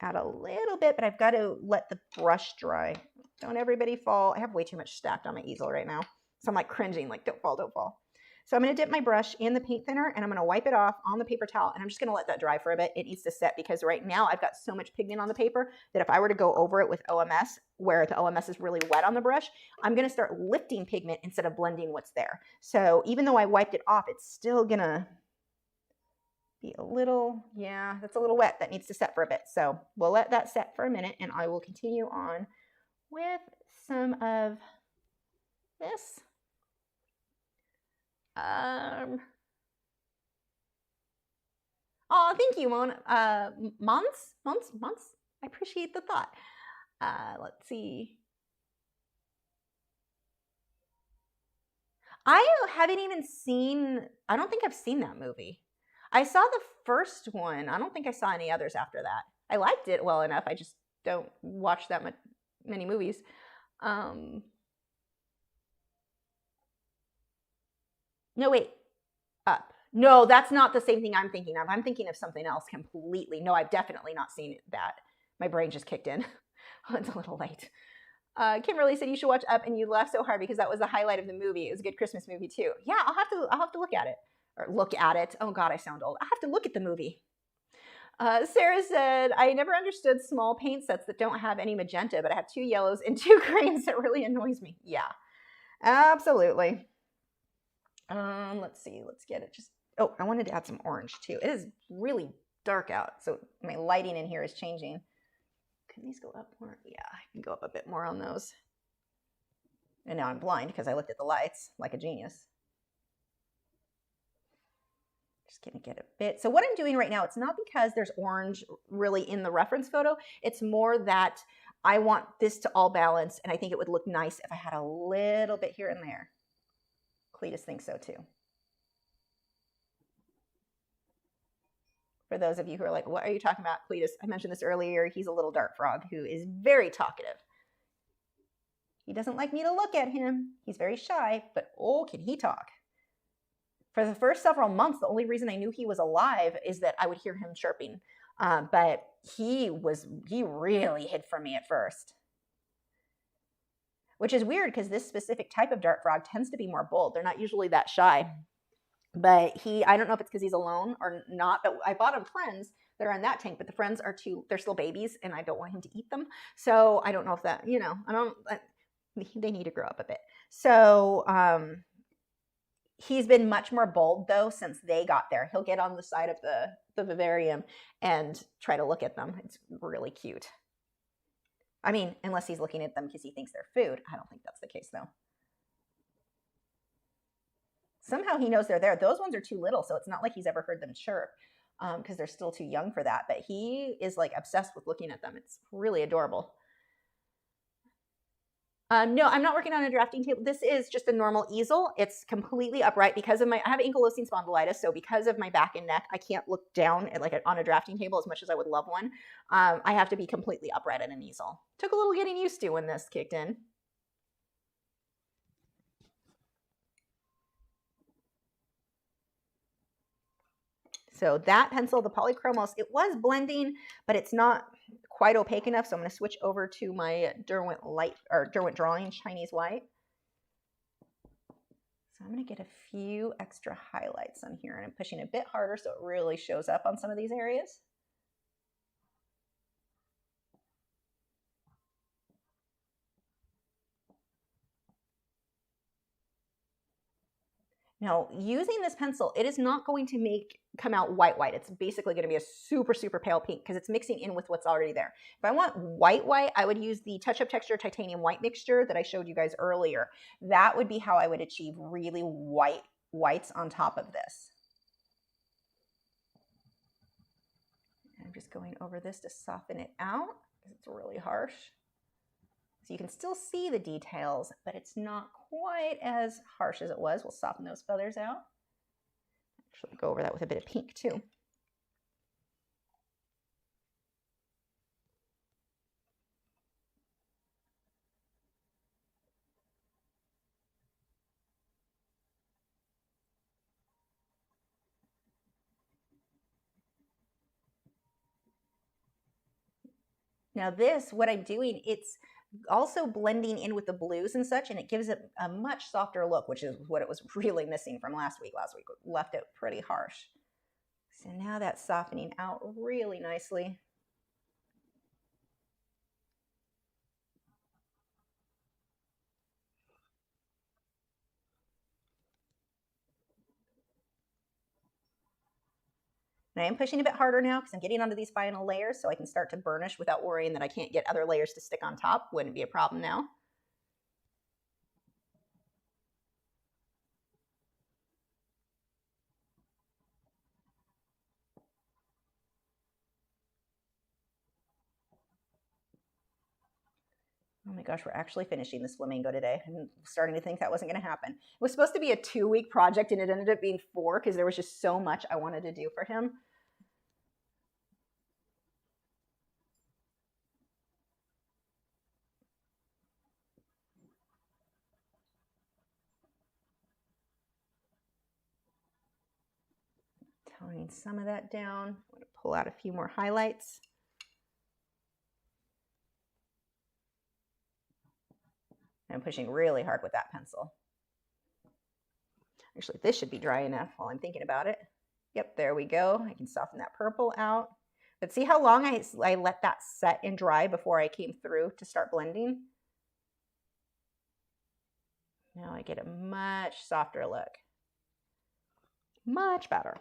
Add a little bit, but I've got to let the brush dry. Don't everybody fall. I have way too much stacked on my easel right now. So I'm like cringing, like don't fall, don't fall. So I'm going to dip my brush in the paint thinner, and I'm going to wipe it off on the paper towel, and I'm just going to let that dry for a bit. It needs to set, because right now I've got so much pigment on the paper that if I were to go over it with OMS, where the OMS is really wet on the brush, I'm going to start lifting pigment instead of blending what's there. So even though I wiped it off, it's still going to be a little, yeah, that's a little wet. That needs to set for a bit. So we'll let that set for a minute, and I will continue on with some of this. Oh, thank you, Mons. I appreciate the thought. Let's see. I haven't even seen, I don't think I've seen that movie. I saw the first one. I don't think I saw any others after that. I liked it well enough. I just don't watch that many movies. No, wait. Up. No, that's not the same thing I'm thinking of. I'm thinking of something else completely. No, I've definitely not seen that. My brain just kicked in. It's a little late. Kimberly said you should watch Up, and you laughed so hard because that was the highlight of the movie. It was a good Christmas movie too. Yeah, I'll have to look at it. Or look at it. Oh God, I sound old. I have to look at the movie. Sarah said, I never understood small paint sets that don't have any magenta, but I have 2 yellows and 2 greens. That really annoys me. Yeah, absolutely. Let's see. Let's get it. Oh, I wanted to add some orange too. It is really dark out, so my lighting in here is changing. Can these go up more? Yeah, I can go up a bit more on those. And now I'm blind because I looked at the lights like a genius. Just gonna get a bit. So what I'm doing right now, it's not because there's orange really in the reference photo. It's more that I want this to all balance, and I think it would look nice if I had a little bit here and there. Cletus thinks so too. For those of you who are like, what are you talking about, Cletus? I mentioned this earlier. He's a little dart frog who is very talkative. He doesn't like me to look at him. He's very shy, but oh, can he talk? For the first several months, the only reason I knew he was alive is that I would hear him chirping. But he really hid from me at first. Which is weird because this specific type of dart frog tends to be more bold. They're not usually that shy. But I don't know if it's because he's alone or not, but I bought him friends that are in that tank, but the friends are they're still babies and I don't want him to eat them. So I don't know if that, they need to grow up a bit. So he's been much more bold though since they got there. He'll get on the side of the vivarium and try to look at them. It's really cute. I mean, unless he's looking at them because he thinks they're food. I don't think that's the case though. Somehow he knows they're there. Those ones are too little, so it's not like he's ever heard them chirp because they're still too young for that. But he is like obsessed with looking at them. It's really adorable. No, I'm not working on a drafting table. This is just a normal easel. It's completely upright because of I have ankylosing spondylitis, so because of my back and neck, I can't look down at on a drafting table as much as I would love one. I have to be completely upright at an easel. Took a little getting used to when this kicked in. So that pencil, the Polychromos, it was blending, but it's not quite opaque enough. So I'm going to switch over to my Derwent Drawing Chinese White. So I'm going to get a few extra highlights on here, and I'm pushing a bit harder so it really shows up on some of these areas. Now, using this pencil, it is not going to come out white. It's basically going to be a super, super pale pink because it's mixing in with what's already there. If I want white, I would use the Touch Up Texture Titanium White mixture that I showed you guys earlier. That would be how I would achieve really white whites on top of this. I'm just going over this to soften it out because it's really harsh. So you can still see the details, but it's not quite as harsh as it was. We'll soften those feathers out. Actually, go over that with a bit of pink too. Now this, what I'm doing, it's also blending in with the blues and such, and it gives it a much softer look, which is what it was really missing from last week. Last week left it pretty harsh. So now that's softening out really nicely. And I am pushing a bit harder now because I'm getting onto these final layers so I can start to burnish without worrying that I can't get other layers to stick on top. Wouldn't be a problem now. Oh my gosh, we're actually finishing this flamingo today. I'm starting to think that wasn't going to happen. It was supposed to be a 2-week project and it ended up being 4 because there was just so much I wanted to do for him. Toning some of that down. I'm going to pull out a few more highlights. I'm pushing really hard with that pencil. Actually, this should be dry enough while I'm thinking about it. Yep, there we go. I can soften that purple out. But see how long I let that set and dry before I came through to start blending? Now I get a much softer look. Much better.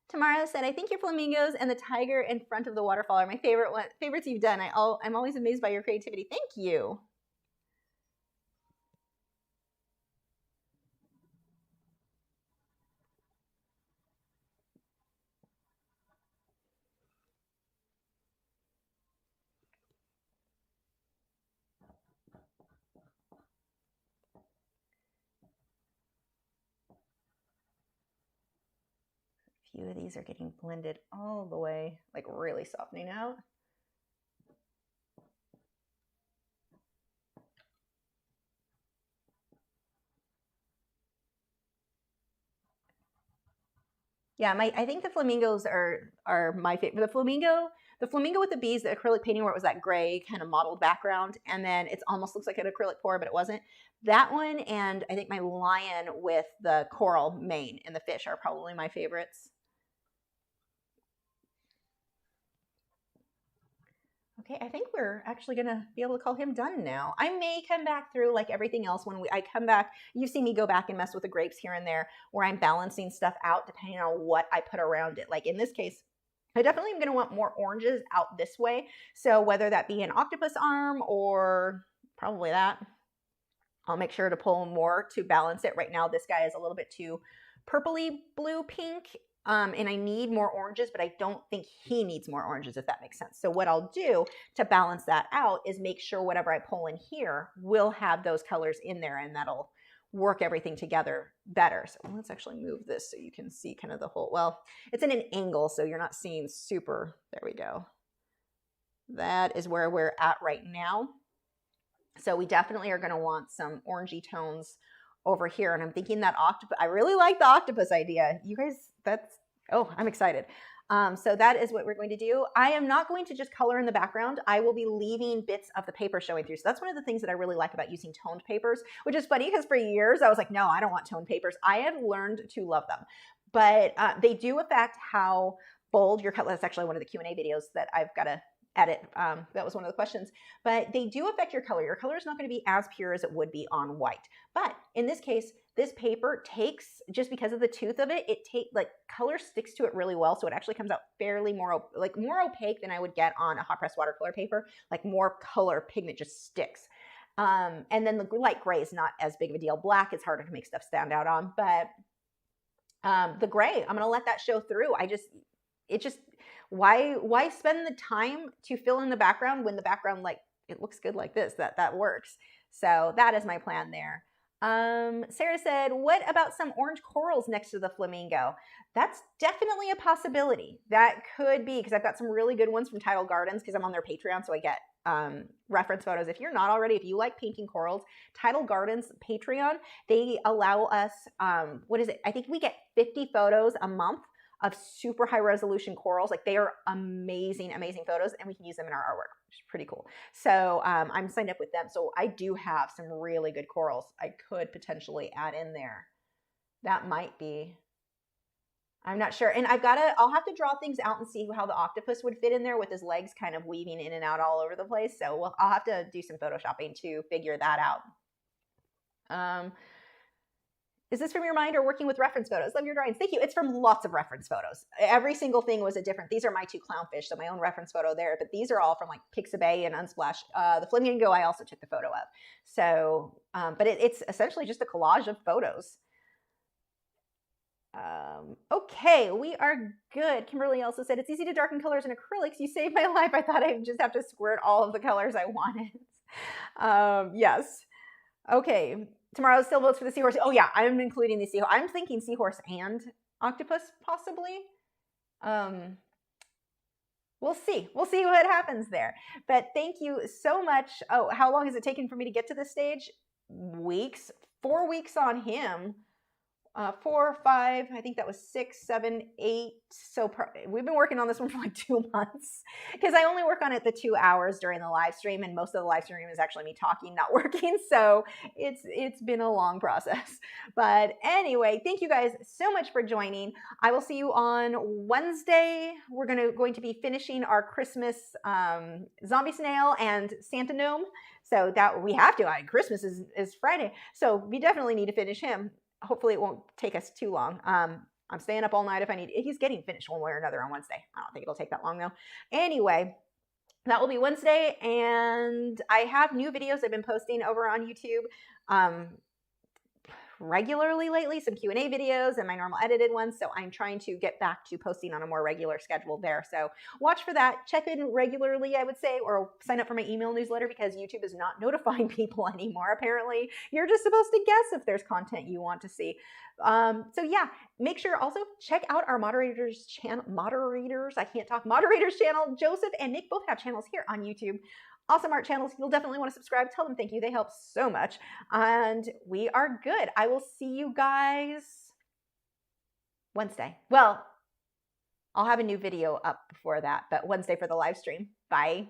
Tamara said, I think your flamingos and the tiger in front of the waterfall are my favorites you've done. I'm always amazed by your creativity. Thank you. A few of these are getting blended all the way, like really softening out. Yeah, I think the flamingos are my favorite. The flamingo with the bees, the acrylic painting where it was that gray kind of mottled background, and then it almost looks like an acrylic pour, but it wasn't. That one, and I think my lion with the coral mane and the fish are probably my favorites. Okay, I think we're actually gonna be able to call him done now. I may come back through like everything else when I come back. You see me go back and mess with the grapes here and there where I'm balancing stuff out depending on what I put around it. Like in this case, I definitely am gonna want more oranges out this way. So whether that be an octopus arm or probably that, I'll make sure to pull more to balance it. Right now, this guy is a little bit too purpley blue pink. And I need more oranges, but I don't think he needs more oranges, if that makes sense. So what I'll do to balance that out is make sure whatever I pull in here will have those colors in there, and that'll work everything together better. So let's actually move this so you can see kind of the whole, well, it's in an angle, so you're not seeing super, there we go. That is where we're at right now. So we definitely are gonna want some orangey tones over here. And I'm thinking that octopus, I really like the octopus idea. You guys, oh, I'm excited. So that is what we're going to do. I am not going to just color in the background. I will be leaving bits of the paper showing through. So that's one of the things that I really like about using toned papers, which is funny because for years I was like, no, I don't want toned papers. I have learned to love them, but they do affect how bold your color. That's actually one of the Q&A videos that I've got to edit. That was one of the questions, but they do affect your color. Your color is not going to be as pure as it would be on white. But in this case, this paper takes, just because of the tooth of it, like color sticks to it really well. So it actually comes out fairly more opaque than I would get on a hot press watercolor paper. Like more color pigment just sticks. And then the light gray is not as big of a deal. Black is harder to make stuff stand out on, but the gray, I'm going to let that show through. Why spend the time to fill in the background when the background, like, it looks good like this, that works. So that is my plan there. Sarah said, what about some orange corals next to the flamingo? That's definitely a possibility. That could be, because I've got some really good ones from Tidal Gardens, because I'm on their Patreon, so I get reference photos. If you're not already, if you like painting corals, Tidal Gardens Patreon, they allow us, what is it? I think we get 50 photos a month of super high resolution corals. Like they are amazing, amazing photos, and we can use them in our artwork, which is pretty cool. So I'm signed up with them. So I do have some really good corals I could potentially add in there. That might be, I'm not sure. And I'll have to draw things out and see how the octopus would fit in there with his legs kind of weaving in and out all over the place. So I'll have to do some photoshopping to figure that out. Is this from your mind or working with reference photos? Love your drawings. Thank you. It's from lots of reference photos. Every single thing was a different. These are my two clownfish, so my own reference photo there. But these are all from like Pixabay and Unsplash. The Flamingo I also took the photo of. So, but it's essentially just a collage of photos. Okay, we are good. Kimberly also said, it's easy to darken colors in acrylics. You saved my life. I thought I'd just have to squirt all of the colors I wanted. Yes. Okay. Tomorrow's still votes for the seahorse. Oh yeah, I'm including the seahorse. I'm thinking seahorse and octopus possibly. We'll see. We'll see what happens there. But thank you so much. Oh, how long has it taken for me to get to this stage? Weeks. 4 weeks on him. 4 or 5, I think that was 6, 7, 8. So we've been working on this one for like 2 months because I only work on it the 2 hours during the live stream, and most of the live stream is actually me talking, not working. So it's been a long process. But anyway, thank you guys so much for joining. I will see you on Wednesday. We're going to be finishing our Christmas zombie snail and Santa gnome. So that we have to. Christmas is Friday, so we definitely need to finish him. Hopefully it won't take us too long. I'm staying up all night if I need. He's getting finished one way or another on Wednesday. I don't think it'll take that long though. Anyway, that will be Wednesday, and I have new videos I've been posting over on YouTube regularly lately, some Q&A videos and my normal edited ones. So I'm trying to get back to posting on a more regular schedule there. So watch for that. Check in regularly, I would say, or sign up for my email newsletter because YouTube is not notifying people anymore. Apparently, you're just supposed to guess if there's content you want to see. So yeah, make sure also check out our moderators channel. Moderators channel. Joseph and Nick both have channels here on YouTube. Awesome art channels. You'll definitely want to subscribe. Tell them thank you. They help so much. And we are good. I will see you guys Wednesday. Well, I'll have a new video up before that, but Wednesday for the live stream. Bye.